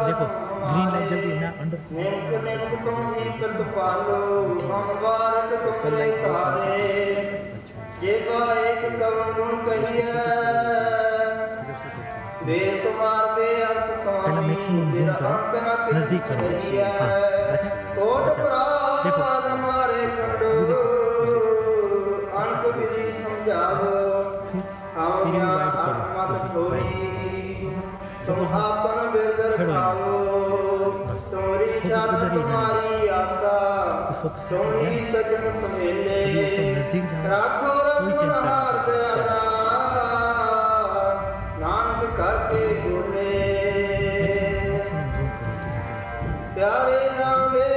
देखो green light जल्दी ना अंडर पहला मैक्सिमम जूम करो नजदीक करो नानक करके बोले प्यारे नामे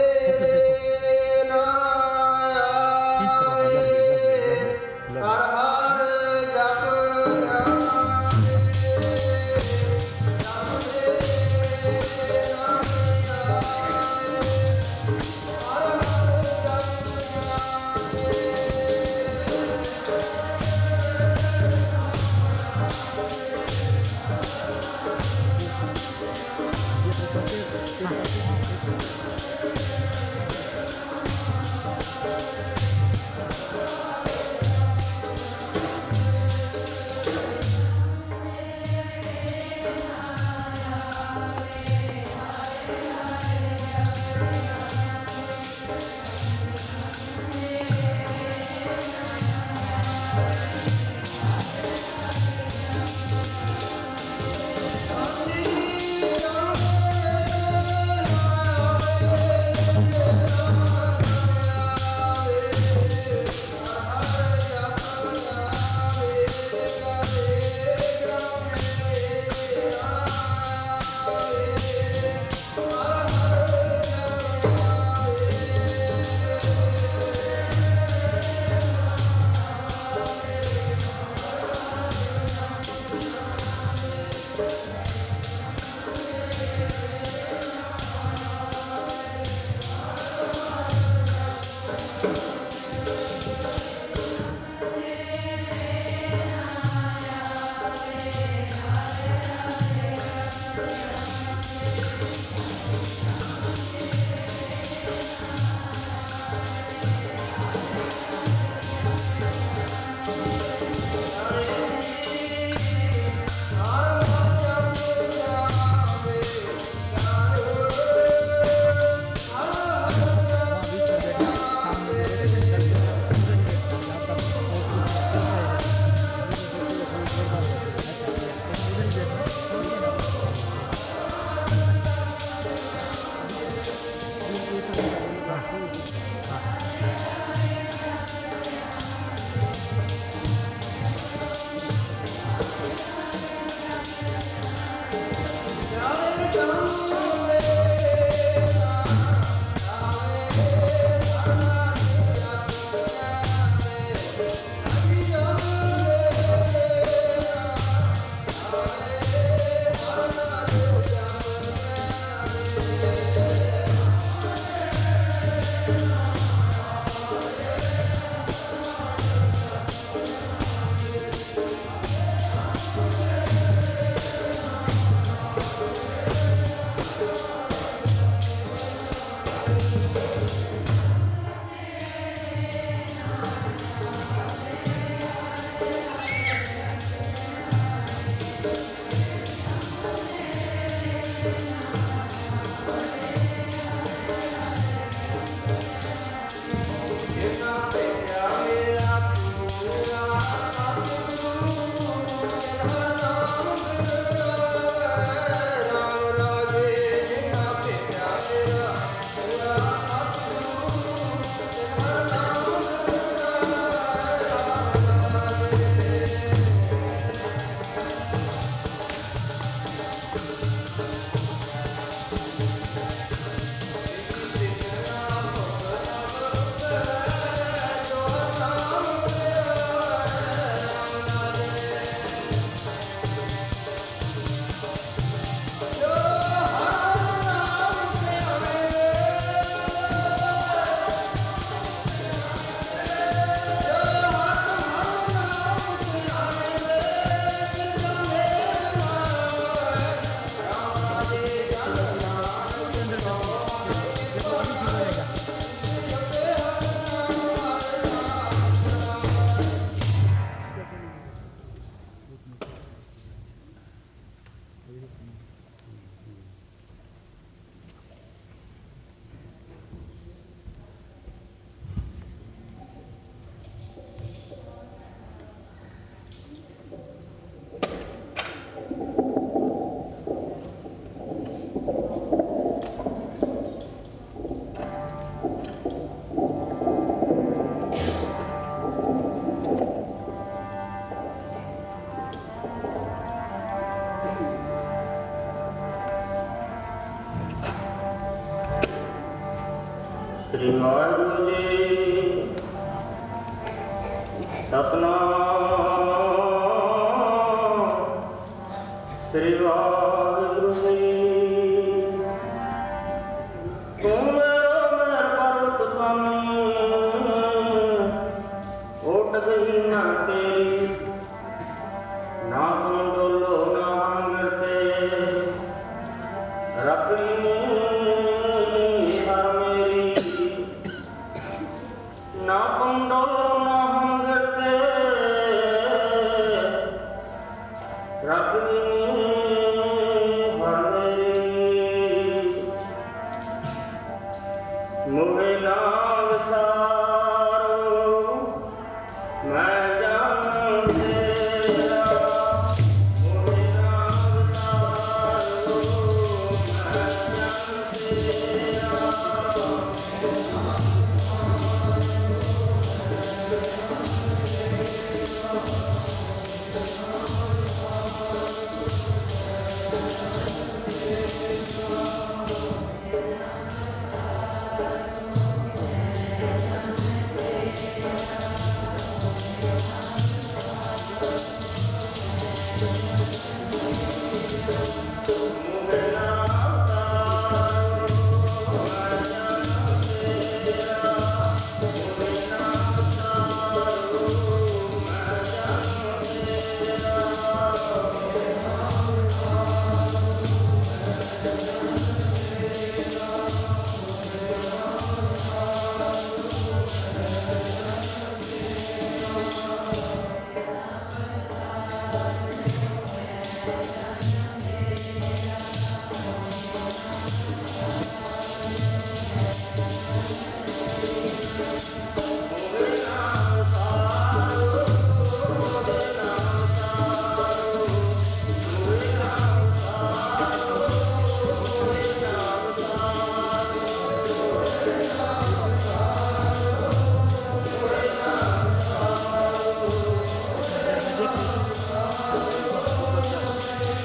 श्री वाहिगुरु जी सतनाम श्री वाहिगुरु जी तुम मेरो मैं पर्वत स्वामी उठ गई ना तेरी ना तुम डोलो ना हम गिरते रखनी हर मेरी ना तुम डोलो ना हम गिरते रखनी हर मेरी मुझे ना विसारो मैं जान तेरा मुझे ना विसारो मैं जान तेरा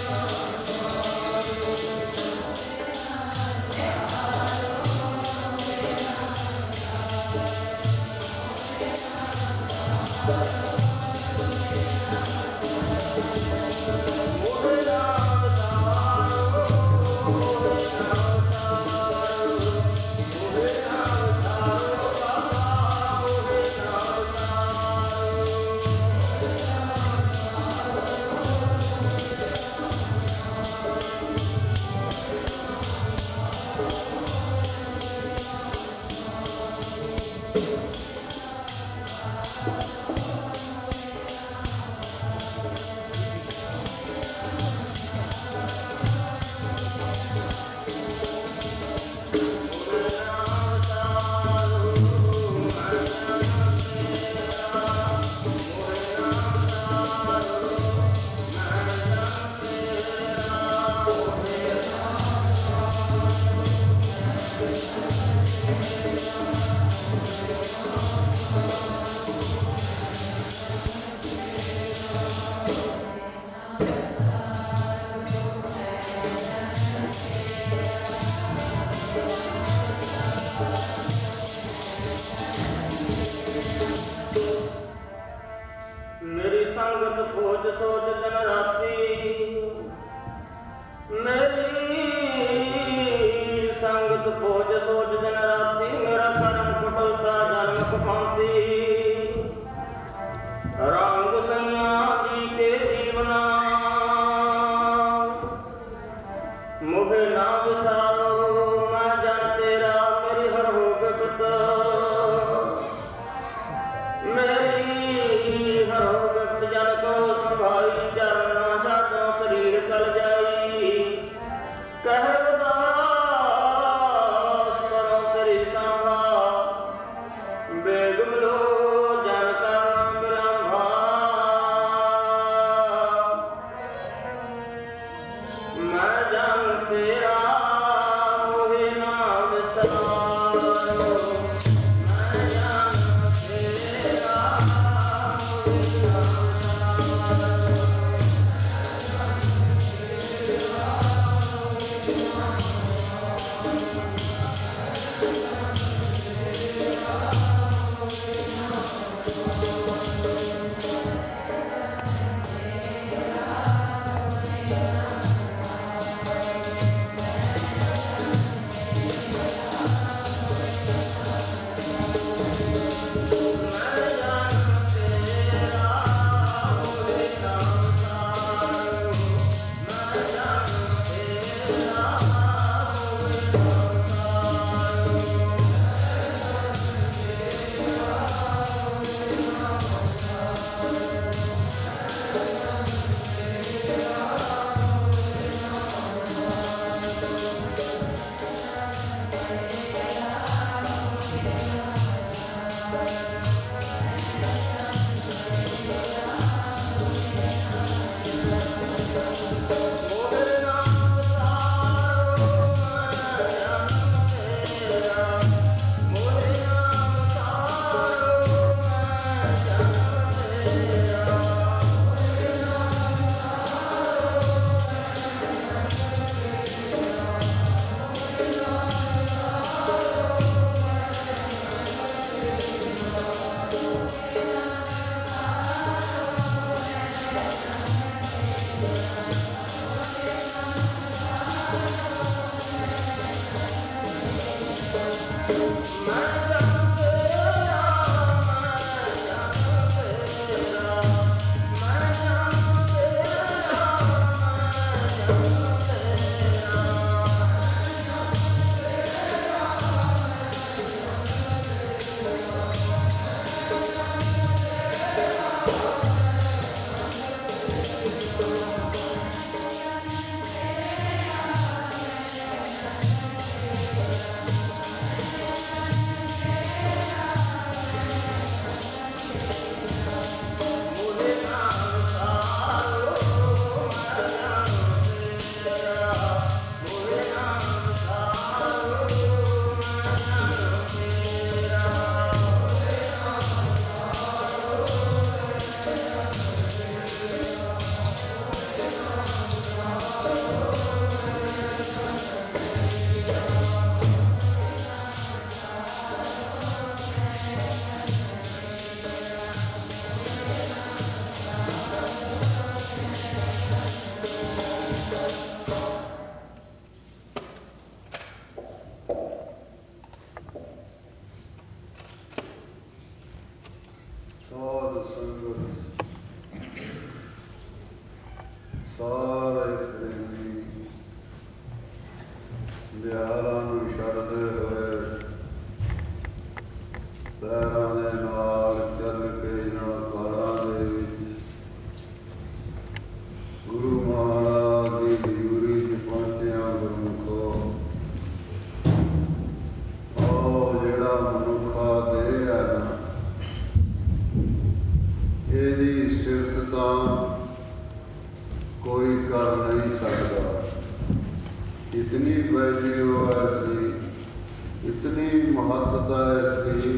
मेरी संगत खोज सोच दिन राती मेरी संगत खोज सोच दिन राती मेरा कर्म कुटलता जन्म कुफांसी रंग सैया जी के जीवना मुझे ना विसारो मैं जन तेरा मेरी हर हो गत मेरी हर हो गत जन को संभाई चरना जातो शरीर कल जाई कह उदास करो तेरी सांभा बेग मिलो जन का बिलंभा मैं जन तेरा ਵਿਹਾਰਾਂ ਨੂੰ ਛੱਡਦੇ ਹੋਏ ਪੈਰਾਂ ਦੇ ਨਾਲ ਚੱਲ ਕੇ ਇਹਨਾਂ ਕਾਰਾਂ ਦੇ ਵਿੱਚ ਗੁਰੂ ਮਹਾਰਾਜ ਦੀ ਹਜ਼ੂਰੀ 'ਚ ਪਹੁੰਚਿਆ। ਗੁਰਮੁਖੋ, ਉਹ ਜਿਹੜਾ ਮਨੁੱਖਾ ਦੇਹ ਹੈ ਨਾ, ਇਹਦੀ ਸਿਫਤ ਤਾਂ ਕੋਈ ਕਰ ਨਹੀਂ ਸਕਦਾ। इतनी वैल्यू है इसकी, इतनी महत्ता है इसकी।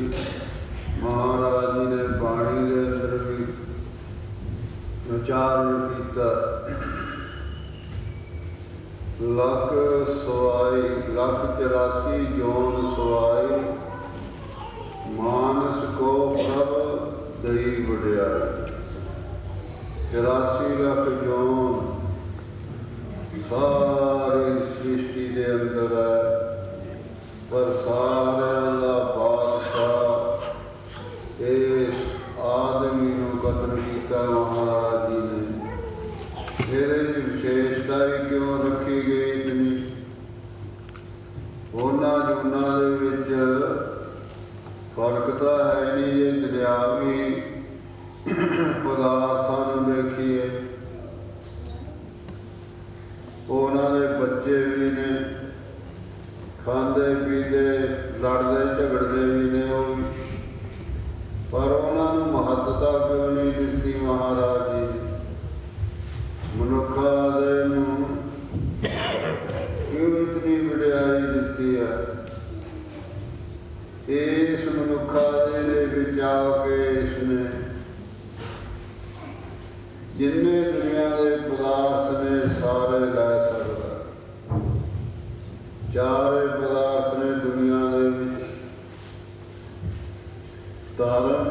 महाराज जी ने बाणी के अंदर भी उच्चारण किया। लख सवाई, लख 84 जोन सवाई, मानस को प्रभ दई वड्याई। 84 लख जोन सारी सृष्टि के अंदर है, पर सारिਆਂ ਦਾ बादशाह इस आदमी ਨੂੰ कतल किया महाराज जी ने। ਇਹਦੇ विशेषता ही क्यों रखी गई इतनी? ਉਹਨਾਂ ਜੂਨਾਂ ਦੇ ਵਿੱਚ फर्क तो है नहीं। ये दरियावी पदार्थों ਨੂੰ देखिए, ਉਹਨਾਂ ਦੇ ਬੱਚੇ ਵੀ ਨੇ, ਖਾਂਦੇ ਪੀਂਦੇ ਲੜਦੇ ਝਗੜਦੇ ਵੀ ਨੇ ਉਹ ਵੀ, ਪਰ ਉਹਨਾਂ ਨੂੰ ਮਹੱਤਤਾ ਕਿਉਂ ਨਹੀਂ ਦਿੱਤੀ ਮਹਾਰਾਜ ਜੀ? ਮਨੁੱਖਾਂ ਦੇ ਨੂੰ ਕਿਉਂ ਇਤਨੀ ਵਡਿਆਈ ਦਿੱਤੀ ਹੈ? ਇਸ ਮਨੁੱਖਾਂ ਦੇ ਵਿੱਚ ਆ ਕੇ ਇਸਨੇ ਜਿੰਨੇ ਦੁਨੀਆ ਦੇ ਪਦਾਰਥ ਨੇ ਸਾਰੇ ਲੈ ਸਕਦਾ। ਚਾਰੇ ਪਦਾਰਥ ਨੇ ਦੁਨੀਆ ਦੇ ਵਿੱਚ, ਧਰਮ,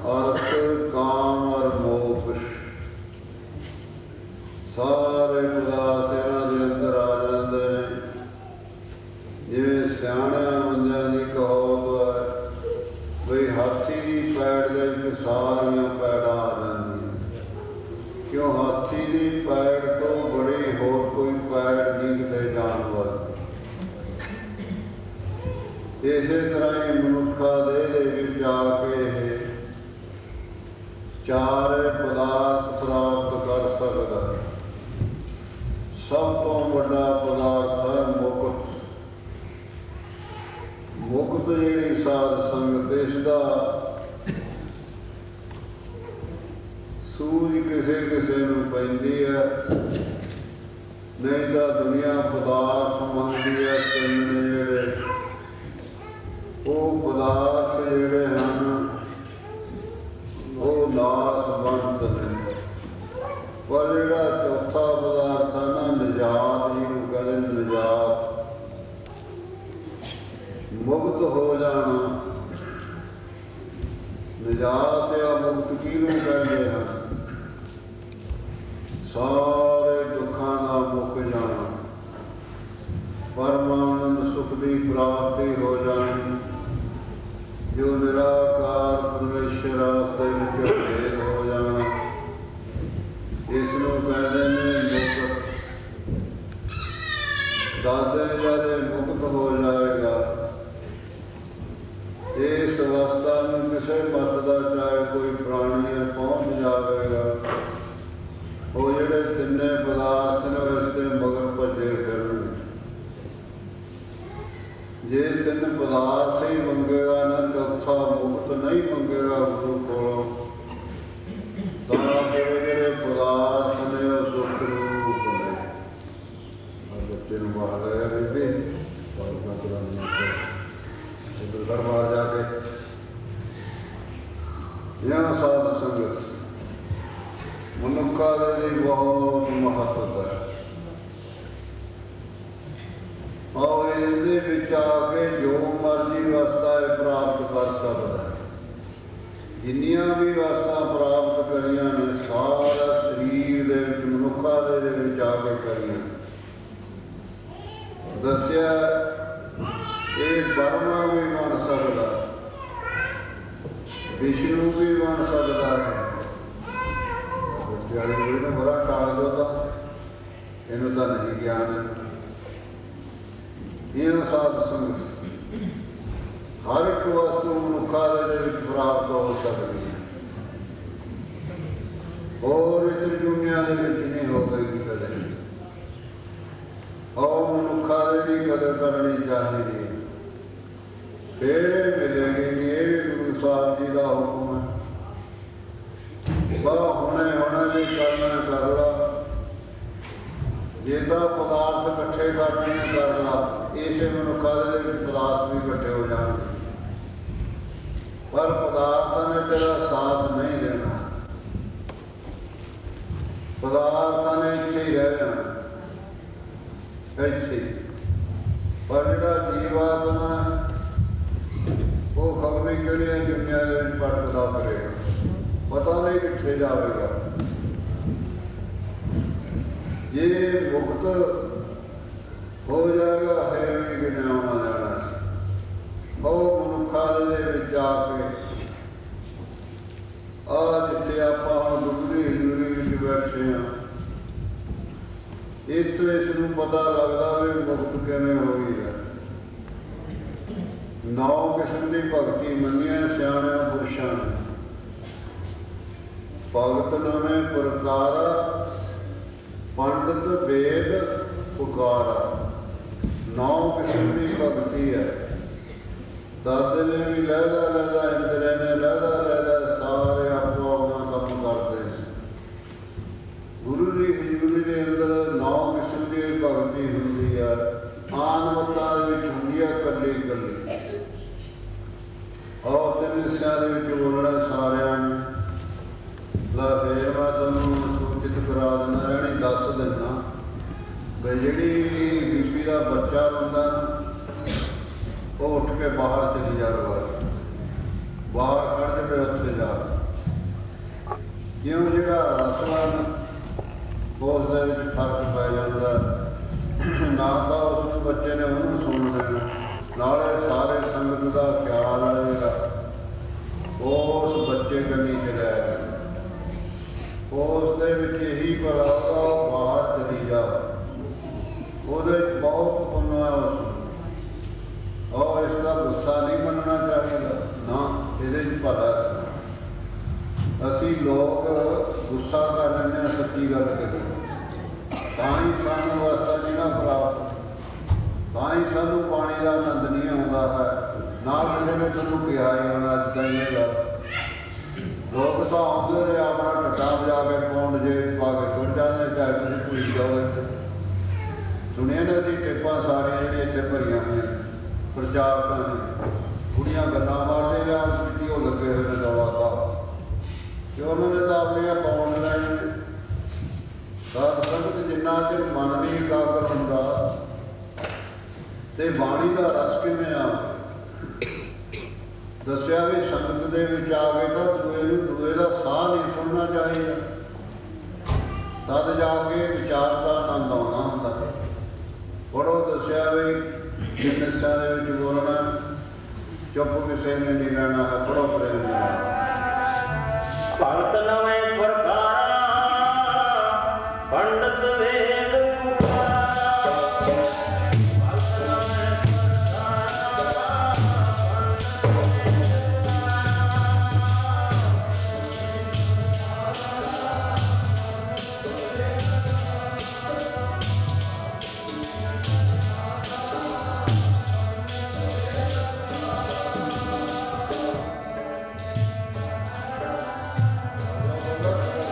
ਅਰਥ, ਕਾਮ ਔਰ ਮੋਖ। ਸਾਰੇ ਪਦਾਰਥ ਇਹਨਾਂ ਦੇ ਅੰਦਰ ਆ ਜਾਂਦੇ ਨੇ। ਜਿਵੇਂ ਸਿਆਣਿਆਂ ਬੰਦਿਆਂ ਦੀ ਕਹਾਵਤ ਹੈ ਬਈ ਹਾਥੀ ਦੀ ਪੈੜ ਦੇ ਵਿੱਚ ਸਾਰੀਆਂ ਪੈੜਾਂ ਆ ਜਾਂਦੀਆਂ। क्यों? हाथी की पैड़ तो बड़ी होर कोई पैड़ नहीं किसी जानवर। इस तरह ही मनुखा देह आके चारे पदार्थ प्राप्त कर सकता है। सब तो बड़ा पदार्थ है मुक्त। मुक्त जी साध संगत इसका सूझ किसे किसे नूं पैंदी है, नहीं तो दुनिया पदार्थ मंगती है। तीन ने जिहड़े वो पदार्थ जिहड़े हैं वो नासवंत ने, पर जिहड़ा चौथा पदार्थ है ना निजात, जिहनूं कहते निजात, मुक्त हो जाना। निजात या मुक्त किहनूं कहते हैं? सारे दुखों का मुक जाना, परमानंद सुख की प्राप्ति हो जानी, जो निराकार परमेश्वर के भेद हो जाना, इसनों कहते हैं मुक्त। दादे वाले मुक्त हो जाएगा। इस अवस्था में किसी मत का चाहे कोई प्राणी है पहुँच जाएगा। वो जोड़े तीन पदार्थ ने इसके मगर भजे फिरन। जे तीन पदार्थ ही मंगेगा ना, चौथा मुक्त नहीं मंगेगा गुरु को, जोड़े पदार्थ ने दुख रूप ने। बच्चे बाहर गए भी दरबार जाके यहाँ साध संगत मनुखा की बहुत महत्वता है। और ये आके जो मर्जी अवस्था प्राप्त कर सकता है। जिन्नियां भी अवस्था प्राप्त करिया ने सारा शरीर मनुखा आके करिया। दसिया ये ब्रह्मा भी बन सकता, विष्णु भी बन सकता है। बड़ा टाल दो तो इनू तो नहीं ज्ञान है। ਇਹ ਸਾਧ ਸੰਗਤ ਹਰ ਇੱਕ ਵਸਤੂ ਮਨੁੱਖਾਂ ਦੇ ਵਿੱਚ ਪ੍ਰਾਪਤ ਹੋ ਸਕਦੀ ਹੈ, ਹੋਰ ਇਸ ਦੁਨੀਆ ਦੇ ਵਿੱਚ ਨਹੀਂ ਹੋ ਸਕਦੀ ਕਦੇ। ਔਰ ਮਨੁੱਖਾਂ ਦੀ ਕਦਰ ਕਰਨੀ ਚਾਹੀਦੀ ਹੈ, ਫਿਰ ਮਿਲੇਗੀ। ਇਹ ਵੀ ਗੁਰੂ ਸਾਹਿਬ ਜੀ ਦਾ ਹੁਕਮ ਹੈ, ਬਾ ਹੁਣੇ ਦੇ ਕਰਨਾ ਕਰ ਲਾ, ਜੇ ਤਾਂ ਪਦਾਰਥ ਇਕੱਠੇ ਕਰਨੇ ਕਰ ਲਾ, ਇਸੇ ਮਨੁੱਖਾਂ ਦੇ ਵਿੱਚ ਪਦਾਰਥ ਵੀ ਇਕੱਠੇ ਹੋ ਜਾਣਗੇ, ਪਰ ਪਦਾਰਥਾਂ ਨੇ ਤੇਰਾ ਸਾਥ ਨਹੀਂ ਦੇਣਾ, ਪਦਾਰਥਾਂ ਨੇ ਇੱਥੇ ਹੀ ਰਹਿ ਜਾਣਾ ਇੱਥੇ। ਪਰ ਜਿਹੜਾ ਜੀਵਾਤਮਾ ਉਹ ਖਬਰ ਨਹੀਂ ਕਿਹੜੀਆਂ ਦੁਨੀਆ ਦੇ ਵਿੱਚ ਭਟਕਦਾ ਫਿਰੇਗਾ, ਪਤਾ ਨਹੀਂ ਕਿੱਥੇ ਜਾਵੇਗਾ। ਜੇ ਮੁਕਤ ਹੋ ਜਾਏਗਾ ਹੈ ਵੀ ਕਿਨੇ ਆਉਣਾ ਜਾਣਾ। ਉਹ ਮਨੁੱਖਾਂ ਦੇ ਵਿੱਚ ਆ ਕੇ ਆ ਜਿੱਥੇ ਆਪਾਂ ਹੁਣ ਗੁਰੂ ਹਜ਼ੂਰੀ ਵਿੱਚ ਬੈਠੇ ਹਾਂ, ਇੱਥੋਂ ਇਸ ਨੂੰ ਪਤਾ ਲੱਗਦਾ ਵੀ ਮੁਕਤ ਕਿਵੇਂ ਹੋਈ ਹੈ। 9 ਕਿਸਮ ਦੀ ਭਗਤੀ ਮੰਨੀਆਂ ਸਿਆਣਿਆਂ ਪੁਰਸ਼ਾਂ ਨੇ। ਭਗਤ ਨਵੇਂ ਪ੍ਰਕਾਰਾ ਪੰਡਤ ਵੇਦ ਪੁਕਾਰਾ। 9 ਕਿਸਮ ਦੀ ਭਗਤੀ ਹੈ। ਦਾਦੇ ਨੇ ਵੀ ਲਹਿਦਾ ਲਹਿਦਾ ਇੰਦਰੇ ਨੇ ਲਹਿਦਾ ਲਹਿਦਾ ਸਾਰੇ ਆਪੋ ਆਪਣਾ ਕੰਮ ਕਰਦੇ। ਗੁਰੂ ਦੀ ਹਜ਼ੂਰੀ ਦੇ ਅੰਦਰ 9 ਕਿਸਮ ਦੀ ਭਗਤੀ ਹੁੰਦੀ ਹੈ। ਆਨਮਤਾਂ ਦੇ ਵਿੱਚ ਹੁੰਦੀ ਹੈ ਇਕੱਲੀ ਇਕੱਲੀ। ਔਰ 3 ਹਿੱਸਿਆਂ ਦੇ ਵਿੱਚ ਬੋਲਣਾ ਸਾਰਿਆਂ ਨੇ। ਫਿਰ ਮੈਂ ਤੁਹਾਨੂੰ ਸੂਚਿਤ ਕਰਾ ਦਿੰਦਾ, ਰਹਿਣੀ ਦੱਸ ਦਿੰਦਾ ਵੀ ਜਿਹੜੀ ਬੀਬੀ ਦਾ ਬੱਚਾ ਹੁੰਦਾ ਉਹ ਉੱਠ ਕੇ ਬਾਹਰ ਚਲੀ ਜਾਵੇ, ਬਾਹਰ ਖੜ੍ਹ ਜਾਵੇ ਉੱਥੇ ਜਾ। ਕਿਉਂ ਜਿਹੜਾ ਰਸਵਾਨ ਉਸ ਦੇ ਵਿੱਚ ਫਰਕ ਪੈ ਜਾਂਦਾ, ਨਾ ਤਾਂ ਉਸ ਬੱਚੇ ਨੇ ਉਹਨੂੰ ਸੁਣ ਲੈਣਾ, ਨਾਲੇ ਸਾਰੇ ਸੰਗਤ ਦਾ ਖਿਆਲ ਆਏਗਾ, ਉਸ ਬੱਚੇ ਕੰਨੀ ਚਲਿਆ ਜਾਏਗਾ। ਉਸ ਦੇ ਵਿੱਚ ਇਹੀ ਭਲਾ ਉਹਦਾ ਬਾਹਰ ਚਲੀ ਜਾ, ਉਹਦੇ ਬਹੁਤ ਪੁੰਨ ਹੈ ਉਸ ਨੂੰ। ਔਰ ਇਸ ਦਾ ਗੁੱਸਾ ਨਹੀਂ ਮੰਨਣਾ ਚਾਹੀਦਾ, ਨਾ ਇਹਦੇ 'ਚ ਭਲਾ। ਅਸੀਂ ਲੋਕ ਗੁੱਸਾ ਕਰ ਲੈਂਦੇ ਹਾਂ ਸੱਚੀ ਗੱਲ ਕਰੀ, ਤਾਂ ਹੀ ਸਾਨੂੰ ਅਵਸਥਾ ਨਹੀਂ ਨਾ ਪ੍ਰਾਪਤ, ਤਾਂ ਹੀ ਸਾਨੂੰ ਪਾਣੀ ਦਾ ਆਨੰਦ ਨਹੀਂ ਆਉਂਦਾ ਹੈ। ਨਾ ਕਿਸੇ ਨੇ ਤੁਹਾਨੂੰ ਕਿਹਾ ਹੀ ਹੋਣਾ ਅੱਜ ਕੱਲ੍ਹ ਇਹ ਗੱਲ। ਲੋਕ ਤਾਂ ਆਉਂਦੇ ਨੇ ਆਪਣਾ ਟੱਟਾ ਵਜਾ ਕੇ ਪੌਂਡ ਜੇ ਪਾ ਕੇ ਤੁਰ ਜਾਂਦੇ, ਚਾਹੇ ਤੁਸੀਂ ਭੁੱਲ ਜਾਓ। ਇੱਥੇ ਸੁਣਿਆ ਨਾ ਜੀ ਟੇਪਾਂ ਸਾਰੀਆਂ ਜਿਹੜੀਆਂ ਇੱਥੇ ਭਰੀਆਂ ਹੋਈਆਂ ਪ੍ਰਚਾਰਕਾਂ ਨੇ, ਕੁੜੀਆਂ ਗੱਲਾਂ ਮਾਰਦੇ ਜਾਂ ਵੀਡੀਓ ਲੱਗੇ ਹੋਏ ਨੇ ਦੌੜਾ ਦਾ, ਕਿ ਉਹਨਾਂ ਨੇ ਤਾਂ ਆਪਣੀਆਂ ਪੌਂਡ ਲੈਣੇ। ਸਾਧ ਸੰਗਤ ਜਿੰਨਾ ਚਿਰ ਮਨ ਨਹੀਂ ਇਕਾਗਰ ਹੁੰਦਾ ਤੇ ਬਾਣੀ ਦਾ ਰਸ ਕਿਵੇਂ ਆ ਦੱਸਿਆ ਵੀ ਸੰਗਤ ਦੇ ਵਿੱਚ ਆ ਕੇ ਤਾਂ ਦੂਏ ਦਾ ਸਾਹ ਨਹੀਂ ਸੁਣਨਾ ਚਾਹੀਦਾ, ਤਦ ਜਾ ਕੇ ਵਿਚਾਰ ਦਾ ਆਨੰਦ ਆਉਣਾ ਹੁੰਦਾ। ਪੜ੍ਹੋ ਦੱਸਿਆ ਵੀ ਜਿਨ ਹਿੱਸਿਆਂ ਦੇ ਵਿੱਚ ਬੋਲਣਾ, ਚੁੱਪ ਕਿਸੇ ਨੇ ਨਹੀਂ ਰਹਿਣਾ ਹੈ। ਪੜ੍ਹੋ ਪ੍ਰੇਮ ਨਾਲ। ਭਗਤ ਨਵੇਂ ਪ੍ਰਕਾਰਾ ਪੰਡਤ ਵੇਦ ਪੁਕਾਰਾ। Thank you.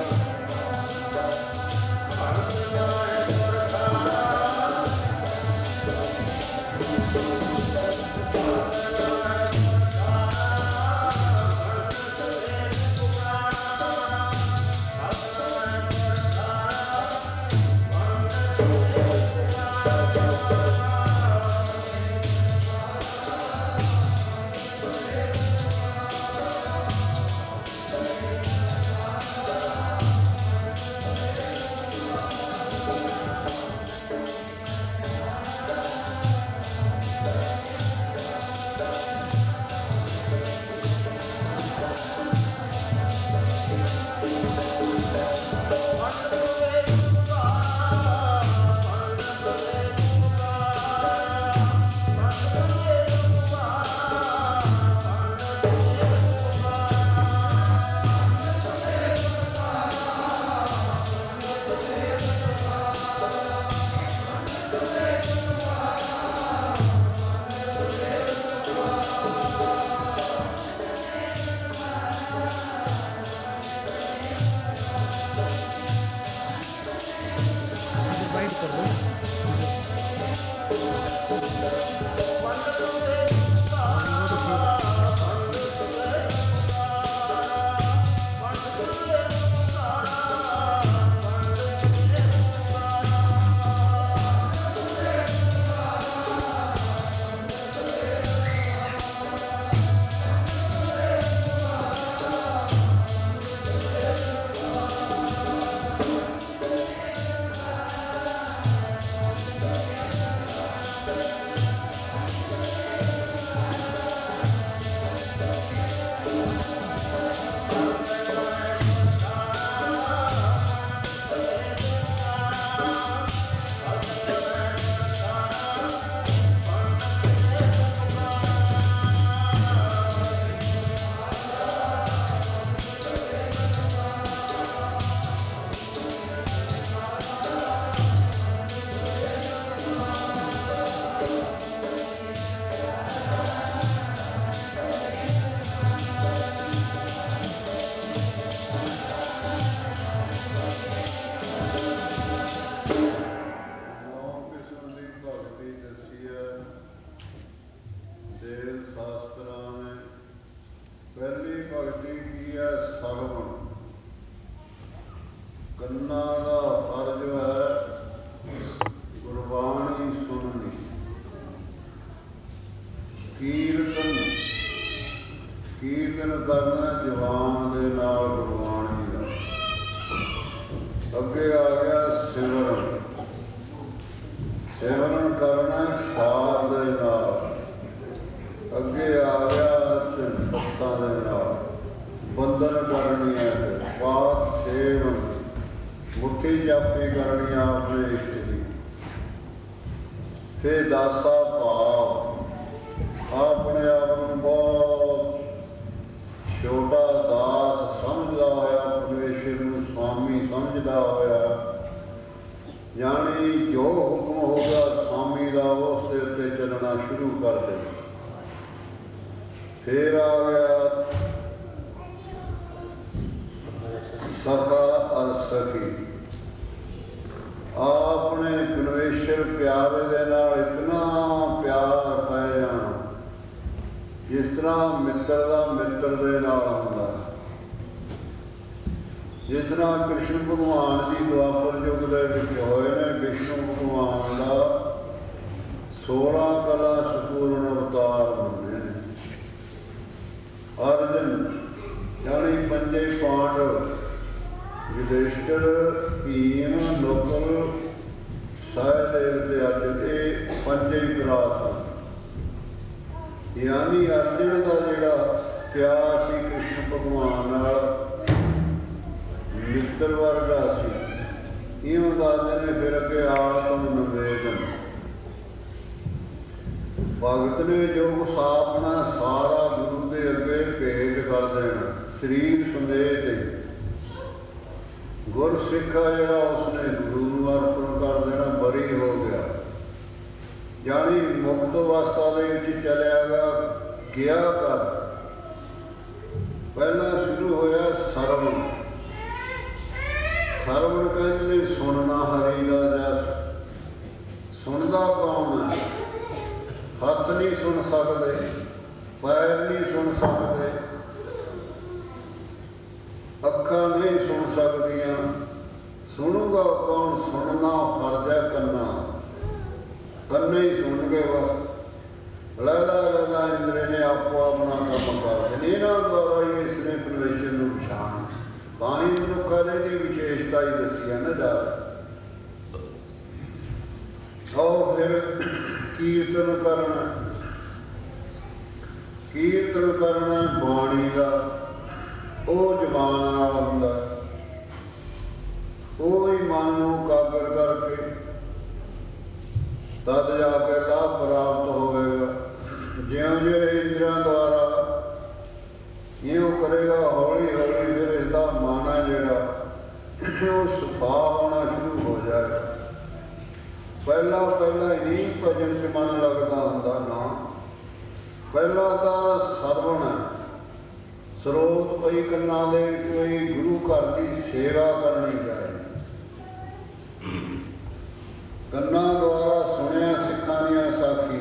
ਕੰਨਾਂ ਦੁਆਰਾ ਸੁਣਿਆ ਸਿੱਖਾਂ ਦੀਆਂ ਸਾਖੀਆਂ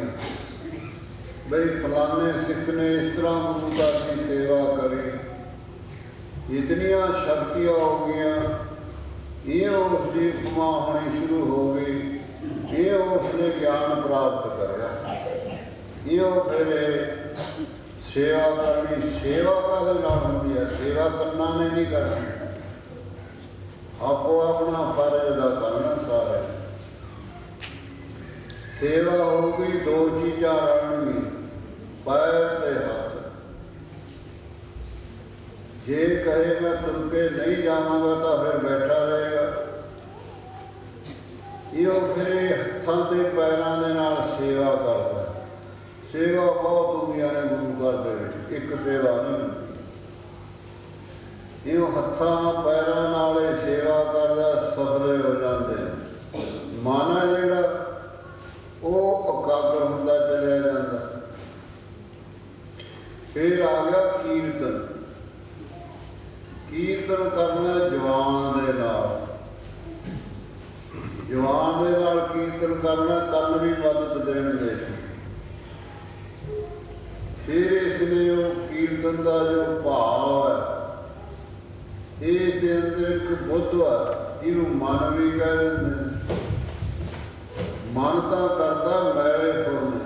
भाई फलाने सिख ने इस तरह गुरु का की सेवा करी, इतनियां शक्तियां हो गई, ये उसकी उपमा होनी शुरू हो गई, ये उसने ज्ञान प्राप्त कराया, ये फिर सेवा करनी। सेवा काहदे नाल हुंदी है? सेवा करना ने नहीं करनी, आपो अपना फर्ज अदा करना सारे। सेवा होगी, दो चीज़ां रलणगी, पैर ते हथ। जे कहे मैं तुर के नहीं जावांगा तो फिर बैठा रहेगा, ये फिर हत्थां ते पैरां दे नाल सेवा करदा। सेवा बहुत दुनिया ने गुरु घर दे विच, एक सेवा नहीं। ये हत्थां पैरां नाल सेवा करदा, सफले हो जाते। मन है जिहड़ा वो एकाग्र हुंदा चलिया जांदा। फिर आ गया कीर्तन। कीर्तन करना जवान दे नाल, जवान दे नाल कीर्तन करना, कंन भी मदद देणगे। फिर इसलिए वो कीर्तन का जो भाव है, इसके अंदर एक बुद्ध है, इनू मन भी कह देंगे। मन तो करता मैले फुरने,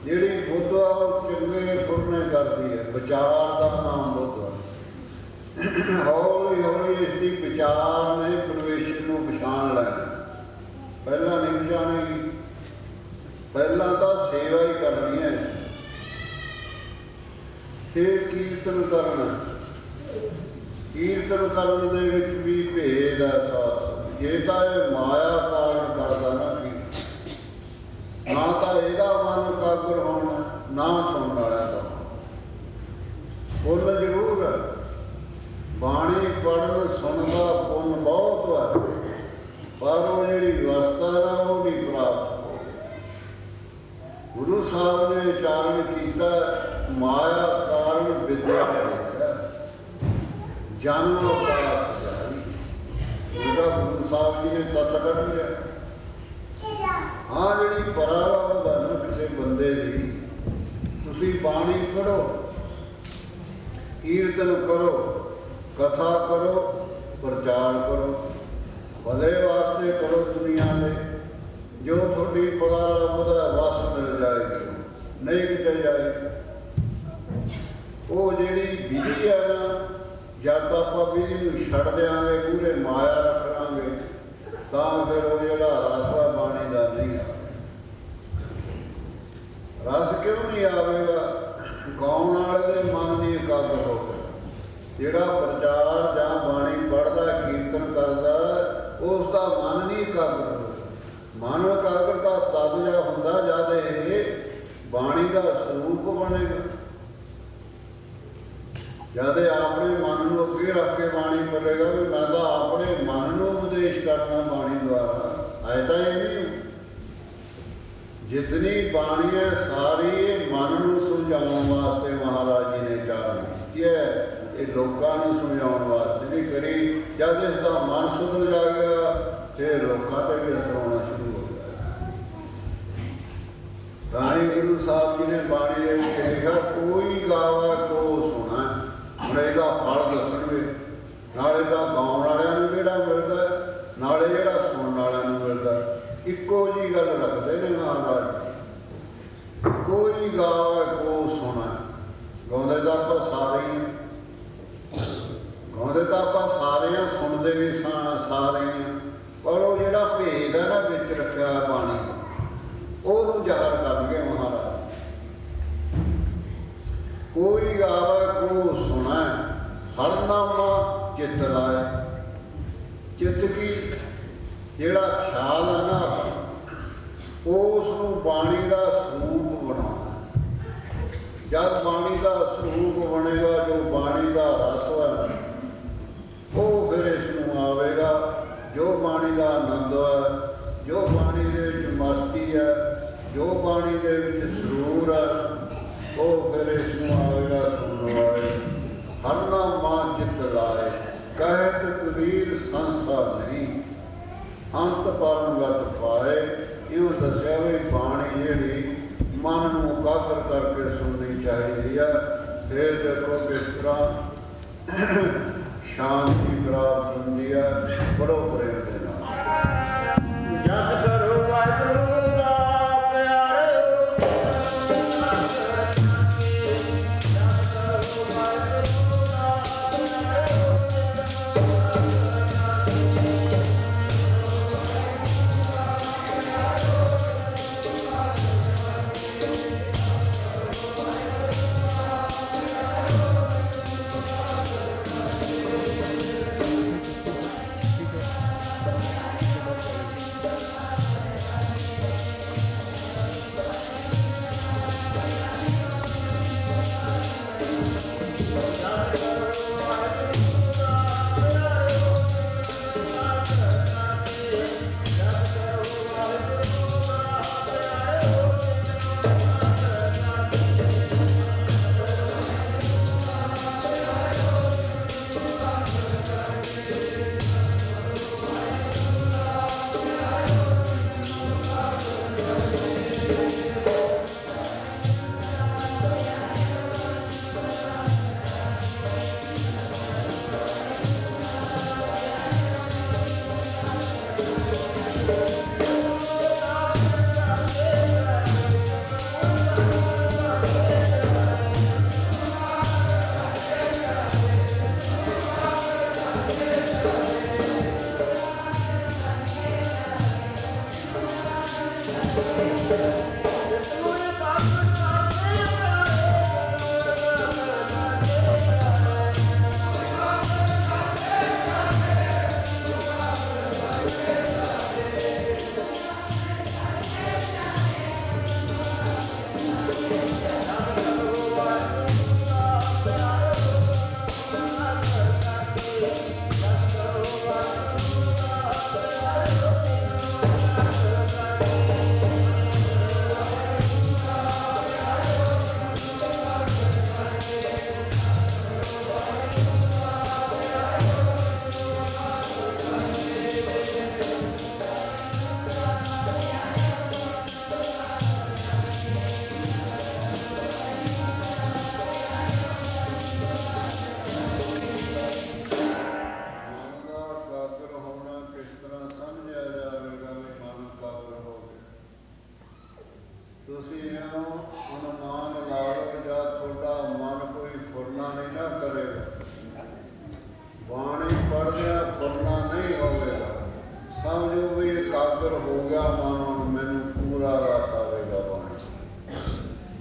जिहड़ी बुद्ध आ वो चंगे फुरने करती है। विचार का नाम बुद्ध है। हौली हौली इसकी विचार ने प्रवेश को पछाण लैना। पहला नहीं पछाणेगी, पहला तो सेवा ही करनी है। फिर कीर्तन करना। कीर्तन करने दे विच भी भेद है साथ। जे तो यह माया कारण करता ना कीर्तन, ना तो यदा मन एकाग्र होना, ना सुनने वाला का पुण्य जरूर है। बाणी पढ़न सुनता पुण्य बहुत है, पर वो जी व्यवस्था ना वो नहीं प्राप्त हो। गुरु साहब ने उच्चारण किया, माया कारण विद्या जन्म प्राप्त जारी। गुरु साहब जी ने तत्त कढ़ लिया। हाँ जी परारंभ है किसी बंदे की, तुसी बाणी पढ़ो, कीर्तन करो, कथा करो, प्रचार करो, भले वास्ते करो दुनिया में। जो थोड़ी परारंभ का वस मिल जाएगी, नहीं किते जाएगी। वो जी विधि है ना, जब आप विधि को छड़ देंगे, पूरे माया रख लांगे, तो फिर वो जो रस है बाणी का नहीं आ। रस क्यों नहीं आएगा? गाउन वाले के मन नहीं एकाग्र होगा। जोड़ा प्रचार या बाणी पढ़ता कीर्तन करता, उसका मन नहीं एकाग्र होगा। मन एकाग्रता तद जा होंदा जद बाणी का स्वरूप बनेगा। जब अपने मन को अगे रख के बाणी बोलेगा भी मैं तो अपने मन को उपदेश करना बाणी द्वारा, ऐसा ही नहीं। जितनी बाणी है सारी मन को समझाने वास्ते महाराज जी ने चालन की है, ये लोगों को समझाने वास्ते नहीं करी। जब इसका मन सुधर जाएगा फिर लोगों से भी असर होना शुरू हो जाएगा। ताई गुरु साहब जी ने बाणी लिखा, कोई गावा को सुना। हम इसका फल दसणगे, नाले तो गाउन वालियां नूं जिहड़ा मिलदा, नाले जिहड़ा सुनण वालियां नूं मिलदा। इक्को जी गल रखते ने महाराज, कोई गावा को सुना। गाउंदे तो आप सारे ही, गाउंदे तो आप सारे हैं, सुनते भी सारे हैं, पर वो जिहड़ा भेद है ना विच रखिया बाणी ਉਹਨੂੰ ਜ਼ਾਹਰ ਕਰਨਗੇ महाराज। कोई गावे को सुना, हर नामा चित लाए। चित की जेड़ा ख्याल है ना, उसनूं बाणी का स्वरूप बनाना। जब बाणी का स्वरूप बनेगा, जो बाणी का रस है, वो फिर इसनूं आवेगा। जो बाणी का आनंद है, जो बाणी दे विच मस्ती है, जो बाणी दे विच सुरूर है, वो फिर इसनूं आवेगा सुनने वाले। हर नामा चित लाए, कहत कबीर संस्था नहीं, अंत परमगत पाए। इउं दस्सिया भी बाणी जिहड़ी मन नूं ਹੈ। ਫਿਰ ਦੇਖੋ ਕਿਸ ਤਰ੍ਹਾਂ ਸ਼ਾਂਤੀ ਪ੍ਰਾਪਤ ਹੁੰਦੀ ਹੈ, ਬੜੋ ਪ੍ਰੇਮ ਦੇ ਨਾਲ। ਜਸ ਕਰੋ ਵਾਹਿਗੁਰੂ ਦਾ ਪਿਆਰਿਓ, ਜਸ ਕਰੋ ਵਾਹਿਗੁਰੂ ਦਾ ਪਿਆਰਿਓ।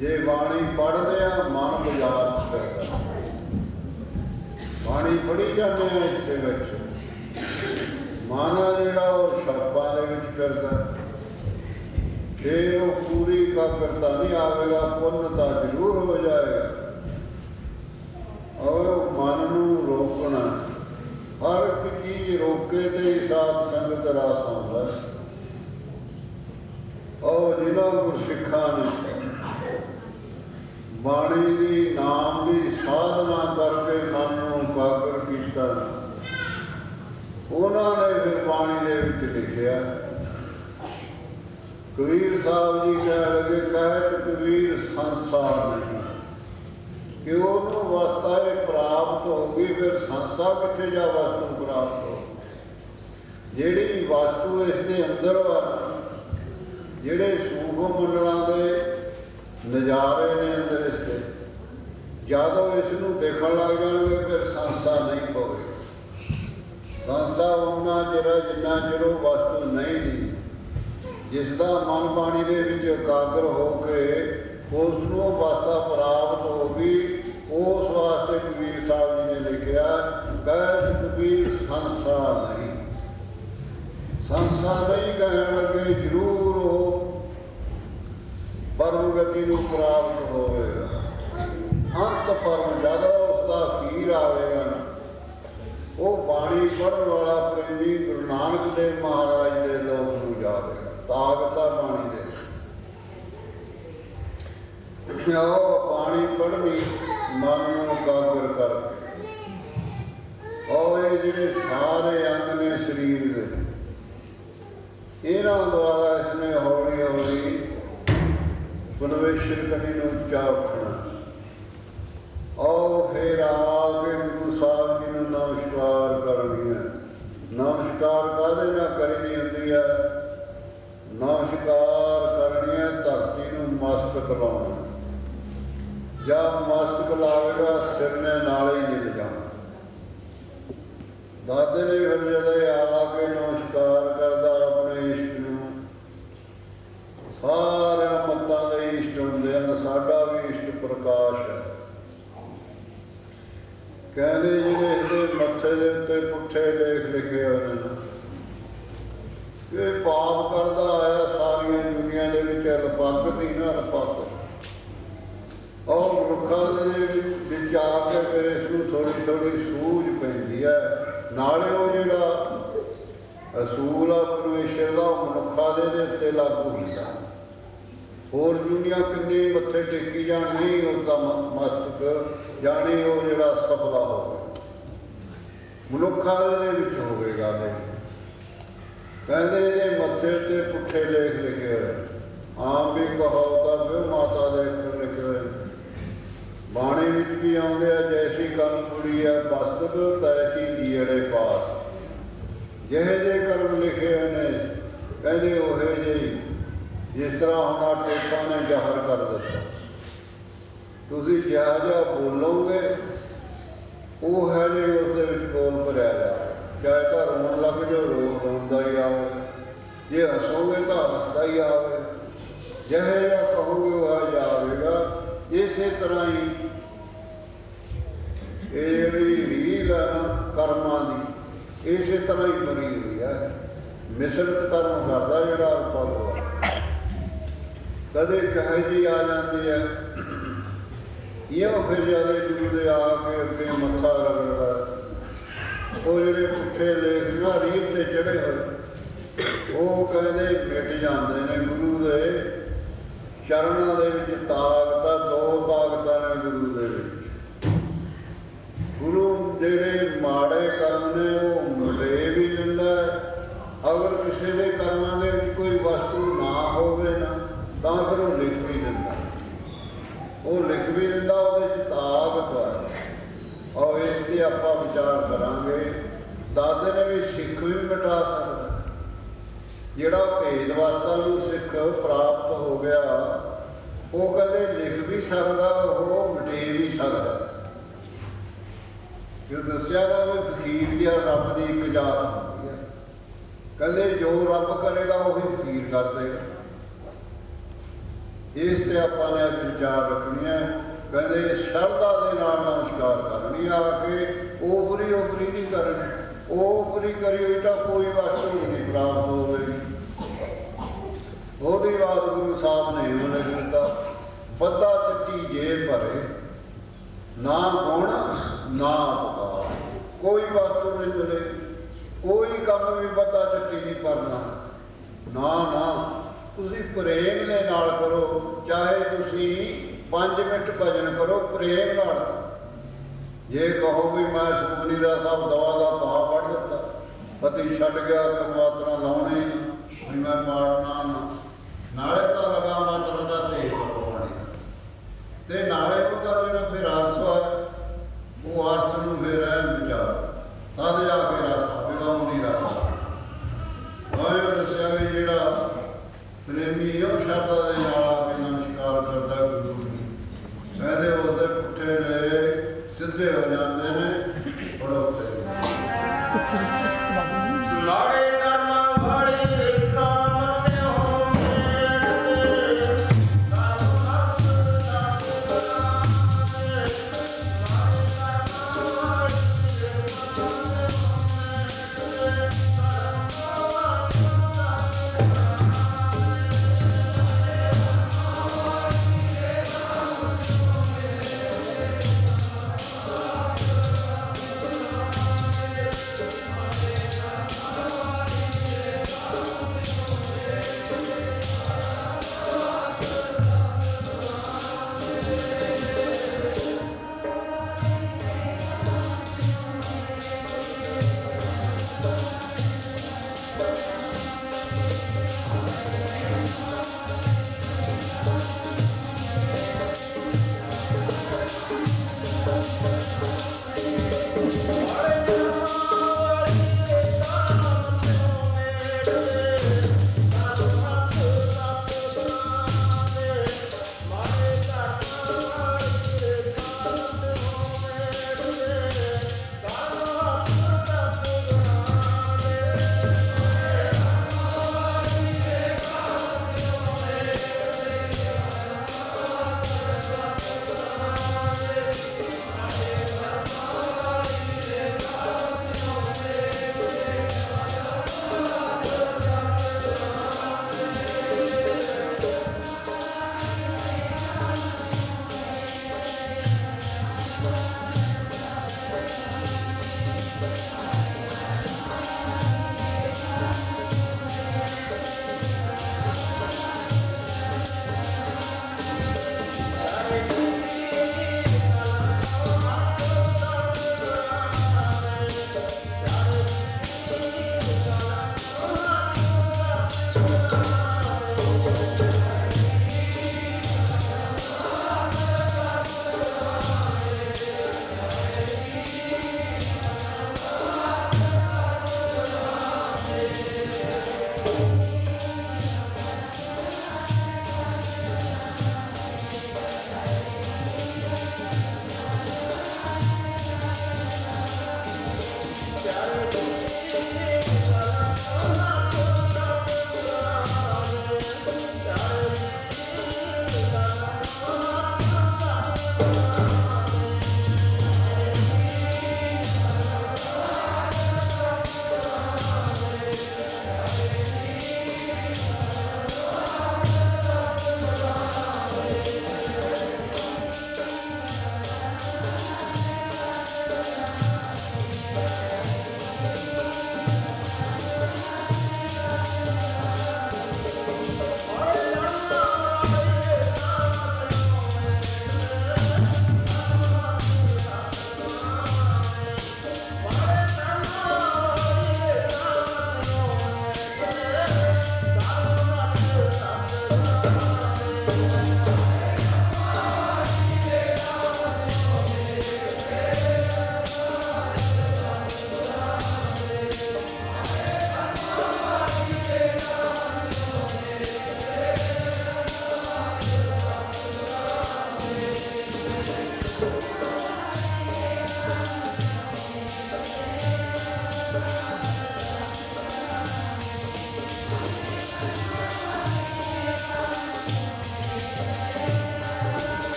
ਜੇ ਬਾਣੀ ਪੜ੍ਹਦੇ ਆ ਮਨ ਬਾਜ਼ਾਰ ਚ ਫਿਰਦਾ, ਬਾਣੀ ਪੜ੍ਹੀ ਜਾਂਦੇ ਆ ਇਸੇ ਵਿੱਚ, ਮਨ ਆ ਜਿਹੜਾ ਉਹ ਸ਼ਬਦਾਂ ਦੇ ਵਿੱਚ ਫਿਰਦਾ, ਫਿਰ ਉਹ ਪੂਰੀ ਇਕਾਗਰਤਾ ਨਹੀਂ ਆਵੇਗਾ, ਪੁੰਨ ਤਾਂ ਜ਼ਰੂਰ ਹੋ ਜਾਏਗਾ। ਔਰ ਉਹ ਮਨ ਨੂੰ ਰੋਕਣਾ, ਹਰ ਇੱਕ ਚੀਜ਼ ਰੋਕੇ ਤੇ ਸਾਧ ਸੰਗਤ ਰਸ ਆਉਂਦਾ। ਔਰ ਜਿਹਨਾਂ ਗੁਰਸਿੱਖਾਂ ਨੇ ਬਾਣੀ ਦੀ ਨਾਮ ਦੀ ਸਾਧਨਾ ਕਰਕੇ ਮਨ ਨੂੰ ਇਕਾਗਰ ਕੀਤਾ, ਉਹਨਾਂ ਨੇ ਫਿਰ ਬਾਣੀ ਦੇ ਵਿੱਚ ਲਿਖਿਆ। ਕਬੀਰ ਸਾਹਿਬ ਜੀ ਕਹਿ ਲਗੇ, ਕਹਿਤ ਕਬੀਰ ਸੰਸਾਰ ਨਹੀਂ, ਕਿ ਉਹਨੂੰ ਅਵਸਥਾ ਇਹ ਪ੍ਰਾਪਤ ਹੋ ਗਈ, ਫਿਰ ਸੰਸਥਾ ਕਿੱਥੇ ਜਾ ਵਸਤੂ ਪ੍ਰਾਪਤ ਹੋ। ਜਿਹੜੀ ਵਸਤੂ ਇਸ ਦੇ ਅੰਦਰ ਵਾ, ਜਿਹੜੇ ਸੂਖਮ ਮੰਡਲਾਂ ਦੇ ਨਜ਼ਾਰੇ ਨੇ ਅੰਦਰ ਇਸ ਦੇ, ਜਦੋਂ ਇਸ ਨੂੰ ਦੇਖਣ ਲੱਗ ਜਾਣਗੇ ਫਿਰ ਸੰਸਥਾ ਨਹੀਂ ਹੋਵੇਗੀ। ਸੰਸਥਾ ਉਹਨਾਂ ਚਿਰ ਜਿੰਨਾ ਚਿਰ ਉਹ ਵਸਤੂ ਨਹੀਂ ਦੀ, ਜਿਸ ਦਾ ਮਨ ਬਾਣੀ ਦੇ ਵਿੱਚ ਇਕਾਗਰ ਹੋ ਕੇ ਉਸ ਨੂੰ ਅਵਸਥਾ ਪ੍ਰਾਪਤ ਹੋ ਗਈ। ਉਸ ਵਾਸਤੇ ਕਬੀਰ ਸਾਹਿਬ ਜੀ ਨੇ ਲਿਖਿਆ, ਕਹਿ ਕਬੀਰ ਸੰਸਾਰ ਨਹੀਂ, ਸੰਸਾਰ ਨਹੀਂ ਕਹਿਣ ਲੱਗੇ, ਜ਼ਰੂਰ ਉਹ ਪਰਮ ਗਤੀ ਨੂੰ ਪ੍ਰਾਪਤ ਹੋਵੇਗਾ। ਅੰਤ ਪਰਮ ਜਦੋਂ ਉਸਦਾ ਅਖੀਰ ਆਵੇਗਾ ਨਾ, ਉਹ ਬਾਣੀ ਪੜ੍ਹਨ ਵਾਲਾ ਪ੍ਰੇਮੀ ਗੁਰੂ ਨਾਨਕ ਦੇਵ ਮਹਾਰਾਜ ਦੇ ਲੋਕ ਨੂੰ ਜਾਵੇਗਾ। ਤਾਕਤਾ ਬਾਣੀ ਦੇ ਉਹ ਬਾਣੀ ਪੜ੍ਹਨੀ ਮਨ ਨੂੰ ਇਕਾਗਰ ਕਰਕੇ। ਔਰ ਇਹ ਜਿਹੜੇ ਸਾਰੇ ਅੰਗ ਨੇ ਸਰੀਰ ਦੇ, ਇਹਨਾਂ ਦੁਆਰਾ ਇਸਨੇ ਹੌਲੀ ਹੌਲੀ ਪਰਮੇਸ਼ਰ ਕਨੀ ਨੂੰ ਉੱਚਾ ਉੱਠਣਾ। ਉਹ ਫਿਰ ਆ ਕੇ ਗੁਰੂ ਸਾਹਿਬ ਜੀ ਨੂੰ ਨਮਸਕਾਰ ਕਰਨੀ ਹੈ। ਨਮਸਕਾਰ ਕਾਹਦੇ ਨਾਲ ਕਰਨੀ ਹੁੰਦੀ ਹੈ? ਨਮਸਕਾਰ ਕਰਨੀ ਹੈ ਧਰਤੀ ਨੂੰ ਮਸਤਕ ਲਾਉਣਾ। ਜਦ ਮਸਤਕ ਲਾਵੇਗਾ ਸਿਰ ਨੇ ਨਾਲ ਹੀ ਨਿਕਲ ਜਾਣਾ। ਦਾਦੇ ਨੇ ਫਿਰ ਜਦੋਂ ਆ ਕੇ ਨਮਸਕਾਰ ਕਰਦਾ ਆਪਣੇ ਇਸ਼ਟ ਨੂੰ, ਸਾਰਿਆਂ ਮੱਤਾਂ ਦੇ ਇਸ਼ਟ ਹੁੰਦੇ ਹਨ, ਸਾਡਾ ਵੀ ਇਸ਼ਟ ਪ੍ਰਕਾਸ਼ ਹੈ। ਕਹਿੰਦੇ ਜਿਹੜੇ ਇਹਦੇ ਮੱਥੇ ਦੇ ਉੱਤੇ ਪੁੱਠੇ ਲੇਖ ਲਿਖੇ ਹੋਏ ਨੇ, ਇਹ ਪਾਪ ਕਰਦਾ ਆਇਆ ਸਾਰੀਆਂ ਦੁਨੀਆਂ ਦੇ ਵਿੱਚ ਲਪਕ ਦੀ ਨਾ ਲਪਕ। ਔਰ ਮਨੁੱਖਾਂ ਦੇ ਵਿੱਚ ਆ ਕੇ ਫਿਰ ਇਸ ਨੂੰ ਥੋੜ੍ਹੀ ਥੋੜ੍ਹੀ ਸੂਝ ਪੈਂਦੀ ਹੈ। ਨਾਲੇ ਉਹ ਜਿਹੜਾ ਅਸੂਲ ਆ ਪਰਮੇਸ਼ਰ ਦਾ ਉਹ ਮਨੁੱਖਾਂ ਦੇ ਉੱਤੇ ਲਾਗੂ ਹੁੰਦਾ। ਹੋਰ ਦੁਨੀਆਂ ਕਿੰਨੇ ਮੱਥੇ ਟੇਕੀ ਜਾਣ, ਨਹੀਂ ਉਸਦਾ ਮਸਤਕ ਜਾਣੀ ਉਹ ਜਿਹੜਾ ਸਫਲਾ ਹੋਵੇ ਮਨੁੱਖਾਂ ਦੇ ਵਿੱਚ ਹੋਵੇਗਾ। ਕਹਿੰਦੇ ਇਹਦੇ ਮੱਥੇ ਤੇ ਪੁੱਠੇ ਲੇਖ ਲਿਖੇ ਹੋਏ, ਆਮ ਵੀ ਕਹਾਵਤਾਂ ਵੀ ਮਾਤਾ ਦੇ ਅੱਖਰ ਲਿਖੇ ਹੋਏ। ਬਾਣੀ ਵਿੱਚ ਵੀ ਆਉਂਦੇ ਆ, ਜੈਸੀ ਕੰਨ ਕੁੜੀ ਹੈ ਬਸਤਕ ਤੈਸੀ ਜੀੜੇ ਪਾਸ। ਜਿਹੇ ਜਿਹੇ ਕਰਮ ਲਿਖੇ ਹੋਏ ਨੇ ਕਹਿੰਦੇ ਉਹੇ ਜਿਹੀ, ਜਿਸ ਤਰ੍ਹਾਂ ਹੁਣ ਟੇਪਾਂ ਨੇ ਜ਼ਾਹਰ ਕਰ ਦਿੱਤਾ। ਤੁਸੀਂ ਜਿਹਾ ਜਿਹਾ ਬੋਲੋਗੇ ਉਹ ਹੈ ਜੀ ਉਸਦੇ ਵਿੱਚ ਬੋਲ ਭਰਿਆ ਜਾਵੇ। ਚਾਹੇ ਤਾਂ ਰੋਣ ਲੱਗ ਜਾਓ, ਰੋਂਦਾ ਹੀ ਆਵੇ, ਜੇ ਹੱਸੋਗੇ ਤਾਂ ਹੱਸਦਾ ਹੀ ਆਵੇ। ਜਿਹੇ ਜਿਹਾ ਕਹੋਗੇ ਉਹ ਆ ਜਾਵੇਗਾ। ਇਸੇ ਤਰ੍ਹਾਂ ਹੀ ਇਹ ਜਿਹੜੀ ਰੀਲ ਹੈ ਨਾ ਕਰਮਾਂ ਦੀ, ਇਸੇ ਤਰ੍ਹਾਂ ਹੀ ਬਣੀ ਹੋਈ ਹੈ। ਮਿਸ਼ਰਤ ਕਰਮ ਕਰਦਾ ਜਿਹੜਾ ਰੁਪਾ ਕਦੇ ਕਹੇ ਜੀ ਆ ਜਾਂਦੀ ਹੈ, ਇਹ ਫਿਰ ਜਿਆਦਾ ਗੁਰੂ ਦੇ ਆ ਕੇ ਅੱਗੇ ਮੱਥਾ ਰਗੜਦਾ। ਉਹ ਜਿਹੜੇ ਪੁੱਠੇ ਲੇਖ ਨਾ ਰੀਤ ਤੇ ਚੜੇ ਹੋਏ ਉਹ ਕਹਿੰਦੇ ਮਿਟ ਜਾਂਦੇ ਨੇ। ਗੁਰੂ ਦੇ ਚਰਨਾਂ ਦੇ ਵਿੱਚ ਤਾਕਤਾਂ, ਦੋ ਤਾਕਤਾਂ ਨੇ ਗੁਰੂ ਦੇ ਵਿੱਚ। ਗੁਰੂ ਜਿਹੜੇ ਮਾੜੇ ਕਰਮ ਨੇ ਉਹ ਮਿਟੇ ਵੀ ਦਿੰਦਾ। ਅਗਰ ਕਿਸੇ ਦੇ ਕਰਮਾਂ ਦੇ ਵਿੱਚ ਕੋਈ ਵਸਤੂ ਨਾ ਹੋਵੇ ਨਾ ਤਾਂ ਫਿਰ ਉਹ ਲਿਖ ਵੀ ਦਿੰਦਾ। ਉਹ ਲਿਖ ਵੀ ਦਿੰਦਾ, ਉਹਦੇ 'ਚ ਤਾਕਤ ਹੈ। ਔਰ ਇਸ 'ਤੇ ਆਪਾਂ ਵਿਚਾਰ ਕਰਾਂਗੇ। ਦਾਦੇ ਨੇ ਵੀ ਸਿੱਖ ਵੀ ਮਿਟਾ ਸਕਦਾ। ਜਿਹੜਾ ਭੇਦ ਵਾਸਤਾ ਨੂੰ ਸਿੱਖ ਪ੍ਰਾਪਤ ਹੋ ਗਿਆ ਉਹ ਕਹਿੰਦੇ ਲਿਖ ਵੀ ਸਕਦਾ, ਉਹ ਮਿਟੇ ਵੀ ਸਕਦਾ। ਜੋ ਦੱਸਿਆ ਨਾ ਵੀ ਫਕੀਰ ਦੀ ਰੱਬ ਦੀ ਇੱਕ ਜਾਤ ਹੁੰਦੀ ਹੈ। ਕਹਿੰਦੇ ਜੋ ਰੱਬ ਕਰੇਗਾ ਉਹੀ ਫਕੀਰ ਕਰ ਦੇਗਾ। ਇਸ ਤੇ ਆਪਾਂ ਨੇ ਵਿਚਾਰ ਰੱਖਣੀ ਹੈ। ਕਹਿੰਦੇ ਸ਼ਰਧਾ ਦੇ ਨਾਲ ਨਮਸਕਾਰ ਕਰਨੀ ਆ ਕੇ, ਓਪਰੀ ਨਹੀਂ ਕਰਨੀ। ਓਪਰੀ ਕਰੀ ਹੋਈ ਤਾਂ ਕੋਈ ਵਸਤੂ ਨਹੀਂ ਪ੍ਰਾਪਤ ਹੋਵੇਗੀ। ਉਹਦੀ ਬਾਤ ਗੁਰੂ ਸਾਹਿਬ ਨੇ ਉਹਨੇ ਦਿੱਤਾ, ਬੱਧਾ ਚੱਟੀ ਜੇ ਭਰੇ ਨਾ ਗੁਣ ਨਾ ਉਪਕਾਰ। ਕੋਈ ਵਸਤੂ ਨਹੀਂ ਮਿਲੇ, ਕੋਈ ਕੰਮ ਵੀ ਬੱਧਾ ਚੱਟੀ ਨਹੀਂ ਭਰਨਾ। ਨਾ ਤੁਸੀਂ ਪ੍ਰੇਮ ਦੇ ਨਾਲ ਕਰੋ। ਚਾਹੇ ਤੁਸੀਂ 5 ਮਿੰਟ ਭਜਨ ਕਰੋ ਪ੍ਰੇਮ ਨਾਲ। ਜੇ ਕਹੋ ਵੀ ਮੈਂ ਸੁਖਮਨੀ ਦਾ ਸਭ ਦਵਾ ਦਾ ਭਾਅ ਪੜ੍ਹ ਦਿੱਤਾ, ਪਤੀ ਛੱਡ ਗਿਆ, ਕਮਾਤਰਾ ਲਾਉਣੇ ਵੀ ਮੈਂ ਪਾੜਨਾ ਨਾ, ਨਾਲੇ ਤਾਂ ਲਗਾ ਮਾਤਰਾ ਦਾ ਤੇਜ ਪਾਉਣੀ ਤੇ ਨਾਲੇ ਉਹ ਕਰ ਜਿਹੜਾ ਫਿਰ ਅਰਥ ਹੈ ਉਹ ਅਰਥ ਨੂੰ ਫਿਰ ਰਹਿਣ ਵਿਚਾਰ ਤਦ ਜਾ ਕੇ ਰਸ ਵਿਗਾਉਣੀ ਰਸ। ਉਹ ਦੱਸਿਆ ਵੀ ਜਿਹੜਾ ਪ੍ਰੇਮੀ ਉਹ ਸ਼ਰਧਾ ਦੇ ਨਾਲ ਆ ਕੇ ਨਮਸਕਾਰ ਕਰਦਾ ਗੁਰੂ ਨੂੰ, ਕਹਿੰਦੇ ਉਹਦੇ ਪੁੱਠੇ ਨੇ ਸਿੱਧੇ ਹੋ ਜਾਂਦੇ ਨੇ। ਪੜੋ ਮਾੜੇ ਕਰਮਾਂ ਵਾਲੀ ਰੇਖਾ ਮੱਥੇ ਹੋਵੇ।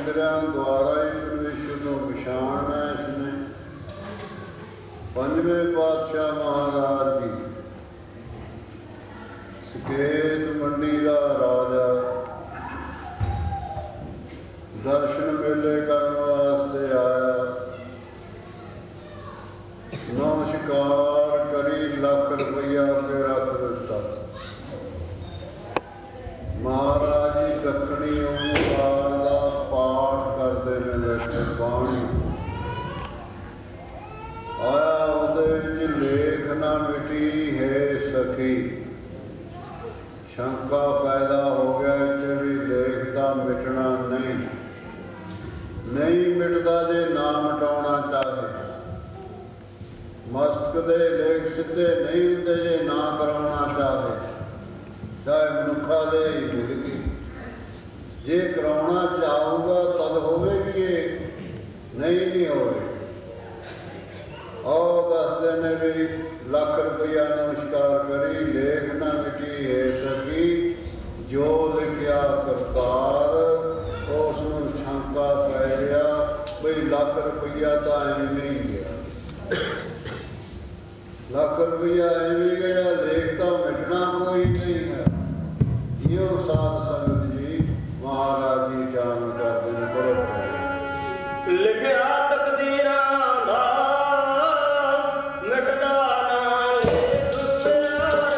ਅਸ਼ਟਰਾਂ ਦੁਆਰਾ ਹੀ ਪਰਮੇਸ਼ਰ ਨੂੰ ਪਛਾਣਨਾ ਇਸਨੇ। ਪੰਜਵੇਂ ਪਾਤਸ਼ਾਹ ਮਹਾਰਾਜ ਜੀ ਸਕੇਤ ਮੰਡੀ ਦਾ ਰਾਜਾ ਦਰਸ਼ਨ ਮੇਲੇ ਕਰਨ ਵਾਸਤੇ ਆਇਆ। ਨਮਸਕਾਰ ਕਰੀ, ਲੱਖ ਰੁਪਈਆ ਕੇ ਰੱਖ ਦਿੱਤਾ। ਮਹਾਰਾਜ ਜੀ ਦੱਖਣੀ ਓਂਕਾਰ ਦਾ ਪਾਠ ਕਰਦੇ ਨੇ ਬੈਠੇ ਬਾਣੀ। ਆਇਆ ਉਹਦੇ ਵਿੱਚ ਲੇਖ ਨਾ ਮਿਟੀ ਹੈ ਸਖੀ। ਸ਼ੰਕਾ ਪੈਦਾ ਹੋ ਗਿਆ ਕਿ ਵੀ ਲੇਖ ਤਾਂ ਮਿਟਣਾ ਨਹੀਂ ਮਿਟਦਾ ਜੇ ਨਾ ਮਿਟਾਉਣਾ ਚਾਹੇ। ਮਸਤਕ ਦੇ ਲੇਖ ਸਿੱਧੇ ਨਹੀਂ ਹੁੰਦੇ ਜੇ ਨਾ ਕਰਾਉਣਾ ਚਾਹੇ। ਚਾਹੇ ਮਨੁੱਖਾਂ ਦੇ ਹੀ ਮਿਲ ਗਈ, ਜੇ ਕਰਾਉਣਾ ਚਾਹੂਗਾ ਤਦ ਹੋਵੇਗੀ, ਇਹ ਨਹੀਂ ਹੋਵੇ। ਉਹ ਦੱਸਦੇ ਨੇ ਵੀ ਲੱਖ ਰੁਪਈਆ ਨਮਸਕਾਰ ਕਰੀ, ਲੇਖ ਨਾ ਮਿਟੀ ਹੈ ਸਕੀ। ਜੋ ਲਿਖਿਆ ਕਰਤਾਰ ਉਸ ਨੂੰ ਸ਼ੰਕਾ ਪੈ ਗਿਆ ਬਈ ਲੱਖ ਰੁਪਈਆ ਤਾਂ ਐਵੇਂ ਹੀ ਗਿਆ। ਲੱਖ ਰੁਪਈਆ ਐਵੇਂ ਗਿਆ, ਲੇਖ ਤਾਂ ਮਿਟਣਾ ਕੋਈ ਨਹੀਂ ਹੈ। ਇਹੋ ਸਾਧ ਸੰਗਤ ਜੀ ਮਹਾਰਾਜ ਜੀ ਜਾਣ ਕਰਦੇ ਨੇ। ਕਰੋ ਲਿਖਿਆ ਤਕਦੀਰਾਂ ਦਾ ਮਿਟਦਾ ਨਾ ਲੇਖ ਪਿਆਰੇ।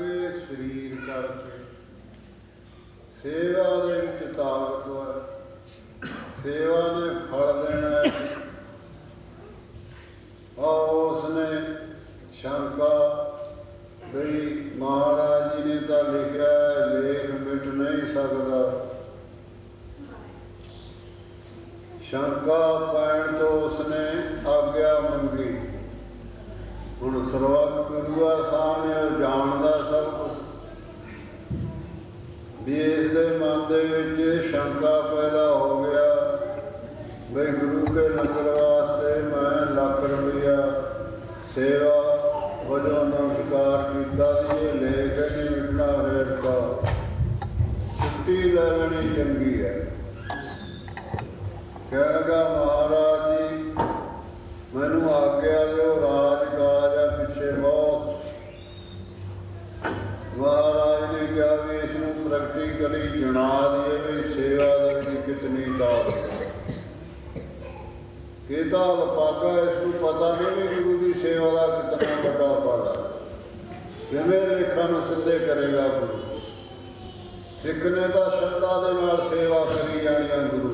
ਕਰਕੇ ਸਰੀਰ ਕਰਕੇ ਸੇਵਾ ਦੇ ਵਿੱਚ ਤਾਕਤ ਹੈ। ਸੇਵਾ ਨੇ ਫਲ ਦੇਣਾ ਹੈ। ਔਰ ਉਸਨੇ ਸ਼ੰਕਾ ਬਈ ਮਹਾਰਾਜ ਜੀ ਨੇ ਤਾਂ ਲਿਖਿਆ ਲੇਖ ਮਿਟ ਨਹੀਂ ਸਕਦਾ। ਸ਼ੰਕਾ ਪੈਣ ਤੋਂ ਉਸਨੇ ਆਗਿਆ ਮੰਗੀ। ਹੁਣ ਸਰਵਤ ਗੁਰੂਆ ਸਾਹਮਣੇ ਉਹ ਜਾਣਦਾ ਸਭ ਕੁਛ ਵੀ ਇਸ ਦੇ ਮਨ ਦੇ ਵਿੱਚ ਸ਼ੰਕਾ ਪੈਦਾ ਹੋ ਗਿਆ ਬਈ ਗੁਰੂ ਕੇ ਲੰਗਰ ਵਾਸਤੇ ਮੈਂ ਲੱਖ ਰੁਪਈਆ ਸੇਵਾ ਵਜੋਂ ਨਮਸਕਾਰ ਕੀਤਾ ਵੀ ਇਹ ਲੇਖ ਨਹੀਂ ਮਿਟਣਾ ਹੋਏਗਾ। ਛੁੱਟੀ ਲੈ ਲੈਣੀ ਚੰਗੀ ਹੈ। ਕਹੇਗਾ ਮਹਾਰਾਜ ਜੀ ਮੈਨੂੰ ਆਗਿਆ ਦਿਓ, ਰਾਜ ਕਾਜ ਹੈ ਪਿੱਛੇ ਬਹੁਤ। ਮਹਾਰਾਜ ਨੇ ਕਿਹਾ ਵੀ ਇਸ ਨੂੰ ਪ੍ਰੈਕਟੀਕਲੀ ਜਣਾ ਦੀਏ ਵੀ ਸੇਵਾ ਦੀ ਕਿਤਨੀ ਦਾਤ ਕਿਹਦਾ ਲਪਾਗਾ। ਇਸ ਨੂੰ ਪਤਾ ਨਹੀਂ ਵੀ ਗੁਰੂ ਦੀ ਸੇਵਾ ਦਾ ਕਿਤਨਾ ਵੱਡਾ ਫਲ ਹੈ। ਕਿਵੇਂ ਰੇਖਾ ਨੂੰ ਸਿੱਧੇ ਕਰੇਗਾ ਗੁਰੂ। ਸਿੱਖ ਨੇ ਤਾਂ ਸ਼ਰਧਾ ਦੇ ਨਾਲ ਸੇਵਾ ਕਰੀ ਜਾਣੀ ਹੈ ਗੁਰੂ।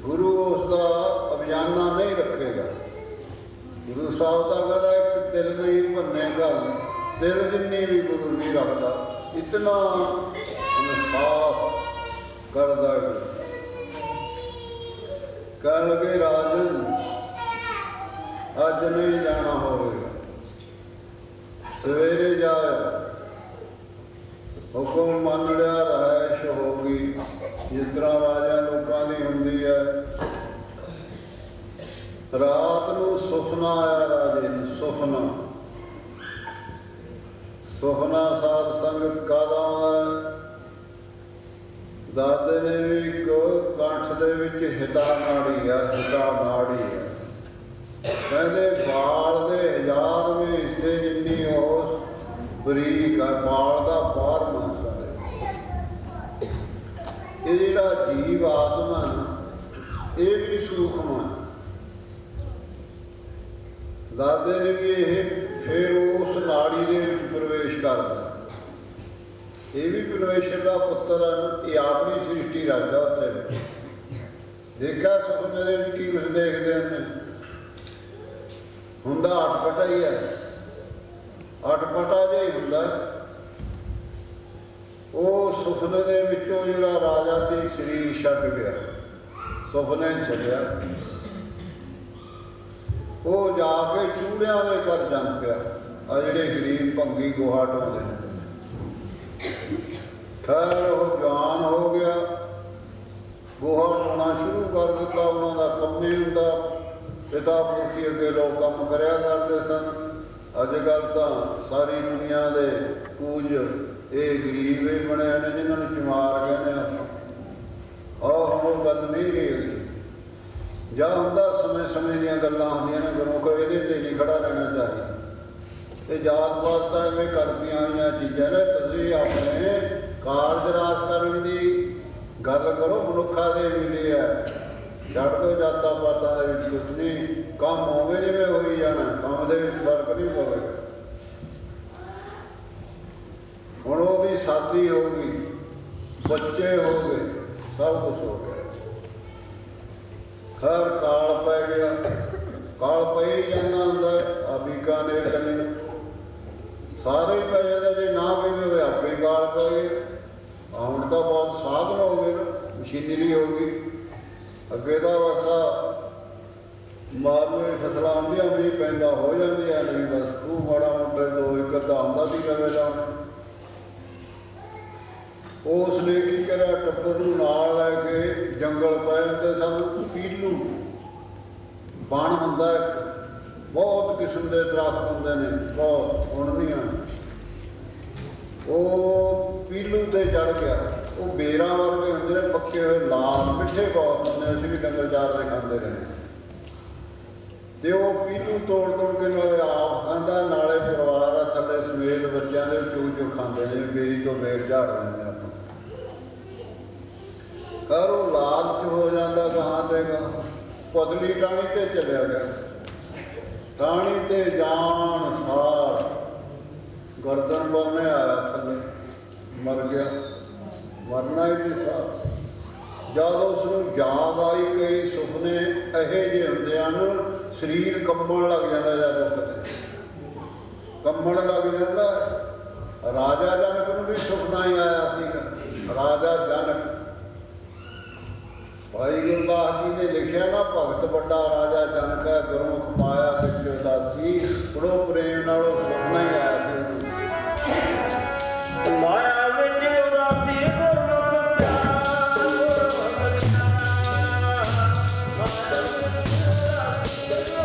ਗੁਰੂ ਉਸ ਦਾ ਅਭਿਆਨਾ ਨਹੀਂ ਰੱਖੇਗਾ। ਗੁਰੂ ਸਾਹਿਬ ਦਾ ਕਹਿੰਦਾ ਇੱਕ ਦਿਲ ਨਹੀਂ ਭੰਨੇਗਾ, ਦਿਲ ਜਿੰਨੀ ਵੀ ਗੁਰੂ ਨਹੀਂ ਰੱਖਦਾ। ਇਤਨਾ ਇਨਸਾਫ ਕਰਦਾ ਕਹਿਣ ਲੱਗੇ ਰਾਜਨ ਅੱਜ ਨਹੀਂ ਜਾਣਾ ਹੋਵੇਗਾ, ਸਵੇਰੇ ਜਾਇਆ। ਹੁਕਮ ਮੰਨ ਲਿਆ, ਰਹਿਸ਼ ਹੋ ਗਈ ਜਿਸ ਤਰ੍ਹਾਂ ਆਵਾਜ਼ਾਂ ਲੋਕਾਂ ਦੀ ਹੁੰਦੀ ਹੈ। ਰਾਤ ਨੂੰ ਸੁਪਨਾ ਆਇਆ ਰਾਜੇ ਨੂੰ। ਸੁਪਨਾ ਸਾਧ ਸੰਗਤ ਕਾਹਦਾ ਆਉਂਦਾ। ਦਾਦੇ ਨੇ ਵੀ ਇੱਕ ਕੰਠ ਦੇ ਵਿੱਚ ਹਿਤਾ ਨਾੜੀ ਹੈ। ਕਹਿੰਦੇ ਬਾਲ ਦੇ 1000ਵੇਂ ਹਿੱਸੇ ਜਿੰਨੀ ਉਹ ਬਰੀਕ ਹੈ। ਬਾਲ ਦਾ ਬਾਹਰ ਮੰਨਦਾ ਹੈ। ਇਹ ਜਿਹੜਾ ਜੀਵ ਆਤਮਾ ਇਹ ਵੀ ਸੂਖਮ ਹੈ। ਦਾਦੇ ਨੇ ਵੀ ਇਹ ਫਿਰ ਉਸ ਨਾੜੀ ਦੇ ਵਿੱਚ ਪ੍ਰਵੇਸ਼ ਕਰਦਾ। ਇਹ ਵੀ ਪਰਮੇਸ਼ਰ ਦਾ ਪੁੱਤਰ ਹੈ। ਇਹ ਆਪਣੀ ਸ੍ਰਿਸ਼ਟੀ ਰੱਖਦਾ। ਉੱਥੇ ਦੇਖਿਆ ਸੁਪਨੇ ਦੇ ਵਿੱਚ ਕੀ ਕੁਝ ਦੇਖਦੇ ਨੇ। ਹੁੰਦਾ ਅਟਪਟਾ ਹੀ ਹੈ। ਅਟਪਟਾ ਜਿਹਾ ਹੀ ਹੁੰਦਾ। ਉਹ ਸੁਪਨੇ ਦੇ ਵਿੱਚੋਂ ਜਿਹੜਾ ਰਾਜਾ ਤੇ ਸਰੀਰ ਛੱਡ ਗਿਆ, ਸੁਪਨੇ ਛੱਡਿਆ, ਉਹ ਜਾ ਕੇ ਚੂੜਿਆਂ ਦੇ ਘਰ ਜੰਮ ਪਿਆ। ਆ ਜਿਹੜੇ ਗਰੀਬ ਭੰਗੀ ਗੋਹਾ ਢੋਂਦੇ ਨੇ। ਖੈਰ ਉਹ ਜਵਾਨ ਹੋ ਗਿਆ, ਗੋਹਾ ਢੋਣਾ ਸ਼ੁਰੂ ਕਰ ਦਿੱਤਾ। ਉਹਨਾਂ ਦਾ ਕੰਮ ਹੀ ਹੁੰਦਾ। ਪਿਤਾ ਪੁਰਖੀ ਅੱਗੇ ਲੋਕ ਕੰਮ ਕਰਿਆ ਕਰਦੇ ਸਨ। ਅੱਜ ਕੱਲ੍ਹ ਤਾਂ ਸਾਰੀ ਦੁਨੀਆ ਦੇ ਕੂਜ ਇਹ ਗਰੀਬ ਹੀ ਬਣੇ ਨੇ ਜਿਹਨਾਂ ਨੂੰ ਚਮਾਰ ਕਹਿੰਦੇ ਆਪਾਂ। ਉਹ ਗੱਲ ਨਹੀਂ ਰਹੀ। ਜਾਂ ਹੁੰਦਾ ਸਮੇਂ ਸਮੇਂ ਦੀਆਂ ਗੱਲਾਂ ਹੁੰਦੀਆਂ ਨੇ। ਗੁਰੂ ਕੋ ਇਹਦੇ 'ਤੇ ਨਹੀਂ ਖੜਾ ਰਹਿਣਾ ਚਾਹੀਦਾ। ਇਹ ਜਾਤ ਪਾਤ ਤਾਂ ਐਵੇਂ ਕਰਦੀਆਂ ਹੋਈਆਂ ਚੀਜ਼ਾਂ ਨੇ। ਤੁਸੀਂ ਆਪਣੇ ਕਾਰਜ ਰਾਸ ਕਰਨ ਦੀ ਗੱਲ ਕਰੋ। ਮਨੁੱਖਾਂ ਦੇ ਮਿਲੇ ਹੈ। ਛੱਡ ਦਿਓ ਜਾਤਾਂ ਪਾਤਾਂ ਦੇ ਵਿੱਚ ਕੁਛ ਨਹੀਂ। ਕੰਮ ਹੋਵੇ ਜਿਵੇਂ ਹੋਈ ਜਾਣਾ। ਕੰਮ ਦੇ ਵਿੱਚ ਫਰਕ ਨਹੀਂ ਪਵੇਗਾ। ਹੁਣ ਉਹਦੀ ਸ਼ਾਦੀ ਹੋ ਗਈ, ਬੱਚੇ ਹੋ ਗਏ, ਸਭ ਕੁਛ ਹੋ ਗਿਆ। ਖੈਰ ਕਾਲ ਪੈ ਗਿਆ। ਕਾਲ ਪੈ ਹੀ ਜਾਂਦਾ ਹੁੰਦਾ। ਆ ਬੀਕਾਨੇਰ ਕੰਨੀ ਸਾਰੇ ਹੀ ਪੈ ਜਾਂਦੇ। ਜੇ ਨਾ ਵੀ ਹੋਵੇ ਆਪੇ ਕਾਲ ਪੈ ਗਏ। ਹੁਣ ਤਾਂ ਬਹੁਤ ਸਾਧਨ ਹੋ ਗਏ, ਮਸ਼ੀਨਰੀ ਹੋ ਗਈ। ਅੱਗੇ ਦਾ ਵਸਾ ਮਾਲਵੇ ਫਸਲਾਂ ਆਉਂਦੀਆਂ ਵੀ ਪੈਂਦਾ ਹੋ ਜਾਂਦੀਆਂ ਨਹੀਂ। ਬਸ ਖੂਹ ਮਾੜਾ ਮੋਟਾ ਦੋ ਇੱਕ ਅੱਧਾ ਆਉਂਦਾ ਸੀ ਲਵੇ ਲਾਉਣ। ਉਸ ਨੇ ਕੀ ਕਰਿਆ, ਟੱਬਰ ਨੂੰ ਨਾਲ ਲੈ ਕੇ ਜੰਗਲ ਪੈ ਜਾਂਦੇ ਸਨ। ਪੀਲੂ ਬਣ ਹੁੰਦਾ, ਬਹੁਤ ਕਿਸਮ ਦੇ ਦਰਖਤ ਹੁੰਦੇ ਨੇ, ਬਹੁਤ ਉਣਨੀਆਂ। ਉਹ ਪੀਲੂ ਤੇ ਚੜ੍ਹ ਗਿਆ। ਉਹ ਬੇਰਾਂ ਵਰਗੇ ਹੁੰਦੇ ਨੇ, ਪੱਕੇ ਹੋਏ, ਲਾਲ, ਮਿੱਠੇ ਬਹੁਤ ਹੁੰਦੇ। ਅਸੀਂ ਵੀ ਡੰਗਰ ਚਾਰ ਦੇ ਖਾਂਦੇ ਰਹੇ। ਤੇ ਉਹ ਪੀਲੂ ਤੋੜ ਤੋੜ ਕੇ ਨਾਲੇ ਆਪ ਖਾਂਦਾ, ਨਾਲੇ ਪਰਿਵਾਰ ਆ ਥੱਲੇ ਸਮੇਤ ਬੱਚਿਆਂ ਦੇ ਚੂਕ ਚੂਕ ਖਾਂਦੇ ਨੇ। ਬੇਰੀ ਤੋਂ ਬੇਰ ਝਾੜ ਲੈਂਦੇ ਆਪਾਂ। ਪਰ ਉਹ ਲਾਲਚ ਹੋ ਜਾਂਦਾ ਗਾਹਾਂ ਤੇ ਗਾਹਾਂ। ਪਤਲੀ ਟਾਹਣੀ ਤੇ ਚਲਿਆ ਗਿਆ। ਟਾਹਣੀ ਤੇ ਜਾਣ ਸਾਰ ਗਰਦਨ ਬੰਨੇ ਆਇਆ ਥੱਲੇ, ਮਰ ਗਿਆ, ਮਰਨਾ ਹੀ ਨਹੀਂ ਸਾਂ। ਜਦ ਉਸ ਨੂੰ ਯਾਦ ਆਈ, ਕਈ ਸੁਪਨੇ ਇਹੋ ਜਿਹੇ ਹੁੰਦੇ ਹਨ, ਸਰੀਰ ਕੰਬਣ ਲੱਗ ਜਾਂਦਾ, ਜਦੋਂ ਕਿਤੇ ਕੰਬਣ ਲੱਗ ਜਾਂਦਾ। ਰਾਜਾ ਜਨਕ ਨੂੰ ਵੀ ਸੁਪਨਾ ਹੀ ਆਇਆ ਸੀਗਾ। ਰਾਜਾ ਜਨਕ, ਭਾਈ ਗੁਰਦਾਸ ਜੀ ਨੇ ਲਿਖਿਆ ਨਾ, ਭਗਤ ਵੱਡਾ ਰਾਜਾ ਜਨਕ ਹੈ, ਗੁਰਮੁਖ ਮਾਇਆ ਵਿੱਚ ਉਦਾਸੀ, ਬੜੋ ਪ੍ਰੇਮ ਨਾਲ ਉਹ ਸੁਪਨਾ ਹੀ ਆਇਆ ਸੀ। ਮਾਇਆ ਵਿੱਚ ਉਦਾਸੀ ਗੁਰਮੁਖ ਪਿਆਰਾ, ਗੁਰਮੁਖ ਪਿਆਰਾ, ਮਾਇਆ ਵਿੱਚ ਉਦਾਸੀ ਗੁਰਮੁਖ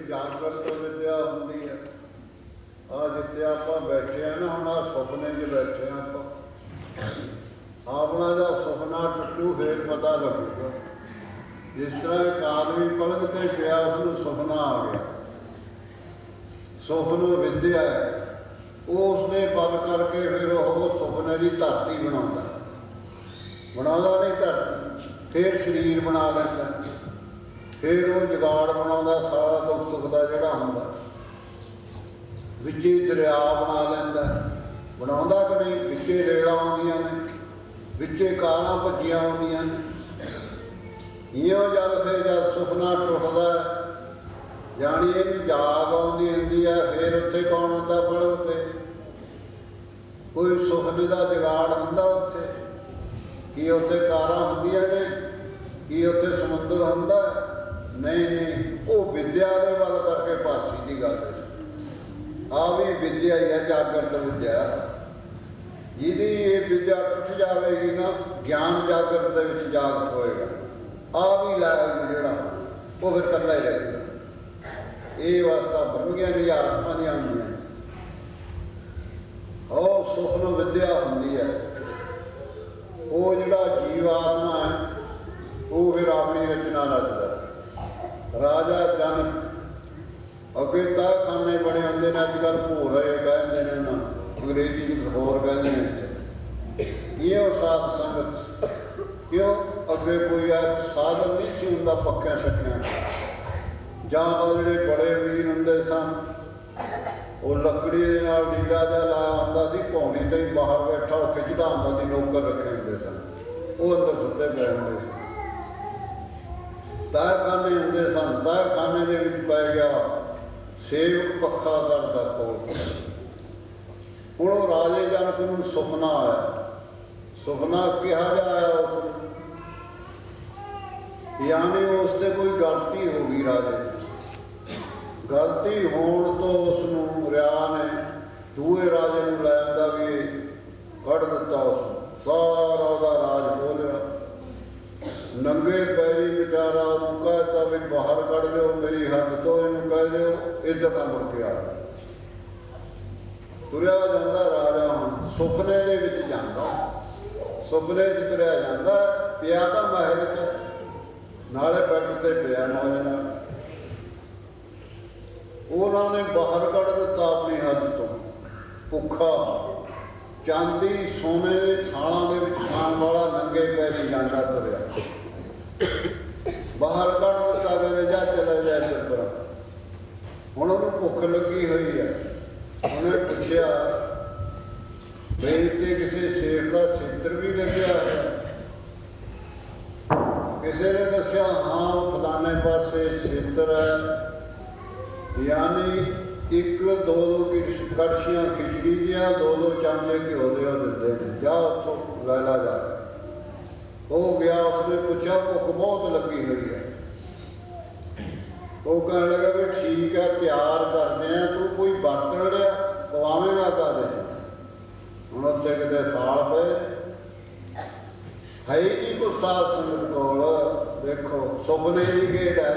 ਜਾਗਰਤ ਵਿਦਿਆ ਹੁੰਦੀ ਹੈ। ਆਹ ਜਿੱਥੇ ਆਪਾਂ ਬੈਠੇ ਹਾਂ ਨਾ, ਹੁਣ ਆਹ ਸੁਪਨੇ 'ਚ ਬੈਠੇ ਹਾਂ ਆਪਾਂ, ਆਪਣਾ ਦਾ ਸੁਪਨਾ ਟੁੱਟੂ ਫੇਰ ਪਤਾ ਲੱਗੂਗਾ। ਜਿਸ ਤਰ੍ਹਾਂ ਇੱਕ ਆਦਮੀ ਪਲਕ ਤੇ ਪਿਆ, ਉਸਨੂੰ ਸੁਪਨਾ ਆ ਗਿਆ, ਸੁਪਨੋ ਵਿਦਿਆ ਹੈ, ਉਹ ਉਸਨੇ ਬੰਦ ਕਰਕੇ ਫਿਰ ਉਹ ਸੁਪਨੇ ਦੀ ਧਰਤੀ ਬਣਾਉਂਦਾ ਨਹੀਂ ਧਰਤੀ, ਫਿਰ ਸਰੀਰ ਬਣਾ ਲੈਂਦਾ, ਫਿਰ ਉਹ ਜੁਗਾੜ ਬਣਾਉਂਦਾ ਸਾਰਾ ਦੁੱਖ ਸੁੱਖ ਦਾ ਜਿਹੜਾ ਹੁੰਦਾ, ਵਿੱਚੇ ਦਰਿਆ ਬਣਾ ਲੈਂਦਾ, ਬਣਾਉਂਦਾ ਕਿ ਨਹੀਂ, ਵਿੱਚੇ ਰੇੜਾਂ ਆਉਂਦੀਆਂ ਨੇ, ਵਿੱਚੇ ਕਾਰਾਂ ਭੱਜੀਆਂ ਆਉਂਦੀਆਂ ਨੇ। ਇਉਂ ਜਦ ਸੁਪਨਾ ਟੁੱਟਦਾ, ਜਾਣੀ ਇਹਨੂੰ ਜਾਗ ਆਉਂਦੀ ਹੁੰਦੀ ਹੈ, ਫਿਰ ਉੱਥੇ ਕੌਣ ਹੁੰਦਾ ਪਲਕ ਤੇ? ਕੋਈ ਸੁਪਨੇ ਦਾ ਜੁਗਾੜ ਹੁੰਦਾ ਉੱਥੇ? ਕੀ ਉੱਥੇ ਕਾਰਾਂ ਹੁੰਦੀਆਂ ਨੇ? ਕੀ ਉੱਥੇ ਸਮੁੰਦਰ ਹੁੰਦਾ? ਨਹੀਂ, ਉਹ ਵਿਦਿਆ ਦੇ ਵੱਲ ਕਰਕੇ ਭਾਸ਼ੀ ਦੀ ਗੱਲ ਹੈ। ਆ ਵੀ ਵਿਦਿਆ ਹੀ ਹੈ, ਜਾਗਰਤ ਵਿਦਿਆ। ਜਿਹਦੀ ਇਹ ਵਿਦਿਆ ਟੁੱਟ ਜਾਵੇਗੀ ਨਾ, ਗਿਆਨ ਜਾਗਰਤ ਦੇ ਵਿੱਚ ਜਾਗ ਹੋਏਗਾ। ਆ ਵੀ ਲਾਇਆ ਜਿਹੜਾ ਉਹ ਫਿਰ ਇਕੱਲਾ ਹੀ ਰਹੇਗਾ। ਇਹ ਵਾਸਤਾ ਬ੍ਰਹਮੀਆਂ ਦੀ ਆਤਮਾ ਦੀਆਂ ਹੁੰਦੀਆਂ, ਉਹ ਸੁਖਨ ਵਿਦਿਆ ਹੁੰਦੀ ਹੈ। ਉਹ ਜਿਹੜਾ ਜੀਵ ਆਤਮਾ ਹੈ, ਉਹ ਫਿਰ ਆਪਣੀ ਰਚਨਾ ਰਚਦਾ। ਰਾਜਾ ਜਨਕ, ਅੱਗੇ ਤਹਿਖਾਨੇ ਬਣੇ ਹੁੰਦੇ ਨੇ, ਅੱਜ ਕੱਲ੍ਹ ਭੋਰੇ ਕਹਿੰਦੇ ਨੇ, ਉਹਨਾਂ ਅੰਗਰੇਜ਼ੀ ਵਿੱਚ ਹੋਰ ਕਹਿੰਦੇ ਨੇ। ਇਹ ਸਾਧ ਸੰਗਤ ਕਿਉਂ? ਅੱਗੇ ਕੋਈ ਸਾਧਨ ਨਹੀਂ ਸੀ ਹੁੰਦਾ ਪੱਕਿਆਂ ਸ਼ੱਕਿਆਂ, ਜਾਂ ਤਾਂ ਜਿਹੜੇ ਬੜੇ ਵੀਰ ਹੁੰਦੇ ਸਨ, ਉਹ ਲੱਕੜੀ ਦੇ ਨਾਲ ਡੀਲਾ ਜਿਹਾ ਲਾਇਆ ਹੁੰਦਾ ਸੀ, ਪੌਣੀ ਤੇ ਹੀ ਬਾਹਰ ਬੈਠਾ ਉਹ ਖਿੱਚਦਾ ਹੁੰਦਾ ਸੀ, ਨੌਕਰ ਰੱਖੇ ਹੁੰਦੇ ਸਨ, ਉਹ ਅੰਦਰ ਸੁੱਤੇ ਪਏ ਹੁੰਦੇ ਸੀ। ਤਹਿਖਾਨੇ ਹੁੰਦੇ ਸਨ, ਤਹਿਖਾਨੇ ਦੇ ਵਿੱਚ ਪੈ ਗਿਆ ਸੇਵਕ ਪੱਖਾ ਕਰਦਾ ਕੋਲ। ਹੁਣ ਉਹ ਰਾਜੇ ਜਨਕ ਨੂੰ ਸੁਪਨਾ ਆਇਆ। ਸੁਪਨਾ ਕਿਹਾ ਜਾਇਆ ਉਸ ਯਾਨੀ ਉਸ ਤੇ ਕੋਈ ਗਲਤੀ ਹੋ ਗਈ ਰਾਜੇ ਦੀ। ਗਲਤੀ ਹੋਣ ਤੋਂ ਉਸ ਨੂੰ ਰਿਆ ਨੇ ਦੂਏ ਰਾਜੇ ਨੂੰ ਲੈ ਆਂਦਾ ਵੀ ਕੱਢ ਦਿੱਤਾ। ਉਸ ਸਾਰਾ ਉਹਦਾ ਰਾਜ ਖੋਲਿਆ। ਨੰਗੇ ਪੈਰੀ ਵਿਚਾਰਾ ਉਹਨੂੰ ਕਹਿਤਾ ਵੀ ਬਾਹਰ ਕੱਢ ਦਿਓ ਮੇਰੀ ਹੱਦ ਤੋਂ, ਇਹਨੂੰ ਕਹਿ ਦਿਓ ਇੱਧਰ ਨਾ ਮੁੜ ਕੇ ਆ। ਤੁਰਿਆ ਜਾਂਦਾ ਰਾਜਾ ਹੁਣ ਸੁਪਨੇ ਦੇ ਵਿੱਚ ਜਾਂਦਾ, ਸੁਪਨੇ 'ਚ ਤੁਰਿਆ ਜਾਂਦਾ। ਪਿਆ ਤਾਂ ਮਹਿਲ 'ਚ, ਨਾਲੇ ਬੈੱਡ ਤੇ ਪਿਆ ਮੌਜ ਨਾਲ। ਉਹਨਾਂ ਨੇ ਬਾਹਰ ਕੱਢ ਦਿੱਤਾ ਆਪਣੀ ਹੱਦ ਤੋਂ। ਭੁੱਖਾ ਚਾਂਦੀ ਸੋਨੇ ਦੇ ਥਾਲਾਂ ਦੇ ਵਿੱਚ ਖਾਣ ਵਾਲਾ ਨੰਗੇ ਪੈਰੀ ਜਾਂਦਾ ਤੁਰਿਆ। ਬਾਹਰ ਕੱਢ ਦਿੱਤਾ, ਕਹਿੰਦੇ ਜਾ ਚਲਾ ਜਾ ਚੱਕਰ। ਹੁਣ ਉਹਨੂੰ ਭੁੱਖ ਲੱਗੀ ਹੋਈ ਹੈ। ਉਹਨੇ ਪੁੱਛਿਆ ਬਈ ਤੇ ਕਿਸੇ ਸੇਠ ਦਾ ਛਿੱਤਰ ਵੀ ਲੱਗਿਆ ਹੈ? ਕਿਸੇ ਨੇ ਦੱਸਿਆ ਹਾਂ ਫਲਾਣੇ ਪਾਸੇ ਛਿੱਤਰ ਹੈ, ਯਾਨੀ ਇੱਕ ਦੋ ਕੜਛੀਆਂ ਖਿਚੜੀ ਦੀਆਂ, ਦੋ ਚਮਚੇ ਘਿਓ ਦੇ ਉਹ ਦਿੰਦੇ ਨੇ, ਜਾ ਉੱਥੋਂ ਲੈ ਲਾ ਜਾ। ਉਹ ਗਿਆ, ਉਸਨੇ ਪੁੱਛਿਆ ਭੁੱਖ ਬਹੁਤ ਲੱਗੀ ਹੋਈ ਹੈ। ਉਹ ਕਹਿਣ ਲੱਗਾ ਵੀ ਠੀਕ ਹੈ ਤਿਆਰ ਕਰਦੇ ਆ, ਤੂੰ ਕੋਈ ਬਰਤਨ ਲਿਆ ਖਵਾਵੇਂਗਾ ਕਾਹਦੇ? ਹੁਣ ਉੱਥੇ ਕਿਤੇ ਥਾਲ ਪਏ ਹੈ ਹੀ ਨਹੀਂ ਕੋਈ ਸਾਧ ਸੰਗਤ ਕੋਲ। ਦੇਖੋ ਸੁਪਨੇ ਦੀ ਖੇਡ ਹੈ।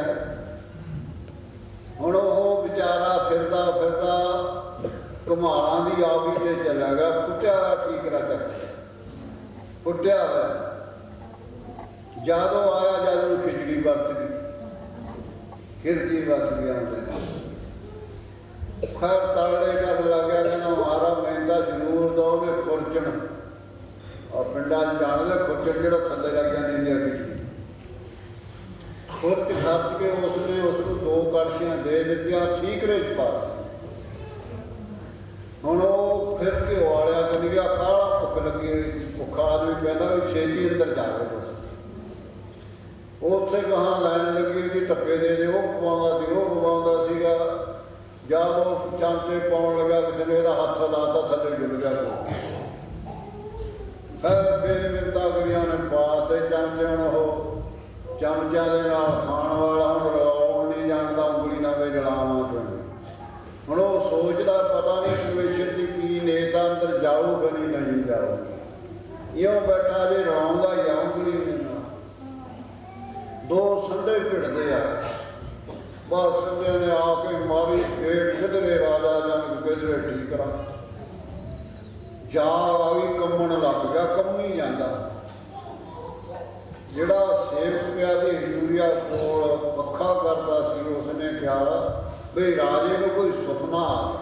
ਹੁਣ ਉਹ ਵਿਚਾਰਾ ਫਿਰਦਾ ਫਿਰਦਾ ਘੁਮਾਰਾਂ ਦੀ ਆਵੀ ਤੇ ਚਲਾ ਗਿਆ। ਫੁੱਟਿਆ ਹੋਇਆ ਠੀਕਰਾ ਚੱਕ, ਫੁੱਟਿਆ ਹੋਇਆ। ਜਦੋਂ ਆਇਆ ਜਦ ਨੂੰ ਖਿਚੜੀ ਵਰਤ ਗਈ, ਖਿਰਚੀ ਵਰਤ ਗਿਆ। ਖੈਰ ਤਾਲੇ ਕਰਨ ਲੱਗਿਆ, ਕਹਿੰਦਾ ਮਾਰਾ ਮਹਿੰਦਾ ਜ਼ਰੂਰ ਦੋ ਨੇ ਖੁਰਚਣ। ਆ ਪਿੰਡਾਂ 'ਚ ਜਾਣਦੇ ਖੁਰਚਣ ਜਿਹੜਾ ਥੱਲੇ ਲੱਗ ਜਾਂਦੀ ਹੈ ਖਿਚੜੀ। ਖੁਰਚ ਖਰਚ ਕੇ ਉਸਨੇ ਉਸਨੂੰ ਦੋ ਕੜਛੀਆਂ ਦੇ ਦਿੱਤੀਆਂ, ਠੀਕਰੇ 'ਚ ਪਾ। ਹੁਣ ਉਹ ਫਿਰ ਘਿਓ ਵਾਲਿਆ ਕਰੀ ਗਿਆ, ਕਾਹਲਾ ਭੁੱਖ ਲੱਗੀ ਹੋਈ। ਭੁੱਖਾ ਆਦਮੀ ਕਹਿੰਦਾ ਵੀ ਛੇਤੀ ਅੰਦਰ ਜਾਵੇ। ਉੱਥੇ ਕਹਾਂ ਲਾਈਨ ਲੱਗੀ ਕਿ ਧੱਕੇ ਦੇ ਦੇ, ਉਹ ਖਵਾਉਂਦਾ ਸੀ, ਉਹ ਖਵਾਉਂਦਾ ਸੀਗਾ। ਜਦ ਉਹ ਚਮਚੇ ਪਾਉਣ ਲੱਗਾ, ਕਿਸੇ ਨੇ ਇਹਦਾ ਹੱਥ ਲਾਤਾ, ਥੱਲੇ ਜੁੜ ਗਿਆ। ਫਿਰ ਮਿੰਤਾ ਕਰੀਆਂ ਨੇ ਪਾ ਤੇ ਚਮਚੇ। ਹੁਣ ਉਹ ਚਮਚਿਆਂ ਦੇ ਨਾਲ ਖਾਣ ਵਾਲਾ ਹੁਣ ਰਲਾਉਣ ਨਹੀਂ ਜਾਣਦਾ, ਉਂਗਲੀ ਨਾਲ ਵੇ ਜਲਾਵਾਂ ਪੈਂਦੀ। ਹੁਣ ਉਹ ਸੋਚਦਾ ਪਤਾ ਨਹੀਂ ਸਿਚੁਏਸ਼ਨ ਦੀ ਕੀ ਨੇਤਾ ਅੰਦਰ ਜਾਊਗਾ ਨਹੀਂ ਜਾਊਗਾ। ਇਉਂ ਬੈਠਾ ਜੇ ਰਲਾਉਂਦਾ ਜਾਂ ਉਂਗਲੀ ਨਾਲ। ਦੋ ਸੰਡੇ ਭਿੜਦੇ ਆ, ਬਸ ਸੰਡੇ ਨੇ ਆ ਕੇ ਮਾਰੀ ਫੇਰ ਕਿਧਰੇ ਰਾਜਾ ਜਨਕ ਕਿਧਰੇ ਠੀਕਰਾ। ਜਾ ਆ ਗਈ, ਕੰਮਣ ਲੱਗ ਗਿਆ, ਕੰਮੀ ਜਾਂਦਾ। ਜਿਹੜਾ ਸੇਵਕ ਪਿਆ ਦੀ ਹਜ਼ੂਰੀਆ ਕੋਲ ਪੱਖਾ ਕਰਦਾ ਸੀ, ਉਸਨੇ ਕਿਹਾ ਬਈ ਰਾਜੇ ਨੂੰ ਕੋਈ ਸੁਪਨਾ ਆ ਗਿਆ।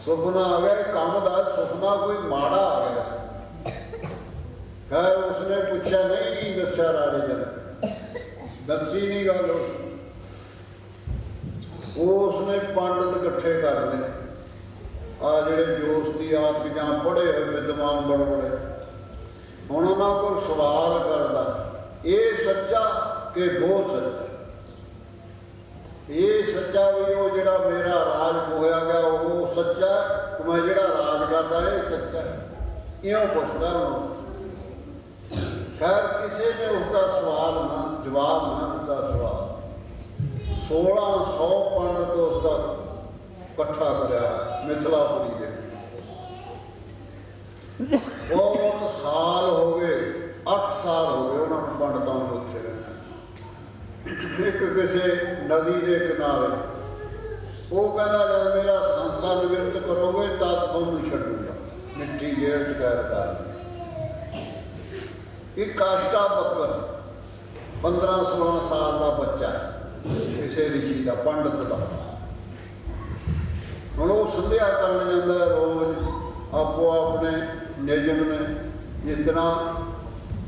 ਸੁਪਨਾ ਆ ਗਿਆ, ਕੰਮ ਦਾ ਸੁਪਨਾ ਕੋਈ ਮਾੜਾ ਆ ਗਿਆ। ਖੈਰ ਉਸਨੇ ਪੁੱਛਿਆ ਨਹੀਂ ਦੱਸਿਆ ਰਾਜੇ ਜਨਕ, ਦੱਸੀ ਨਹੀਂ ਗੱਲ। ਉਸਨੇ ਪੰਡਤ ਇਕੱਠੇ ਕਰ ਲਏ, ਆ ਜਿਹੜੇ ਜੋਸ਼ਤੀ ਆਦਿ ਜਾਂ ਪੜ੍ਹੇ ਹੋਏ ਵਿਦਵਾਨ ਬੜੇ ਬੜੇ। ਹੁਣ ਉਹਨਾਂ ਕੋਲ ਸਵਾਲ ਕਰਦਾ, ਇਹ ਸੱਚਾ ਕਿ ਉਹ ਸੱਚਾ? ਇਹ ਸੱਚਾ ਵੀ ਉਹ ਜਿਹੜਾ ਮੇਰਾ ਰਾਜ ਖੋਇਆ ਗਿਆ ਉਹ ਸੱਚਾ, ਮੈਂ ਜਿਹੜਾ ਰਾਜ ਕਰਦਾ ਇਹ ਸੱਚਾ? ਇਉਂ ਪੁੱਛਦਾ ਉਹਨੂੰ। ਖੈਰ ਕਿਸੇ ਨੇ ਉਸਦਾ ਸਵਾਲ ਨਾ ਜਵਾਬ ਨਾ ਦਿੱਤਾ। ਸਵਾਲ 1600 ਪੰਡਤ ਉਸਦਾ ਇਕੱਠਾ ਕਰਿਆ ਮਿਥਿਲਾਪੁਰੀ ਦੇ। ਬਹੁਤ ਸਾਲ ਹੋ ਗਏ, 8 ਸਾਲ ਹੋ ਗਏ ਉਹਨਾਂ ਨੂੰ ਪੰਡਤਾਂ ਨੂੰ ਉੱਥੇ ਰਹਿਣਾ। ਇੱਕ ਕਿਸੇ ਨਦੀ ਦੇ ਕਿਨਾਰੇ ਉਹ ਕਹਿੰਦਾ ਜਦ ਮੇਰਾ ਸੰਸਾ ਨਿਵਰਤ ਕਰੋਗੇ ਤਾਂ ਤੁਹਾਨੂੰ ਛੱਡੂਗਾ, ਮਿੱਠੀ ਜੇਲ੍ਹ 'ਚ ਕੈਦ ਕਰ। ਇੱਕ ਕਾਸ਼ਟਾ ਬੱਕਰ 15-16 ਸਾਲ ਦਾ ਬੱਚਾ ਕਿਸੇ ਰਿਸ਼ੀ ਦਾ, ਪੰਡਤ ਦਾ। ਹੁਣ ਉਹ ਸੰਧਿਆ ਕਰਨ ਜਾਂਦਾ ਰੋਜ਼ ਆਪੋ ਆਪਣੇ ਨਿਯਮ ਨੇ। ਜਿਸ ਤਰ੍ਹਾਂ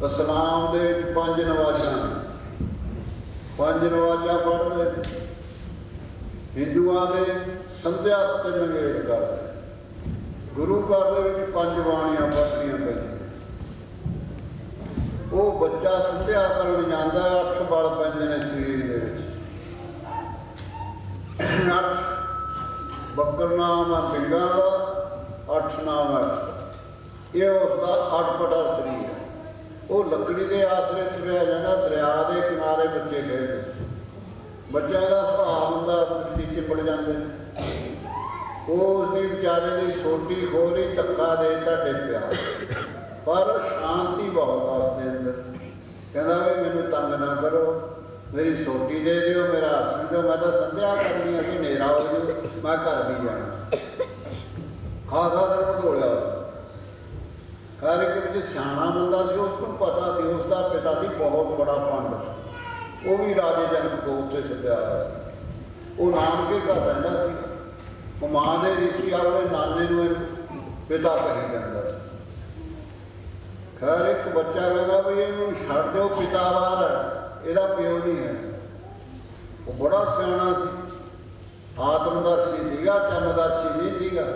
ਇਸਲਾਮ ਦੇ 5 ਨਵਾਜ਼ਾਂ ਪੜ੍ਹਦੇ, ਹਿੰਦੂਆਂ ਦੇ ਸੰਧਿਆ 3 ਗੇੜ ਕਰਦੇ, ਗੁਰੂ ਘਰ ਦੇ ਵਿੱਚ 5 ਬਾਣੀਆਂ ਪੜ੍ਹਨੀਆਂ ਪੈਂਦੀਆਂ। ਉਹ ਬੱਚਾ ਸੰਧਿਆ ਕਰਨ ਜਾਂਦਾ, 8 ਬਲ ਪੈਂਦੇ ਨੇ ਸਰੀਰ ਦੇ ਵਿੱਚ। 8 ਬੱਕਰ ਨਾਮ ਹੈ ਪਿੰਡਾਂ ਦਾ, 8 ਨਾਮ ਹੈ। ਇਹ ਉਸਦਾ ਅਟਪਟਾ ਸਰੀਰ ਹੈ। ਉਹ ਲੱਕੜੀ ਦੇ ਆਸਰੇ ਤੁਰਿਆ ਜਾਂਦਾ, ਦਰਿਆ ਦੇ ਕਿਨਾਰੇ ਬੱਚੇ ਖੇਡਦੇ। ਬੱਚਿਆਂ ਦਾ ਸੁਭਾਅ ਹੁੰਦਾ ਮਿੱਟੀ ਚਿੰਬੜ ਜਾਂਦੇ। ਉਹ ਉਸਦੀ ਵਿਚਾਰੇ ਦੀ ਸੋਟੀ ਖੋਲੀ, ਧੱਕਾ ਦੇ ਦਿੱਤਾ, ਡਿੱਗ ਪਿਆ। ਪਰ ਸ਼ਾਂਤੀ ਬਹੁਤ ਆ ਉਸਦੇ ਅੰਦਰ। ਕਹਿੰਦਾ ਵੀ ਮੈਨੂੰ ਤੰਗ ਨਾ ਕਰੋ, ਮੇਰੀ ਸੋਟੀ ਦੇ ਦਿਓ, ਮੇਰਾ ਆਸਣ ਦਿਓ, ਮੈਂ ਤਾਂ ਸੰਧਿਆ ਕਰਨੀ ਹੈ ਕਿ ਹਨੇਰਾ ਹੋ ਜਾਊ, ਮੈਂ ਘਰ ਵੀ ਜਾਣਾ। ਖਾਸਾ ਦਿਨ ਢੋਲਿਆ। ਹਰ ਇੱਕ ਵਿੱਚ ਸਿਆਣਾ ਬੰਦਾ ਸੀ, ਉਸ ਨੂੰ ਪਤਾ ਸੀ ਉਸਦਾ ਪਿਤਾ ਸੀ ਬਹੁਤ ਬੜਾ ਪੰਡਤ। ਉਹ ਵੀ ਰਾਜੇ ਜਨਕ ਤੋਂ ਉੱਤੇ ਸੱਦਿਆ ਹੋਇਆ ਸੀ। ਉਹ ਨਾਨਕੇ ਘਰ ਰਹਿੰਦਾ ਸੀ। ਉਹ ਮਾਂ ਦੇ ਰਿਸ਼ੀ ਆਪਣੇ ਨਾਨੇ ਨੂੰ ਪਿਤਾ ਕਹੀ ਜਾਂਦਾ ਸੀ। ਖੈਰ ਇੱਕ ਬੱਚਾ ਕਹਿੰਦਾ ਵੀ ਇਹਨੂੰ ਛੱਡ ਦਿਓ, ਪਿਤਾ ਬਾਹਰ ਹੈ, ਇਹਦਾ ਪਿਓ ਨਹੀਂ ਹੈ। ਉਹ ਬੜਾ ਸਿਆਣਾ ਸੀ, ਆਤਮਦਰਸ਼ੀ ਸੀਗਾ, ਚਮਦਰਸ਼ੀ ਨਹੀਂ ਸੀਗਾ।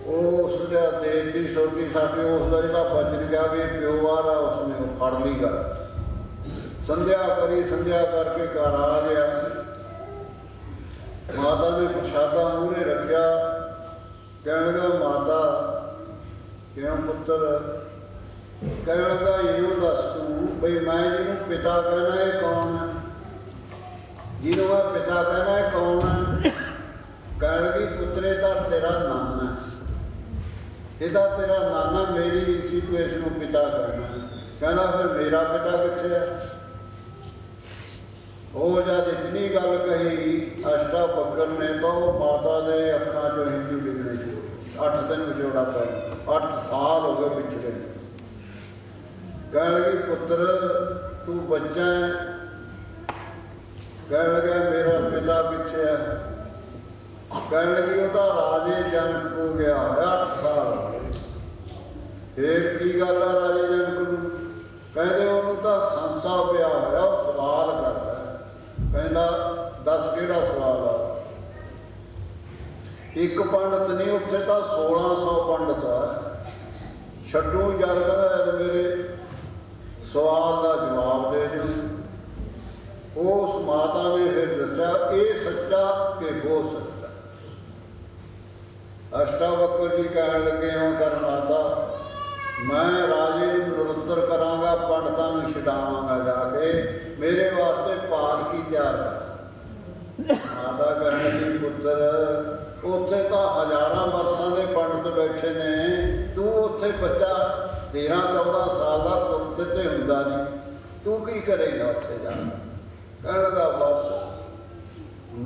ਉਹ ਉਸਦਾ ਦੇਸ਼ ਦੀ ਛੋਟੀ ਸਾਡੀ ਉਸਦਾ ਜਿਹੜਾ ਬਚਨ ਗਿਆ ਵੀ ਪਿਓ ਬਾਹਰ ਆ, ਉਸਨੇ ਉਹ ਫੜ ਲਈ ਗੱਲ। ਸੰਧਿਆ ਕਰੀ, ਸੰਧਿਆ ਕਰਕੇ ਘਰ ਆ ਗਿਆ। ਮਾਤਾ ਨੇ ਪ੍ਰਸ਼ਾਦਾ ਮੂਹਰੇ ਰੱਖਿਆ। ਕਹਿਣ ਲੱਗਾ ਮਾਤਾ ਕਿਉਂ ਪੁੱਤਰ? ਕਹਿਣ ਲੱਗਾ ਇਹਨੂੰ ਦੱਸ ਤੂੰ ਬਈ ਮੈਂ ਜਿਹਨੂੰ ਪਿਤਾ ਕਹਿਣਾ ਇਹ ਕੌਣ ਹੈ? ਜਿਹਨੂੰ ਮੈਂ ਪਿਤਾ ਕਹਿਣਾ ਇਹ ਕੌਣ ਹੈ? ਕਹਿਣ ਲੱਗੀ ਪੁੱਤਰੇ ਤਾਂ ਤੇਰਾ ਨਾਨਾ, ਇਹਦਾ ਤੇਰਾ ਨਾਨਾ, ਮੇਰੀ ਰੀਸੀ ਤੂੰ ਇਸ ਨੂੰ ਪਿਤਾ ਕਹਿਣਾ। ਕਹਿੰਦਾ ਫਿਰ ਮੇਰਾ ਪਿਤਾ ਕਿੱਥੇ ਹੈ? ਉਹ ਜਦ ਇਤਨੀ ਗੱਲ ਕਹੀ ਅਸ਼ਟਾ ਬੱਕਰ ਨੇ ਤਾਂ ਉਹ ਮਾਤਾ ਦੇ ਅੱਖਾਂ ਚੋਂ ਹਿੰਦੂ ਡਿੱਗਣੇ ਸ਼ੁਰੂ। 8 ਦਿਨ ਵਿਛੋੜਾ ਪੈ, 8 ਸਾਲ ਹੋ ਗਏ ਵਿਛੜੇ। ਕਹਿਣ ਲੱਗੀ ਪੁੱਤਰ ਤੂੰ ਬੱਚਾ ਹੈ? ਕਹਿਣ ਲੱਗਾ ਮੇਰਾ ਪਿਤਾ ਪਿੱਛੇ ਹੈ। ਕਹਿਣ ਲੱਗੀ ਉਹ ਤਾਂ ਰਾਜੇ ਜਨਕ ਕੋਲ ਗਿਆ ਹੋਇਆ, 8 ਸਾਲ ਹੋ ਗਏ। ਫੇਰ ਕੀ ਗੱਲ ਆ ਰਾਜੇ ਜਨਕ ਨੂੰ? ਕਹਿੰਦੇ ਉਹਨੂੰ ਤਾਂ ਸੰਸਾ ਪਿਆ ਹੋਇਆ, ਉਹ ਸਵਾਲ ਕਰਦਾ। ਕਹਿੰਦਾ ਦੱਸ ਕਿਹੜਾ ਸਵਾਲ ਆ? ਇੱਕ ਪੰਡਤ ਨਹੀਂ, ਉੱਥੇ ਤਾਂ 1600 ਪੰਡਤ ਆ। ਛੱਡੂ ਜਦ ਕਹਿੰਦਾ ਮੇਰੇ ਸਵਾਲ ਦਾ ਜਵਾਬ ਦੇ ਦਿਓ। ਉਸ ਮਾਤਾ ਨੇ ਫਿਰ ਦੱਸਿਆ ਇਹ ਸੱਚਾ ਕਿ ਉਹ ਸੱਚਾ। ਅਸ਼ਟਾਵਕਰ ਜੀ ਕਹਿਣ ਲੱਗੇ ਹੋ ਕਰ ਮਾਤਾ, ਮੈਂ ਰਾਜੇ ਨੂੰ ਨਿਰੁੱਤਰ ਕਰਾਂਗਾ, ਪੰਡਤਾਂ ਨੂੰ ਛਡਾਵਾਂਗਾ ਜਾ ਕੇ, ਮੇਰੇ ਵਾਸਤੇ ਪਾਲਕੀ ਤਿਆਰ ਕਰ। ਮਾਤਾ ਕਹਿਣ ਲੱਗੀ ਪੁੱਤਰ ਉੱਥੇ ਤਾਂ ਹਜ਼ਾਰਾਂ ਵਰਸਾਂ ਦੇ ਪੰਡਤ ਬੈਠੇ ਨੇ, ਤੂੰ ਉੱਥੇ ਬੱਚਾ 13-14 ਸਾਲ ਦਾ ਤੁਰਤ ਤੇ ਹੁੰਦਾ ਨਹੀਂ, ਤੂੰ ਕੀ ਕਰੇਗਾ ਉੱਥੇ ਜਾ? ਕਹਿਣ ਲੱਗਾ ਬਸ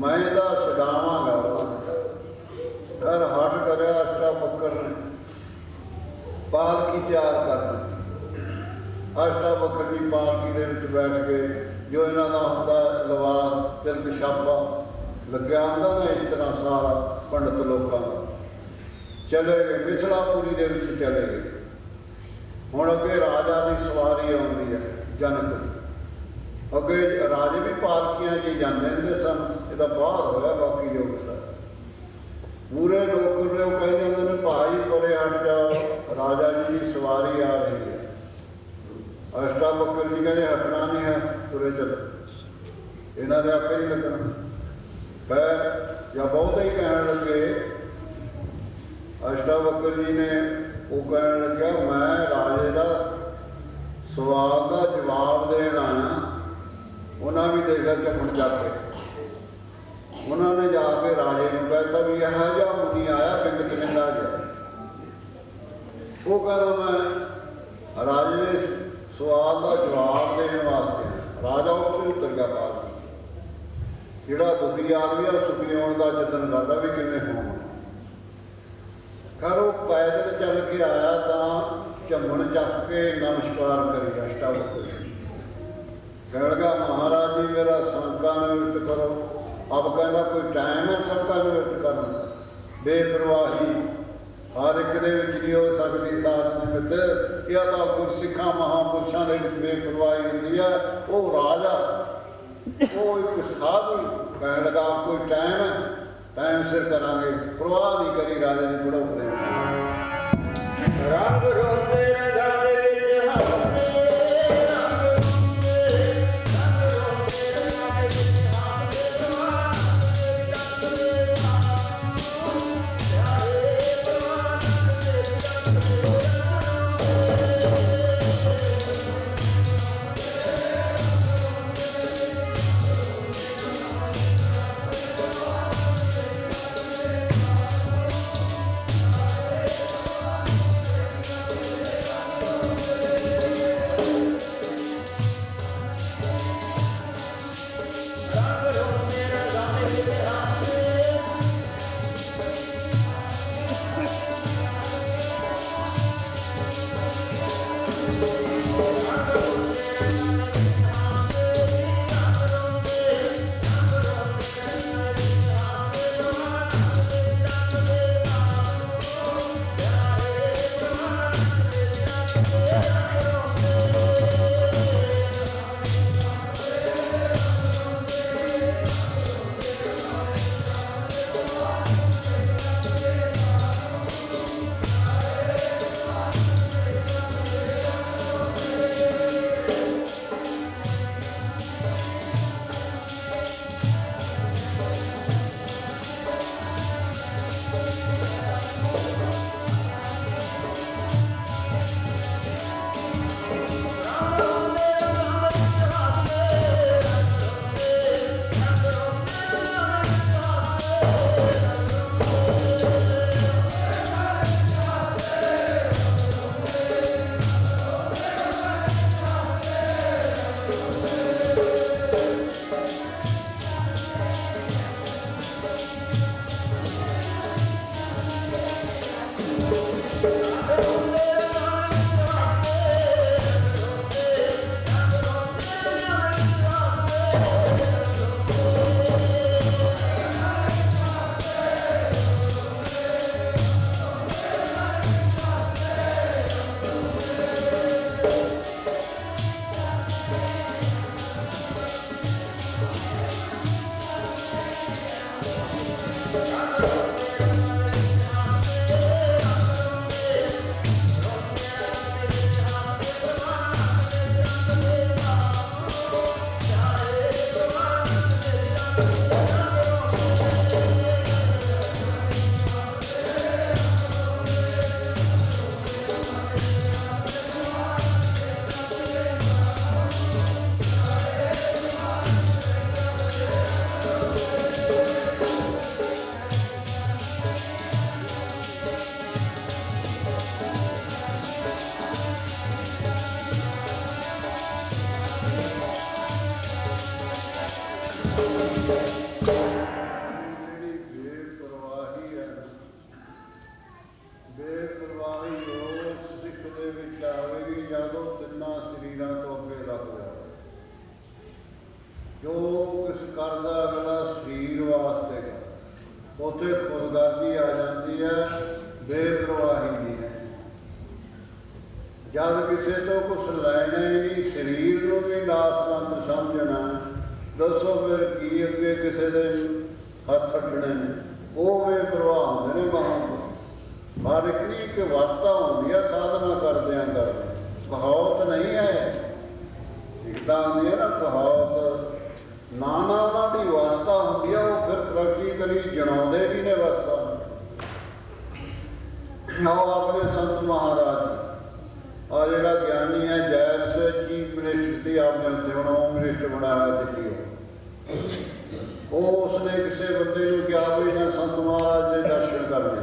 ਮੈਂ ਤਾਂ ਛਡਾਵਾਂਗਾ। ਫਿਰ ਹੱਠ ਕਰਿਆ ਅਸ਼ਟਾਵਕਰ ਨੇ, ਪਾਲਕੀ ਤਿਆਰ ਕਰ ਦਿੱਤੀ। ਅਸ਼ਟਾਵਕਰ ਜੀ ਪਾਲਕੀ ਦੇ ਵਿੱਚ ਬੈਠ ਕੇ, ਜੋ ਇਹਨਾਂ ਦਾ ਹੁੰਦਾ ਲਿਬਾਸ ਤਿਲਕ ਛਾਪਾ ਲੱਗਿਆ ਹੁੰਦਾ ਨਾ, ਇਸ ਤਰ੍ਹਾਂ ਸਾਰਾ ਪੰਡਤ ਲੋਕਾਂ ਦਾ ਚਲੇ ਗਏ। ਮਿਥਿਲਾਪੁਰੀ ਦੇ ਵਿੱਚ ਚਲੇ ਗਏ। ਹੁਣ ਅੱਗੇ ਰਾਜਾ ਦੀ ਸਵਾਰੀ ਆਉਂਦੀ ਹੈ ਜਨਕ ਦੀ। ਅੱਗੇ ਰਾਜੇ ਵੀ ਪਾਲਕੀਆਂ 'ਚ ਜਾਂਦੇ ਹੁੰਦੇ ਸਨ, ਇਹਦਾ ਬਾਹਰ ਹੋਇਆ ਬਾਕੀ ਲੋਕ ਸਨ। ਪੂਰੇ ਲੋਕ ਨੇ ਉਹ ਕਹਿੰਦੇ ਹੁੰਦੇ ਨੇ ਭਾਈ ਪਰੇ ਹਟ ਜਾਓ, ਰਾਜਾ ਜੀ ਦੀ ਸਵਾਰੀ ਆ ਰਹੀ ਹੈ। ਅਸ਼ਟਾਵਕਰ ਜੀ ਕਹਿੰਦੇ ਹਟਣਾ ਨਹੀਂ ਹੈ, ਤੁਰੇ ਚਲੋ, ਇਹਨਾਂ ਦੇ ਆਖੇ ਨਹੀਂ ਲੱਗਣਾ। ਫਿਰ ਜਾਂ ਬਹੁਤੇ ਹੀ ਕਹਿਣ ਲੱਗੇ। ਅਸ਼ਟਾਵਕਰ ਜੀ ਨੇ ਉਹ ਕਹਿਣ ਲੱਗਿਆ ਮੈਂ ਰਾਜੇ ਦਾ ਸਵਾਲ ਦਾ ਜਵਾਬ ਦੇਣ ਆਇਆ। ਉਹਨਾਂ ਵੀ ਦੇਖਿਆ ਝਪਣ ਜਾ ਕੇ, ਉਹਨਾਂ ਨੇ ਜਾ ਕੇ ਰਾਜੇ ਨੂੰ ਕਹਿਤਾ ਵੀ ਇਹੋ ਜਿਹਾ ਮੁਨੀ ਆਇਆ ਪਿੰਡ ਕਨਿੰਦਾ ਜਿਹਾ। ਉਹ ਕਹਿੰਦਾ ਮੈਂ ਰਾਜੇ ਦੇ ਸਵਾਲ ਦਾ ਜਵਾਬ ਦੇਣ ਵਾਸਤੇ। ਰਾਜਾ ਉੱਥੇ ਉਤਰ ਗਿਆ ਬਾਹਰ। ਜਿਹੜਾ ਦੁਖੀ ਆਦਮੀ ਆ ਸੁਖੀ ਹੋਣ ਦਾ ਯਤਨ ਕਰਦਾ ਵੀ ਕਿਵੇਂ ਹੋਣਾ। ਖੈਰ ਉਹ ਪੈਦਲ ਚੱਲ ਕੇ ਆਇਆ ਤਾਂ ਝੰਮਣ ਚੱਕ ਕੇ ਨਮਸਕਾਰ ਕਰੀ ਅਸ਼ਟਾਵਕਰ। ਕਹਿਣ ਲੱਗਾ ਮਹਾਰਾਜ ਜੀ ਮੇਰਾ ਸੰਕਾਂ ਨਿਵਰਤ ਕਰੋ। ਅਬ ਕਹਿੰਦਾ ਕੋਈ ਟਾਈਮ ਹੈ ਸੰਕਾਂ ਨਿਵਰਤ ਕਰਨ ਦਾ? ਬੇਪਰਵਾਹੀ ਹਰ ਇੱਕ ਦੇ ਵਿੱਚ ਨਹੀਂ ਹੋ ਸਕਦੀ ਸਾਧ ਸੰਗਤ। ਇਹ ਤਾਂ ਗੁਰਸਿੱਖਾਂ ਮਹਾਂਪੁਰਸ਼ਾਂ ਦੇ ਵਿੱਚ ਬੇਪਰਵਾਹੀ ਹੁੰਦੀ ਹੈ। ਉਹ ਰਾਜਾ, ਉਹ ਇੱਕ ਸਾਧੂ। ਕਹਿਣ ਲੱਗਾ ਕੋਈ ਟਾਈਮ ਹੈ, ਟਾਈਮ ਸਿਰ ਕਰਾਂਗੇ। ਪਰਵਾਹ ਨਹੀਂ ਕਰੀ ਰਾਜੇ ਦੀ ਬੜੋਪਰੇ। ਰੰਗ ਰੋਂਦੇ ਰੰਗਾਂ ਦੇ ਵਿੱਚ ਹੱਸਦੇ, ਰੰਗ ਰੋਂਦੇ ਰੰਗਾਂ ਦੇ ਵਿੱਚ ਉੱਥੇ ਖੁਦਗਰਜ਼ੀ ਆ ਜਾਂਦੀ ਹੈ, ਬੇਪਰਵਾਹੀ ਨਹੀਂ ਹੈ। ਜਦ ਕਿਸੇ ਤੋਂ ਕੁਛ ਲੈਣਾ ਹੀ ਨਹੀਂ, ਸਰੀਰ ਨੂੰ ਵੀ ਨਾਸਮੰਦ ਸਮਝਣਾ, ਦੱਸੋ ਫਿਰ ਕੀ ਅੱਗੇ ਕਿਸੇ ਦੇ ਹੱਥ ਅੱਡਣੇ ਨੇ? ਉਹ ਬੇਪਰਵਾਹ ਹੁੰਦੇ ਨੇ ਮਹਾਂਪੁਰਖ। ਹਰ ਇੱਕ ਅਵਸਥਾ ਹੁੰਦੀ ਹੈ ਸਾਧਨਾ ਕਰਦਿਆਂ ਕਰਦੇ, ਕਹਾਵਤ ਨਹੀਂ ਹੈ। ਇੱਦਾਂ ਹੁੰਦੀ ਹੈ ਨਾ ਕਹਾਵਤ, ਨਾਨਾ ਉਹਨਾਂ ਦੀ ਅਵਸਥਾ ਹੁੰਦੀ ਹੈ, ਉਹ ਫਿਰ ਪ੍ਰੈਕਟੀਕਲੀ ਜਣਾਉਂਦੇ ਵੀ ਨੇ ਅਵਸਥਾ। ਆਓ ਆਪਣੇ ਸੰਤ ਮਹਾਰਾਜ ਆ ਜਿਹੜਾ ਗਿਆਨੀ ਹੈ ਜੈਲ ਚੀਫ ਮਿਨਿਸਟਰ ਦੀ ਆਪਣੇ ਉੱਤੇ ਹੁਣ ਹੋਮ ਮਿਨਿਸਟਰ ਬਣਾਇਆ ਦਿੱਲੀ, ਉਹ ਉਸਨੇ ਕਿਸੇ ਬੰਦੇ ਨੂੰ ਕਿਹਾ ਵੀ ਮੈਂ ਸੰਤ ਮਹਾਰਾਜ ਦੇ ਦਰਸ਼ਨ ਕਰਨੇ।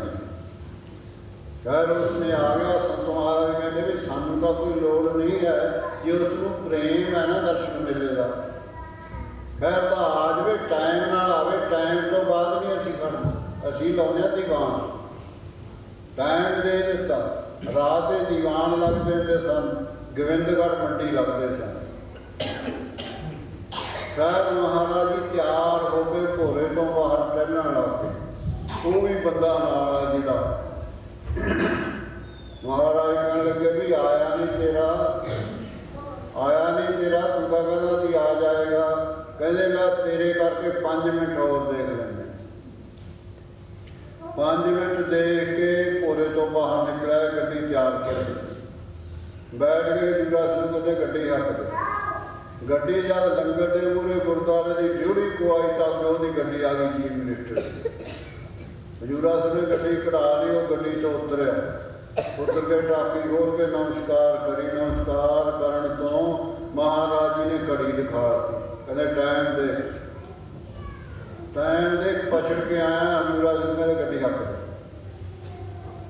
ਖੈਰ ਉਸਨੇ ਆ ਗਿਆ, ਸੰਤ ਮਹਾਰਾਜ ਕਹਿੰਦੇ ਵੀ ਸਾਨੂੰ ਤਾਂ ਕੋਈ ਲੋੜ ਨਹੀਂ ਹੈ, ਜੇ ਉਸਨੂੰ ਪ੍ਰੇਮ ਹੈ ਨਾ ਦਰਸ਼ਨ ਮੇਲੇ ਦਾ, ਖੈਰ ਤਾਂ ਆ ਜਾਵੇ, ਟਾਈਮ ਨਾਲ ਆਵੇ, ਟਾਈਮ ਤੋਂ ਬਾਅਦ ਨਹੀਂ ਅਸੀਂ ਖੜਨਾ, ਅਸੀਂ ਲਾਉਂਦੇ ਹਾਂ ਦੀਵਾਨ। ਟਾਈਮ ਦੇ ਦਿੱਤਾ, ਰਾਤ ਦੇ ਦੀਵਾਨ ਲੱਗਦੇ ਹੁੰਦੇ ਸਨ, ਗੋਬਿੰਦਗੜ੍ਹ ਮੰਡੀ ਲੱਗਦੇ ਸਨ। ਖੈਰ ਮਹਾਰਾਜ ਜੀ ਤਿਆਰ ਹੋ ਕੇ ਭੋਰੇ ਤੋਂ ਬਾਹਰ ਟਹਿਲਣ ਲੱਗ ਪਏ। ਉਹ ਵੀ ਬੰਦਾ ਨਾਲ ਆ ਜਿਹੜਾ। ਮਹਾਰਾਜ ਕਹਿਣ ਲੱਗੇ ਵੀ ਆਇਆ ਨਹੀਂ ਤੇਰਾ, ਆਇਆ ਨਹੀਂ ਤੇਰਾ, ਤੂੰ ਤਾਂ ਕਹਿੰਦਾ ਸੀ ਆ ਜਾਏਗਾ। ਕਹਿੰਦੇ ਮੈਂ ਤੇਰੇ ਕਰਕੇ 5 ਮਿੰਟ ਹੋਰ ਦੇਖ ਲੈਂਦੇ। 5 ਮਿੰਟ ਦੇਖ ਕੇ ਭੋਰੇ ਤੋਂ ਬਾਹਰ ਨਿਕਲਿਆ, ਗੱਡੀ ਤਿਆਰ ਕਰੀ, ਬੈਠ ਕੇ ਜੂਰਾ ਸਿੰਘ ਕਹਿੰਦੇ ਗੱਡੀ ਹੱਕ ਦੇ। ਗੱਡੀ ਜਦ ਲੰਗਰ ਦੇ ਮੂਹਰੇ ਗੁਰਦੁਆਰੇ ਦੀ ਡਿਊਟੀ ਪਵਾਈ ਤਾਂ ਉਹਦੀ ਗੱਡੀ ਆ ਗਈ ਚੀਫ ਮਿਨਿਸਟਰ ਦੀ। ਹਜ਼ੂਰਾ ਸਿੰਘ ਨੇ ਗੱਡੀ ਕਢਾ ਲਈ, ਉਹ ਗੱਡੀ ਤੋਂ ਉਤਰਿਆ, ਉਤਰ ਕੇ ਟਾਕੀ ਖੋਲ ਕੇ ਨਮਸਕਾਰ ਕਰੀ। ਨਮਸਕਾਰ ਕਰਨ ਤੋਂ ਮਹਾਰਾਜ ਜੀ ਨੇ ਘੜੀ ਦਿਖਾ ਦਿੱਤੀ, ਕਹਿੰਦੇ ਟਾਈਮ ਦੇ, ਟਾਈਮ ਦੇ। ਪਛੜ ਕੇ ਆਇਆ ਹਜ਼ੂਰਾ ਸਿੰਘ ਕਹਿੰਦੇ ਗੱਡੀ ਹੱਕ ਦੇ।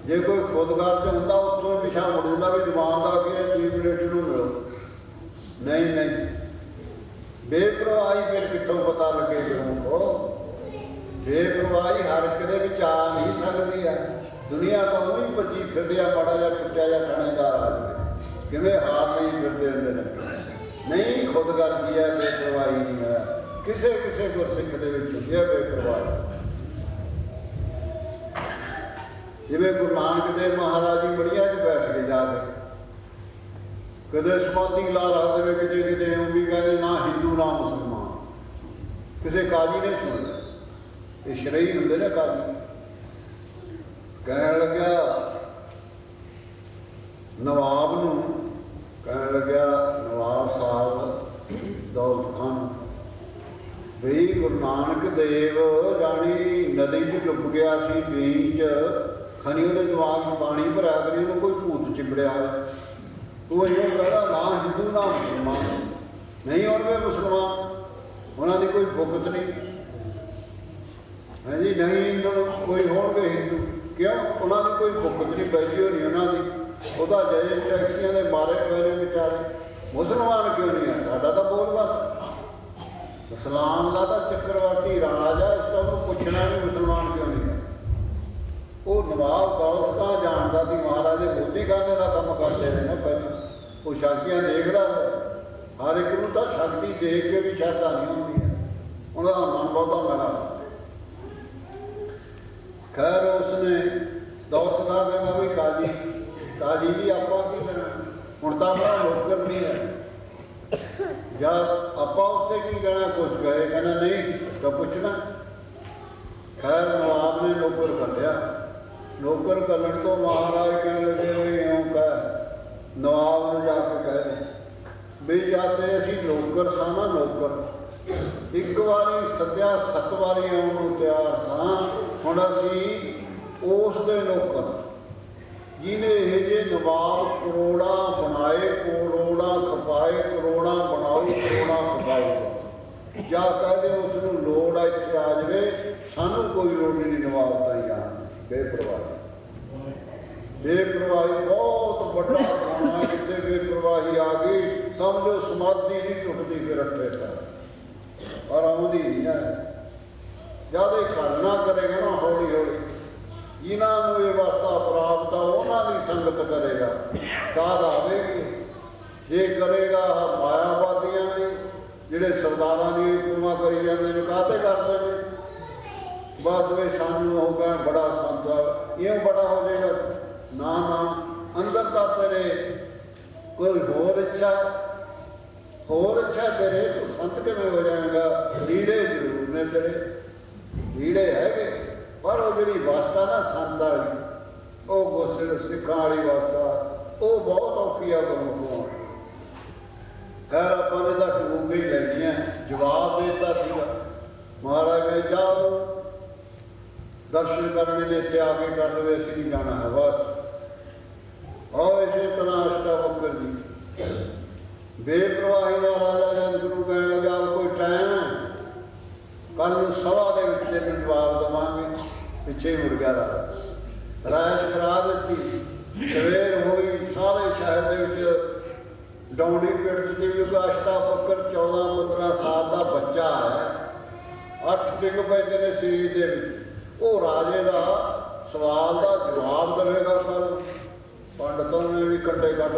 ਜੇ ਕੋਈ ਖੁਦਗਰਜ਼ ਹੁੰਦਾ ਉੱਥੋਂ ਪਿਛਾ ਮੁੜੂਦਾ ਵੀ ਜਵਾਨ ਦਾ ਕੀ ਹੈ, ਚੀਫ ਮਿਨਿਸਟਰ ਨੂੰ ਮਿਲੋ। ਨਹੀਂ ਨਹੀਂ, ਬੇਪਰਵਾਹੀ ਫਿਰ ਕਿੱਥੋਂ ਪਤਾ ਲੱਗੇ ਲੋਕ? ਬੇਪਰਵਾਹੀ ਹਰ ਇੱਕ ਦੇ ਵਿੱਚ ਆ ਨਹੀਂ ਸਕਦੀ ਹੈ। ਦੁਨੀਆ ਤਾਂ ਉਹੀ ਭੱਜੀ ਫਿਰਦੀ ਆ, ਮਾੜਾ ਜਿਹਾ ਟੁੱਟਿਆ ਜਿਹਾ ਥਾਣੇਦਾਰ ਆ ਜਾਵੇ, ਕਿਵੇਂ ਹਾਰ ਨਹੀਂ ਫਿਰਦੇ ਹੁੰਦੇ ਨੇ। ਨਹੀਂ, ਖੁਦਗਰਜ਼ੀ ਹੈ, ਬੇਪਰਵਾਹੀ ਨਹੀਂ ਹੈ। ਕਿਸੇ ਕਿਸੇ ਗੁਰਸਿੱਖ ਦੇ ਵਿੱਚ ਹੁੰਦੀ ਹੈ ਬੇਪਰਵਾਹੀ। ਜਿਵੇਂ ਗੁਰੂ ਨਾਨਕ ਦੇਵ ਮਹਾਰਾਜ ਜੀ ਬੜੀਆਂ 'ਚ ਬੈਠ ਕੇ ਜਾ ਕੇ ਕਦੇ ਸਮਾਧੀ ਲਾ ਰੱਖਦੇ ਨੇ, ਕਿਤੇ ਕਿਤੇ ਉਹ ਵੀ ਕਹਿੰਦੇ ਨਾ ਹਿੰਦੂ ਨਾ ਮੁਸਲਮਾਨ। ਕਿਸੇ ਕਾਜੀ ਨੇ ਸੁਣਿਆ, ਇਹ ਸ਼ਰਈ ਹੁੰਦੇ ਨੇ ਕਾਜੀ। ਕਹਿਣ ਲੱਗਿਆ ਨਵਾਬ ਨੂੰ, ਕਹਿਣ ਲੱਗਿਆ ਨਵਾਬ ਸਾਹਿਬ ਦੌਲਤ ਖਾਨ, ਬਈ ਗੁਰੂ ਨਾਨਕ ਦੇਵ ਜਾਣੀ ਨਦੀ 'ਚ ਡੁੱਬ ਗਿਆ ਸੀ, ਬੀਚ ਖਨੀ ਉਹਦੇ ਦਿਮਾਗ 'ਚ ਪਾਣੀ ਭਰਿਆ ਕਰੀ, ਉਹਨੂੰ ਕੋਈ ਭੂਤ ਚਿੰਬੜਿਆ ਹੋਇਆ। ਉਹ ਇਹ ਕਹਿੰਦਾ ਨਾ ਹਿੰਦੂ ਨਾ ਮੁਸਲਮਾਨ। ਨਹੀਂ ਹੋਣਗੇ ਮੁਸਲਮਾਨ, ਉਹਨਾਂ ਦੀ ਕੋਈ ਭੁਗਤ ਨਹੀਂ ਹੈ ਜੀ। ਨਹੀਂ ਇਹਨਾਂ ਨੂੰ ਕੋਈ ਹੋਣਗੇ ਹਿੰਦੂ, ਕਿਉਂ? ਉਹਨਾਂ ਦੀ ਕੋਈ ਭੁਗਤ ਨਹੀਂ ਪੈਦੀ ਹੋਣੀ ਉਹਨਾਂ ਦੀ। ਉਹਦਾ ਜੈ ਟੈਕਸੀਆਂ ਦੇ ਮਾਰੇ ਪਏ ਨੇ ਵਿਚਾਰੇ। ਮੁਸਲਮਾਨ ਕਿਉਂ ਨਹੀਂ ਹੈ? ਸਾਡਾ ਤਾਂ ਬੋਲ ਬਸ ਇਸਲਾਮ ਦਾ ਤਾਂ ਚੱਕਰਵਰਤੀ ਰਾਜ ਆ, ਇਸ ਤੋਂ ਉਹਨੂੰ ਪੁੱਛਣਾ ਵੀ ਮੁਸਲਮਾਨ ਕਿਉਂ ਨਹੀਂ ਹੈ। ਉਹ ਨਵਾਬ ਦੌਲਤ ਖਾਂ ਜਾਣਦਾ ਸੀ ਮਹਾਰਾਜੇ ਮੋਦੀ ਖਾਨੇ ਦਾ ਕੰਮ ਕਰਦੇ ਨੇ ਨਾ ਪਹਿਲਾਂ। ਉਹ ਸ਼ਕਤੀਆਂ ਦੇਖਦਾ, ਹਰ ਇੱਕ ਨੂੰ ਤਾਂ ਸ਼ਕਤੀ ਦੇਖ ਕੇ ਵੀ ਸ਼ਰਧਾ ਨਹੀਂ ਹੁੰਦੀ ਹੈ, ਉਹਨਾਂ ਦਾ ਮਨ ਬਹੁਤਾ ਮਾੜਾ। ਖੈਰ ਉਸਨੇ ਦੌਲਤ ਖਾਂ ਕਹਿੰਦਾ ਵੀ ਕਾਜੀ ਜੀ ਆਪਾਂ ਕੀ ਕਰਨਾ, ਹੁਣ ਤਾਂ ਆਪਣਾ ਨੌਕਰ ਨਹੀਂ ਹੈ, ਜਦ ਆਪਾਂ ਉੱਥੇ ਕੀ ਕਹਿਣਾ? ਕੁਛ ਕਹੇ, ਕਹਿੰਦਾ ਨਹੀਂ ਤਾਂ ਪੁੱਛਣਾ। ਖੈਰ ਨਵਾਬ ਨੇ ਨੌਕਰ ਕਰ ਲਿਆ। ਨੌਕਰ ਕਰਨ ਤੋਂ ਮਹਾਰਾਜ ਕਹਿਣ ਲੱਗੇ ਇਉਂ ਕਹਿ, ਨਵਾਬ ਨੂੰ ਜਾ ਕੇ ਕਹਿ ਵੀ ਜਾਂ ਤੇਰੇ ਅਸੀਂ ਨੌਕਰ ਸਾਂ ਨਾ, ਨੌਕਰ ਇੱਕ ਵਾਰੀ ਸੱਦਿਆ 7 ਵਾਰੀ ਆਉਣ ਨੂੰ ਤਿਆਰ ਸਾਂ, ਹੁਣ ਅਸੀਂ ਉਸ ਦੇ ਨੌਕਰ ਜਿਹਨੇ ਇਹ ਜੇ ਨਵਾਬ ਕਰੋੜਾਂ ਬਣਾਏ, ਕਰੋੜਾਂ ਖਪਾਏ, ਕਰੋੜਾਂ ਬਣਾਓ, ਕਰੋੜਾਂ ਖਪਾਓ। ਜਾਂ ਕਹਦੇ ਉਸ ਨੂੰ ਲੋੜ ਆ ਇੱਥੇ ਆ ਜਾਵੇ, ਸਾਨੂੰ ਕੋਈ ਲੋੜ ਨਹੀਂ ਨਵਾਬ ਦਾ ਹੀ ਜਾਣ। ਬੇਪਰਵਾਹੀ, ਬੇਪਰਵਾਹੀ ਬਹੁਤ ਵੱਡਾ ਖਾਣਾ ਹੈ। ਜਿੱਥੇ ਬੇਪਰਵਾਹੀ ਆ ਗਈ ਸਮਝੋ ਸਮਾਧੀ ਨਹੀਂ ਟੁੱਟਦੀ ਫਿਰ ਅੱਠੇ ਤਾਂ, ਪਰ ਆਉਂਦੀ ਨਹੀਂ ਹੈ। ਜਦ ਇਹ ਖੜਨਾ ਕਰੇਗਾ ਨਾ ਹੌਲੀ ਹੌਲੀ, ਜਿਨ੍ਹਾਂ ਨੂੰ ਇਹ ਅਵਸਥਾ ਪ੍ਰਾਪਤ ਆ ਉਹਨਾਂ ਦੀ ਸੰਗਤ ਕਰੇਗਾ, ਦਾਦ ਆਵੇਗੀ। ਜੇ ਕਰੇਗਾ ਮਾਇਆਵਾਦੀਆਂ ਦੀ, ਜਿਹੜੇ ਸਰਦਾਰਾਂ ਦੀ ਉਪਮਾ ਕਰੀ ਜਾਂਦੇ ਨੇ, ਕਾਹਤੇ ਕਰਦੇ ਨੇ? बस वे सानू हो गया बड़ा संत यूँ बड़ा हो जाएगा ना ना अंदर का तेरे कोई होर इच्छा तेरे तो संत किवें हो जाएगा। लीड़े जरूर ने तेरे लीड़े है पर वो जी वास्ता ना संत वाली वो गुस्से सिखा वाली वास्ता वो बहुत औखी है गुरमुखों। खैर अपन इहदा टूक ही लैनी है जवाब देता सीगा महाराज ने जाओ दर्शन करने ने इत्थे आके कर लो असीं नहीं जाना है बस। और इसी तरह अष्टावक्र जी बेप्रवाही ना राजा जन गुरु कहने लगा कोई टाइम है कल सभा के तेन जवाब देवांगे पिछे मुड़ गया राजा रायत करा दी सवेर हुई सारे शहर के डौड़ी पिंड के अष्टावक्र 14-15 साल का बच्चा है 8 पिग पैदे ने शरीर के वो राजे का सवाल का जवाब देगा। सर पंडितों ने भी कंडे कट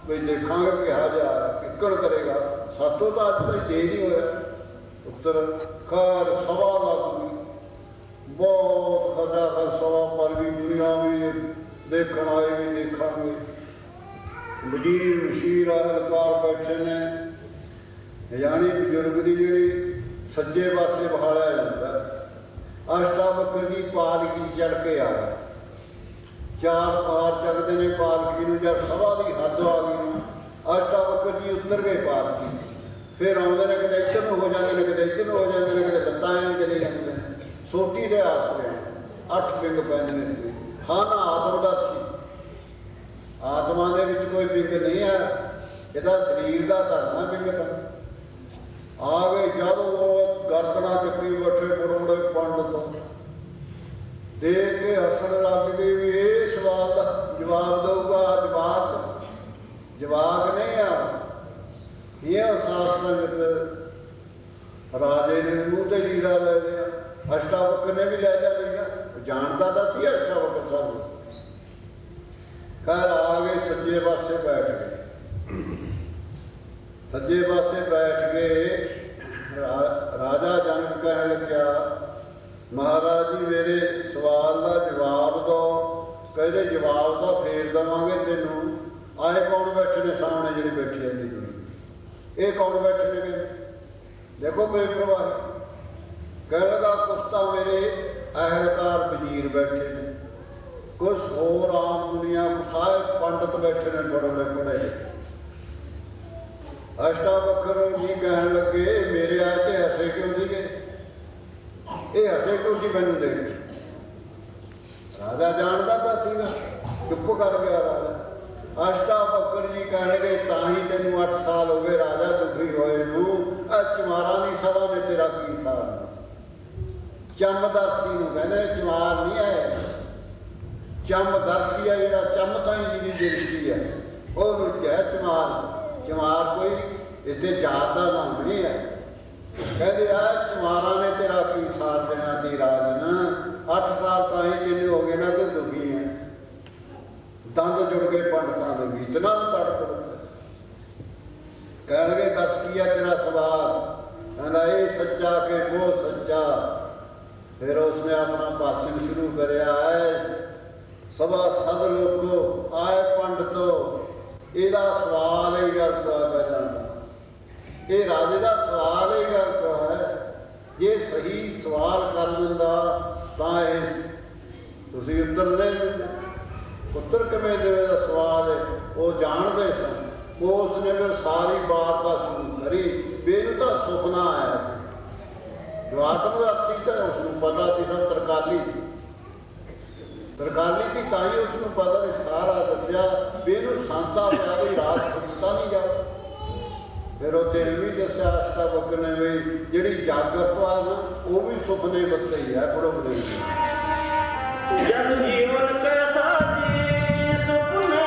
भी देखा कहा जा किकड़ करेगा सातों तो अज तक दे नहीं होया उत्तर। खैर सभा लग गई बहुत खजा खर सभा पर भी दुनिया भी देखण आए भी देखा वजीर मशीर अहलकार बैठे ने यानी बजुर्ग की जी सज्जे पासे बहालिया जाता है। अष्टावक्र जी पालकी चढ़ के आ गए 4 पार चढ़ते ने पालकी में जब सभा की हद आ गई अष्टावक्र जी उतर गए पालकी फिर आते हैं कदे इधर हो जाते हैं कदे इधर हो जाते हैं कदे लत्तां नहीं चले जाते हैं सोटी के आसरे 8 पिंग पैंदे ने। हाँ ना आत्मदर्शी आत्मा के कोई पिंग नहीं है यदा शरीर का धर्म है पिंग का आ गए जब वो गर्दना चुकी बैठे बड़ोड़े पंडित देख के हसन लग गई भी ये सवाल का जवाब दूगा जवाब नहीं आ ये सात संगत राजे ने मुँह से लीड़ा ले लिया अष्टावक्र ने भी लहजा लिया जानता था थी अष्टावक्र साहब। खैर आ गए सज्जे पासे बैठ गए सज्जे पासे बैठ गए राजा जनक कह लग्या महाराज जी मेरे सवाल का जवाब दो कहते जवाब तो फेर देवांगे तेनों आए कौन बैठे ने सामने जी बैठी है ये कौन बैठे ने देखो बेप्रवाही कह लगा कुछ तो मेरे अहलकार वजीर बैठे ने कुछ होर आम दुनिया सारे पंडित बैठे ने बड़े बड़े। अष्टावक्र जी कहन लगे मेरे आए तो हसे क्यों सीगे ये हसे क्यों सी मैनू देख राजा जानता था सीगा चुप कर गया राजा। अष्टावक्र जी कह लगे ताही तेन 8 साल हो गए राजा दुखी होए नू चमारा की सभा ने तेरा की साल चमदर्शी कहते चमार नहीं है चमदर्शी है जो चमता जी की दृष्टि है वो है चमार कोई इतने जात का नाम नहीं है। कहते आ चमारा ने तेरा की साल देना दी राजन 8 साल ताही तेन हो गए ना तो दुखी है दंद जुड़ गए पंडितों के भी इतना तड़क कह लगे दस की है तेरा सवाल कहना ये सच्चा के वो सच्चा। फिर उसने अपना भाषण शुरू कराया है सभा सद लोगो आए पंडितो ਇਹਦਾ सवाल ही गलत है पहला ये राजे का सवाल ही गलत है जे सही सवाल कर दिंदा तां तुसीं उत्तर दे दिंदे उत्तर किवें देवेगा सवाल है वो जानते सन वो उसने फिर सारी वार्ता शुरू करी बेनू तो सुपना आया जो आत्मदर्शी तो उसको पता थी सब तरकाली थी तरकाली की ताई उसको पता नहीं सारा दसिया भी इनू सांसा पिया भी रात पुछता नहीं जा। फिर उत्ते भी दसिया अष्टावक्र ने भी जी जागृत है ना वो भी सुपने बत्ते ही है बड़ो बड़े जन जीवन कैसा जी सुपने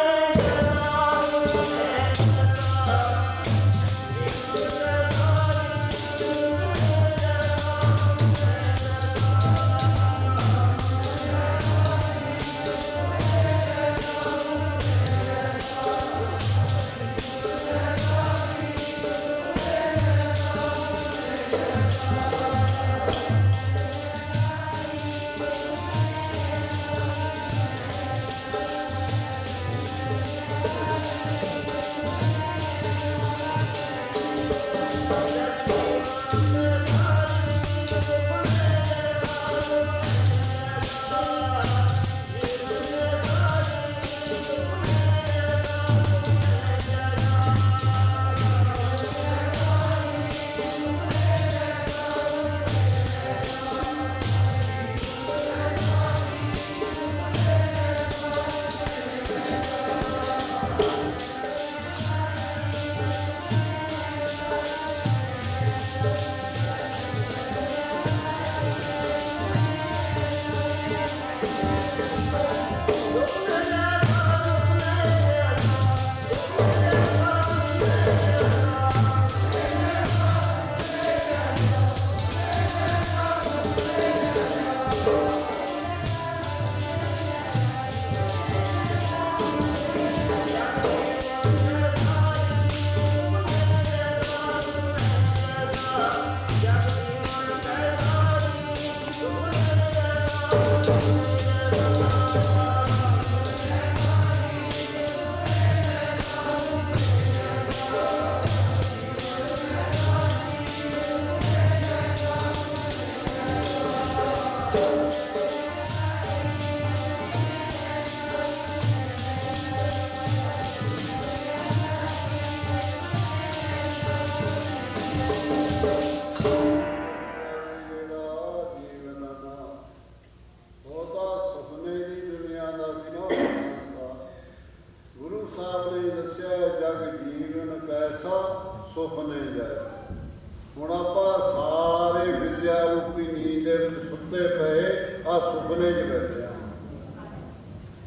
ਸੁੱਤੇ ਪਏ ਆ ਸੁਪਨੇ 'ਚ ਬੈਠੇ ਆ।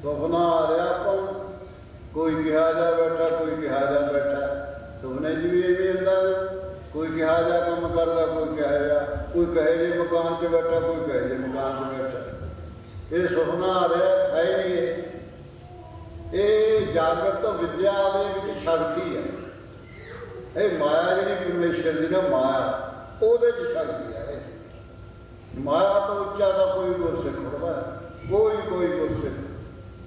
ਸੁਪਨਾ ਆ ਰਿਹਾ ਆਪਾਂ ਨੂੰ, ਕੋਈ ਕਿਹਾ ਜਾ ਬੈਠਾ, ਕੋਈ ਕਿਹਾ ਜਾ ਬੈਠਾ। ਸੁਪਨੇ 'ਚ ਵੀ ਇਹ ਹੁੰਦਾ ਨਾ, ਕੋਈ ਕਿਹਾ ਜਾ ਕੰਮ ਕਰਦਾ, ਕੋਈ ਕਿਹਾ ਜਾ, ਕੋਈ ਕਹੇ ਜੇ ਮਕਾਨ 'ਚ ਬੈਠਾ, ਕੋਈ ਕਹੇ ਜੇ ਮਕਾਨ 'ਚ ਬੈਠਾ। ਇਹ ਸੁਪਨਾ ਆ ਰਿਹਾ ਹੈ ਹੀ ਨਹੀਂ। ਇਹ ਜਾਗਰਤ ਵਿਦਿਆ ਦੇ ਵਿੱਚ ਸ਼ਕਤੀ ਹੈ। ਇਹ ਮਾਇਆ ਜਿਹੜੀ ਪਰਮੇਸ਼ਰ ਦੀ ਨਾ ਮਾਇਆ, ਉਹਦੇ 'ਚ ਸ਼ਕਤੀ ਹੈ। ਮਾਇਆ ਤੋਂ ਉੱਚਾ ਤਾਂ ਕੋਈ ਗੁਰਸਿੱਖ ਹੁੰਦਾ, ਕੋਈ ਗੁਰਸਿੱਖ,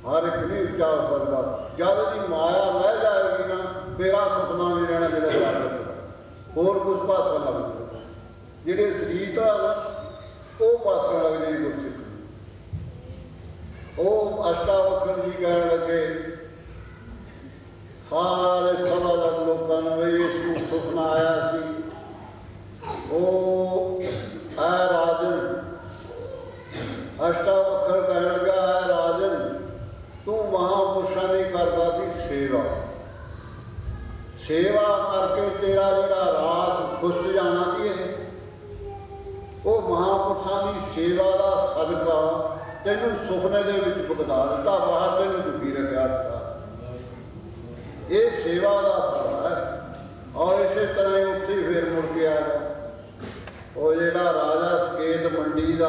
ਹਰ ਇੱਕ ਨਹੀਂ ਉੱਚਾ ਹੋ ਸਕਦਾ। ਜਦ ਦੀ ਮਾਇਆ ਲੈ ਜਾਏਗੀ ਨਾ, ਮੇਰਾ ਸੁਪਨਾ ਵੀ ਰਹਿਣਾ ਜਿਹੜਾ ਜਾਗਰਤ ਦਾ, ਹੋਰ ਕੁਛ ਪਾਸਾ ਲੱਗ ਜਾਊਗਾ। ਜਿਹੜੇ ਸਰੀਰ ਆ ਨਾ, ਉਹ ਪਾਸੇ ਲੱਗ ਜਾਏ ਗੁਰਸਿੱਖ। ਉਹ ਅਸ਼ਟਾਵਕਰ ਜੀ ਕਹਿਣ ਲੱਗੇ ਸਾਰੇ ਸਭਾ ਲੋਕਾਂ ਨੂੰ, ਵੀ ਇਸ ਨੂੰ ਸੁਪਨਾ ਆਇਆ ਸੀ। ਉਹ ਐ ਰਾਜਨ, ਅਸ਼ਟਾਵਕਰ ਕਹਿਣ ਲੱਗਾ, ਐ ਰਾਜਨ, ਤੂੰ ਮਹਾਂਪੁਰਸ਼ਾਂ ਦੀ ਕਰਦਾ ਸੀ ਸੇਵਾ। ਸੇਵਾ ਕਰਕੇ ਤੇਰਾ ਜਿਹੜਾ ਰਾਸ ਖੁੱਸ ਜਾਣਾ ਸੀ, ਉਹ ਮਹਾਂਪੁਰਸ਼ਾਂ ਦੀ ਸੇਵਾ ਦਾ ਸਦਕਾ ਤੈਨੂੰ ਸੁਪਨੇ ਦੇ ਵਿੱਚ ਭੁਗਤਾ ਦਿੱਤਾ, ਬਾਹਰ ਤੈਨੂੰ ਦੁਖੀ ਰੱਖਿਆ ਦਿੱਤਾ। ਇਹ ਸੇਵਾ ਦਾ ਫਲ ਹੈ। ਔਰ ਇਸੇ ਤਰ੍ਹਾਂ ਹੀ ਉੱਥੇ ਫੇਰ ਮੁੜ ਕੇ ਆ ਗਿਆ। ਉਹ ਜਿਹੜਾ ਰਾਜਾ ਸਕੇਤ ਮੰਡੀ ਦਾ,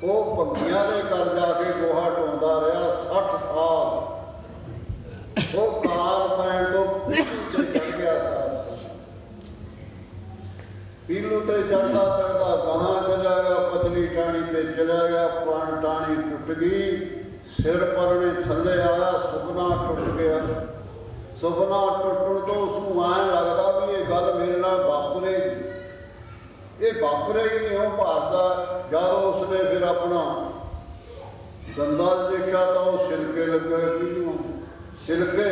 ਉਹ ਭੰਗੀਆਂ ਦੇ ਘਰ ਜਾ ਕੇ ਗੋਹਾ ਢੋਂਦਾ ਰਿਹਾ 60 ਸਾਲ। ਉਹ ਕਾਰ ਪੈਣ ਤੋਂ ਪੀਲੂ ਤੇ ਚੜ ਗਿਆ ਸਾਰ। ਪੀਲੂ ਤੇ ਚੜਦਾ ਚੜਦਾ ਗਾਹਾਂ ਚਲਾ ਗਿਆ, ਪਤਲੀ ਟਾਹਣੀ ਤੇ ਚਲਾ ਗਿਆ, ਪਣ ਟਾਹਣੀ ਟੁੱਟ ਗਈ, ਸਿਰ ਪਰਨੇ ਥੱਲੇ ਆਇਆ, ਸੁਪਨਾ ਟੁੱਟ ਗਿਆ। ਸੁਪਨਾ ਟੁੱਟਣ ਤੋਂ ਉਸਨੂੰ ਐਂ ਲੱਗਦਾ ਵੀ ਇਹ ਗੱਲ ਮੇਰੇ ਨਾਲ ਵਾਪਰੇਗੀ, ਇਹ ਵਾਪਰੇਗੀ। ਇਉਂ ਭਾਸਦਾ। ਜਦ ਉਸਨੇ ਫਿਰ ਆਪਣਾ ਦੰਦਾਂ ਦੇਖਿਆ ਤਾਂ ਉਹ ਛਿਲਕੇ ਲੱਗੇ ਪੀਲੂ, ਛਿਲਕੇ।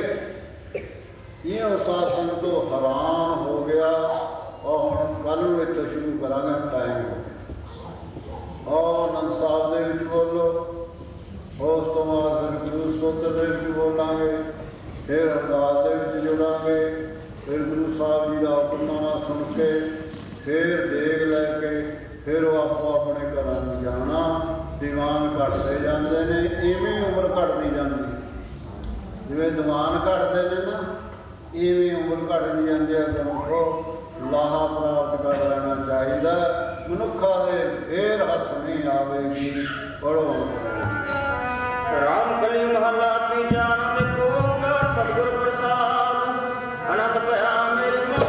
ਇਹ ਸਾਧਨ ਤੋਂ ਹੈਰਾਨ ਹੋ ਗਿਆ। ਔਰ ਹੁਣ ਕੱਲ੍ਹ ਨੂੰ ਇੱਥੇ ਸ਼ੁਰੂ ਕਰਾਂਗੇ, ਟਾਈਮ ਹੋ ਗਿਆ। ਔਰ ਆਨੰਦ ਸਾਹਿਬ ਦੇ ਵਿੱਚ ਬੋਲੋ, ਉਸ ਤੋਂ ਬਾਅਦ ਫਿਰ ਗੁਰੂ ਸਤੋਤਰ ਦੇ ਵਿੱਚ ਬੋਲਾਂਗੇ, ਫਿਰ ਅਰਦਾਸ ਦੇ ਵਿੱਚ ਜੁੜਾਂਗੇ, ਫਿਰ ਗੁਰੂ ਸਾਹਿਬ ਜੀ ਦਾ ਹੁਕਮਨਾਮਾ ਸੁਣ ਕੇ, ਫਿਰ ਦੇਗ ਲੈ ਕੇ, ਫਿਰ ਉਹ ਆਪੋ ਆਪਣੇ ਘਰਾਂ ਨੂੰ ਜਾਣਾ। ਦੀਵਾਨ ਘਟਦੇ ਜਾਂਦੇ ਨੇ, ਇਵੇਂ ਉਮਰ ਘਟਦੀ ਜਾਂਦੀ। ਜਿਵੇਂ ਦੀਵਾਨ ਘਟਦੇ ਨੇ ਨਾ, ਇਵੇਂ ਉਮਰ ਘਟਦੀ ਜਾਂਦੀ ਹੈ। ਗੁਰਮੁਖੋ, ਲਾਹਾ ਪ੍ਰਾਪਤ ਕਰ ਲੈਣਾ ਚਾਹੀਦਾ। ਮਨੁੱਖਾਂ ਦੇ ਫੇਰ ਹੱਥ ਨਹੀਂ ਆਵੇਗੀ। ਪੜੋ। ਰਾਮ ਕਲੀ ਮਹਲਾ ਤੀਜਾ, ਨਾਨਕ ਓੰਕਾਰ ਸਤਿਗੁਰ ਪ੍ਰਸਾਦ, ਅਨੰਦ ਭਇਆ ਮੇਰੇ ਮਨ।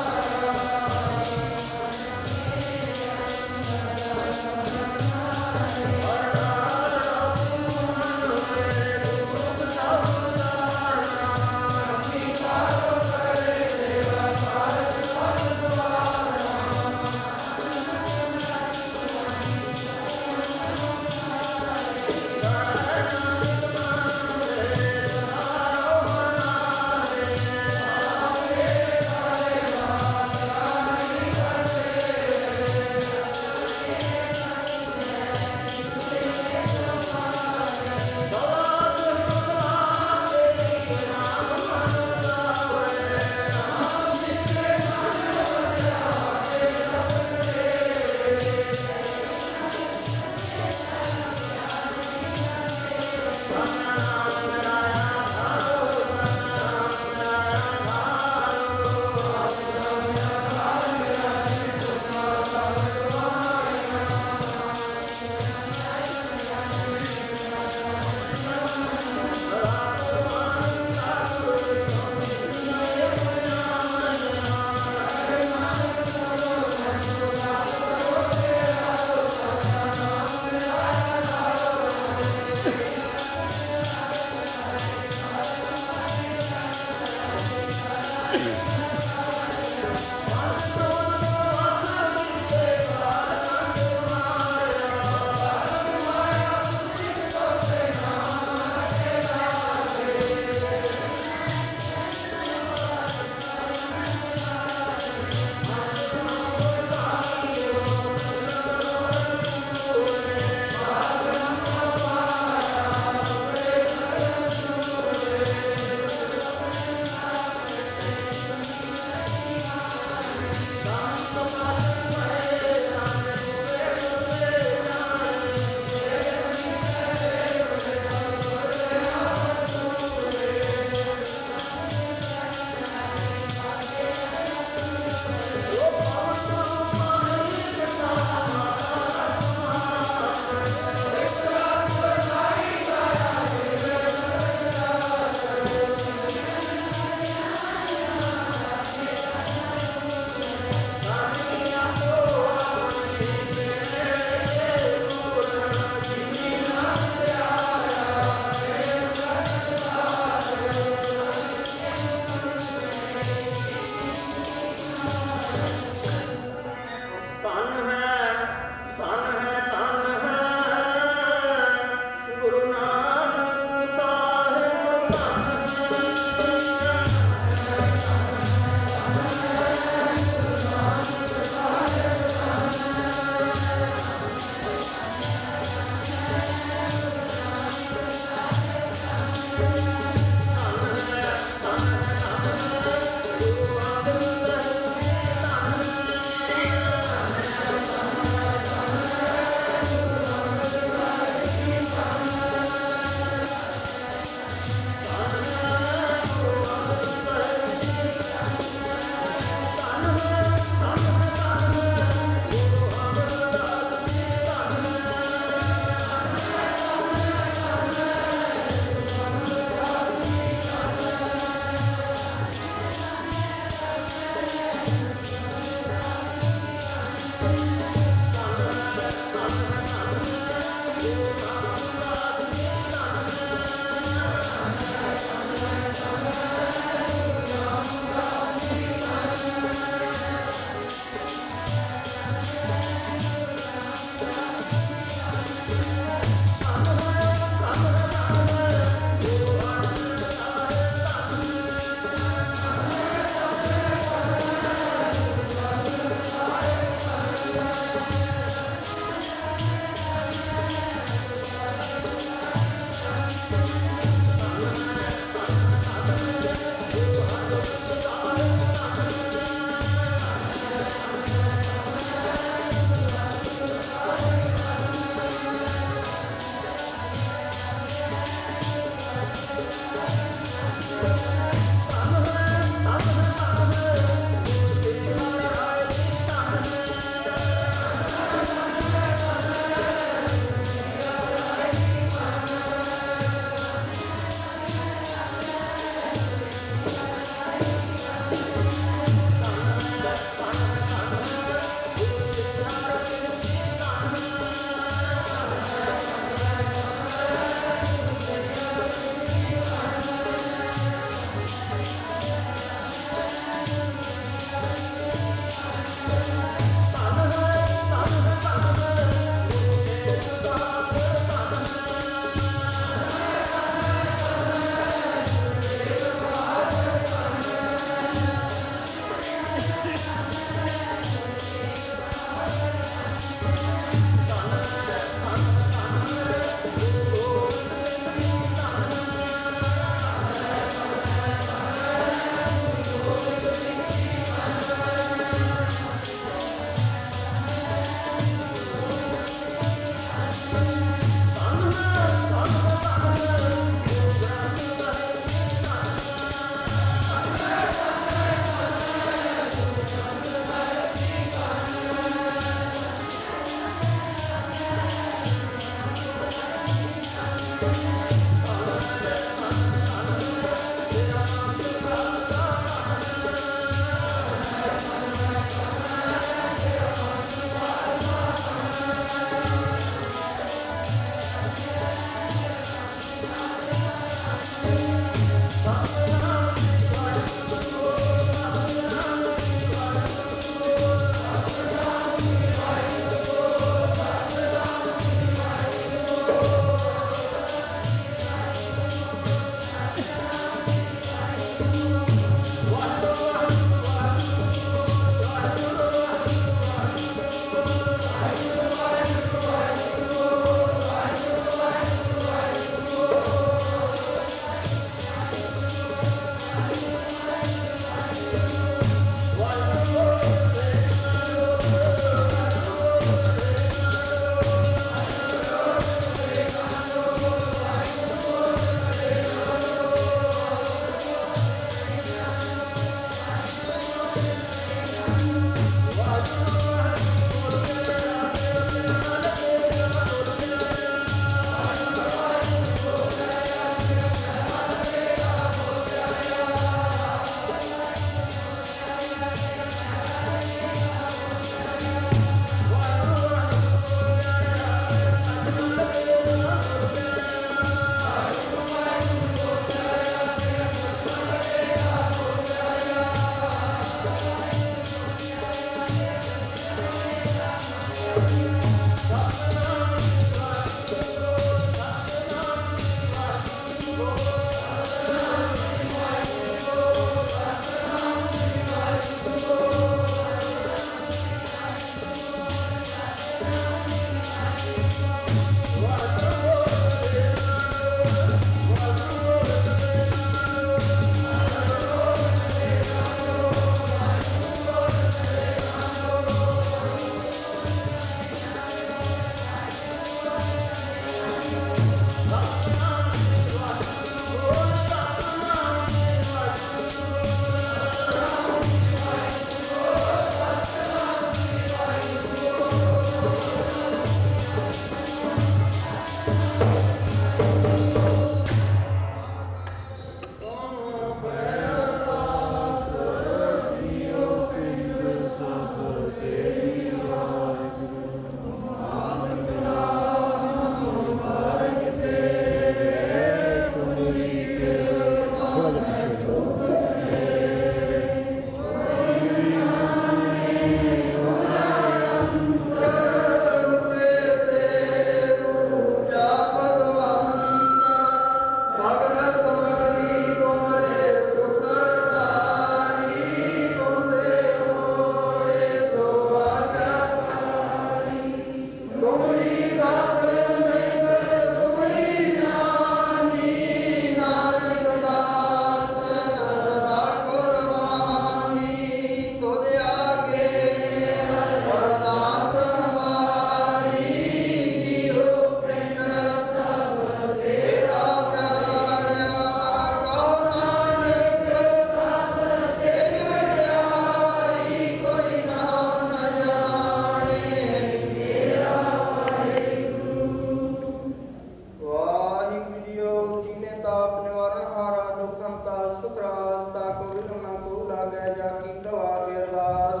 तारनहारा दुखहंता सुखरास ताको विघ्न न को लागै जाकी प्रभा के अरदास।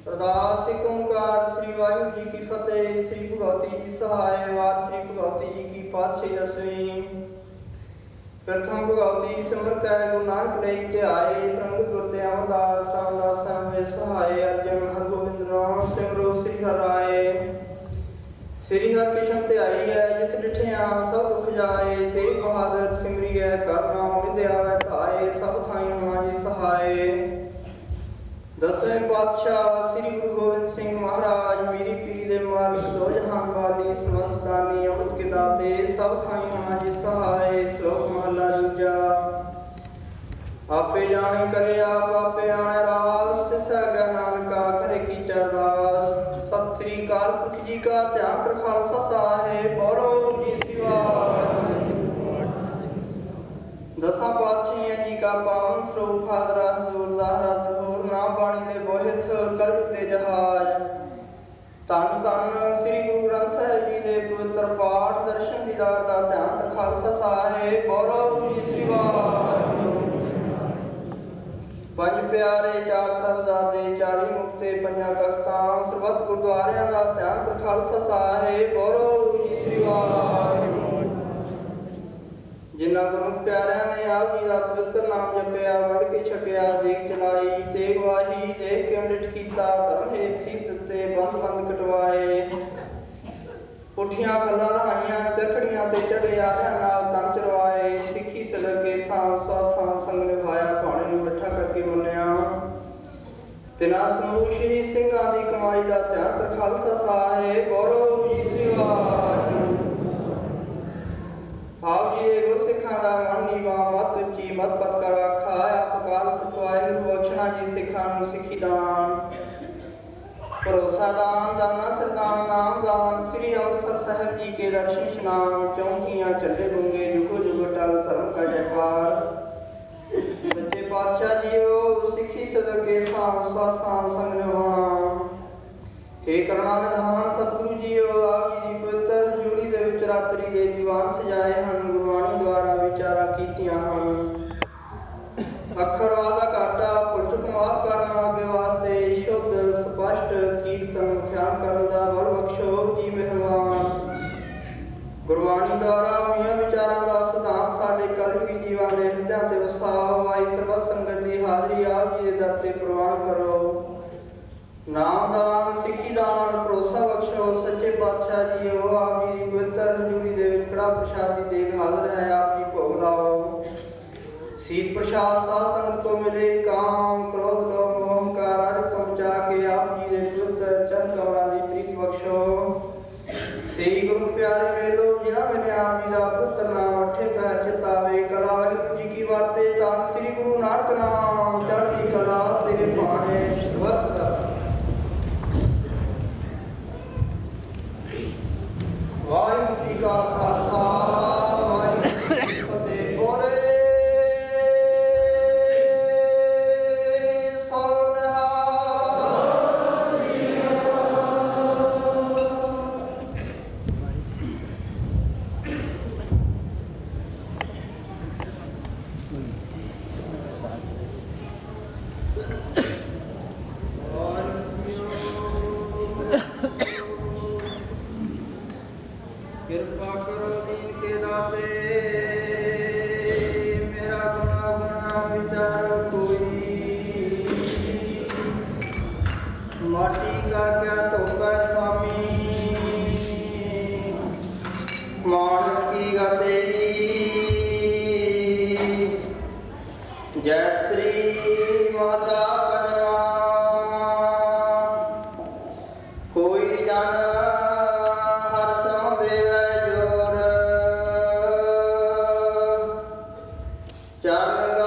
अरदास एक ओंकार श्री वाहिगुरू जी की फतेह। श्री भगवती जी सहाय वार श्री भगवती जी की पातशाही दसवीं। प्रथम भगवती सिमरत है गुरु नानक लेई ध्याए संग गुर ते अमरदास रामदास साहब सहाय अर्जन हरगोबिंद राम सिमरो श्री हर राय। श्री हर कृष्ण ते आई है जिस डिठिया सब दुख जाए तेरी बहादुर सिमरी है कर नाम विद्या वै धाए सब थाई हमारी सहाय। दसवें पातशाह श्री गुरु गोबिंद सिंह महाराज मेरी पीर दे मालिक दो जहान वाली समस्तानी अमृत के दाते सब थाई हमारी सहाय। श्लोक महला दूजा। आपे जाने करे आप आपे आने रास तिसै गह नानका करे की चरदास। सत श्री अकाल पुरख जी का ध्यान कर खालसा साहे बोलो जी शिवा। दसां पातशाहियां जी का पावन स्वरूप हाजरा हजूर ज़ाहरा ज़हूर ना बाणी दे बोहित कल्प दे जहाज। धन धन श्री गुरु ग्रंथ साहिब जी दे पवित्र पाठ दर्शन दीदार का ध्यान कर खालसा साहे बोलो जी शिवा। पंज प्यारे चार सरदारे चारी मुक्ते पंजा कस्तां सरबत गुरुद्वारियां दा ध्यान कर खालसा साहे बोलो जी शिवा। जिन्ना गुरु प्यारिਆਂ ने आप जी का पवित्र नाम जपया वड़ के छकिया देख चलाई तेग वाही देख के अंडिठ कीता धर्म हेत सीत दिते बंद बंद कटवाए। पुठियां गल्लां रहाइयां गठड़ियां ते चढ़े आरियां नाल तन चरवाए। सिੱਖੀ सलग के सां सां संग निभाया भाणे ਨੂੰ ਮਿੱਠਾ करके ਮੰਨਿਆ। तिना समूह शहीद ਸਿੰਘਾਂ ਦੀ ਕਮਾਈ ਦਾ ਧਿਆਨ ਕਰ ਖਾਲਸਾ ਸਾਹੇ ਬੋਲੋ ਜੀ ਸਿਵਾ। आप जी गुरु सिखा का मन नीवा मत उची मत पत्कर आखा आप काल सतवाए गुरु बख्शना जी सिखा सिखी दान भरोसा दान दाना सरदान नाम दान। श्री अमृतसर साहिब जी के दर्शन स्नान चौंकियां चले होंगे जुगो जुगो टल धर्म का जयकार। सच्चे पातशाह जीओ सिखी सदर के साम साम संग निभाना। हे करुणा निधान सतगुरु जीओ आप जी पवित्र जूड़ी दे विच रात्रि दे दीवान सजाए हन गुरबाणी द्वारा विचारा कीतियां हन। अखर वादा घाटा पुरख माफ करना अगे वास्ते शुद्ध स्पष्ट कीर्तन ध्यान करन दा बल बख्शो जी मेहरबान। गुरबाणी द्वारा मियां विचारां दा सिद्धांत साडे कलयुगी जीवां दे हिरदिਆਂ ते वसाओ। आई सर्बत संगत दी हाजरी आप जी दे दर ते प्रवान करो। नाम दान सिक्खी दान भरोसा बख्शो। सच्चे पातशाह जी हो आप जी पवित्र हजूरी दे विच कड़ा प्रसादी देग हाजिर है आप जी भोग लाओ। सीत प्रसाद साध संगत को मिले काम क्रोध लोभ मोह का राज पहुंचा के आप जी दे पवित्र चरण कमलां दी प्रीत बख्शो। सेई गुरु प्यारे मेलो जिन्हां मैंने आप जी दा पुत्र नाम अठे पैर चितावे कला वाहिगुरू जी की वाते धन श्री गुरु नानक नाम चढ़ती कला तेरे भाणे वत। वाहिगुरू जी का खालसा वाहिगुरू जी की फतेह। बोले कृपा करो दीन के दाते मेरा गुना गुना विचार कोई। माटी का क्या तोहफा स्वामी मानव की गा तेरी। जय श्री माता बनवा कोई जान चरण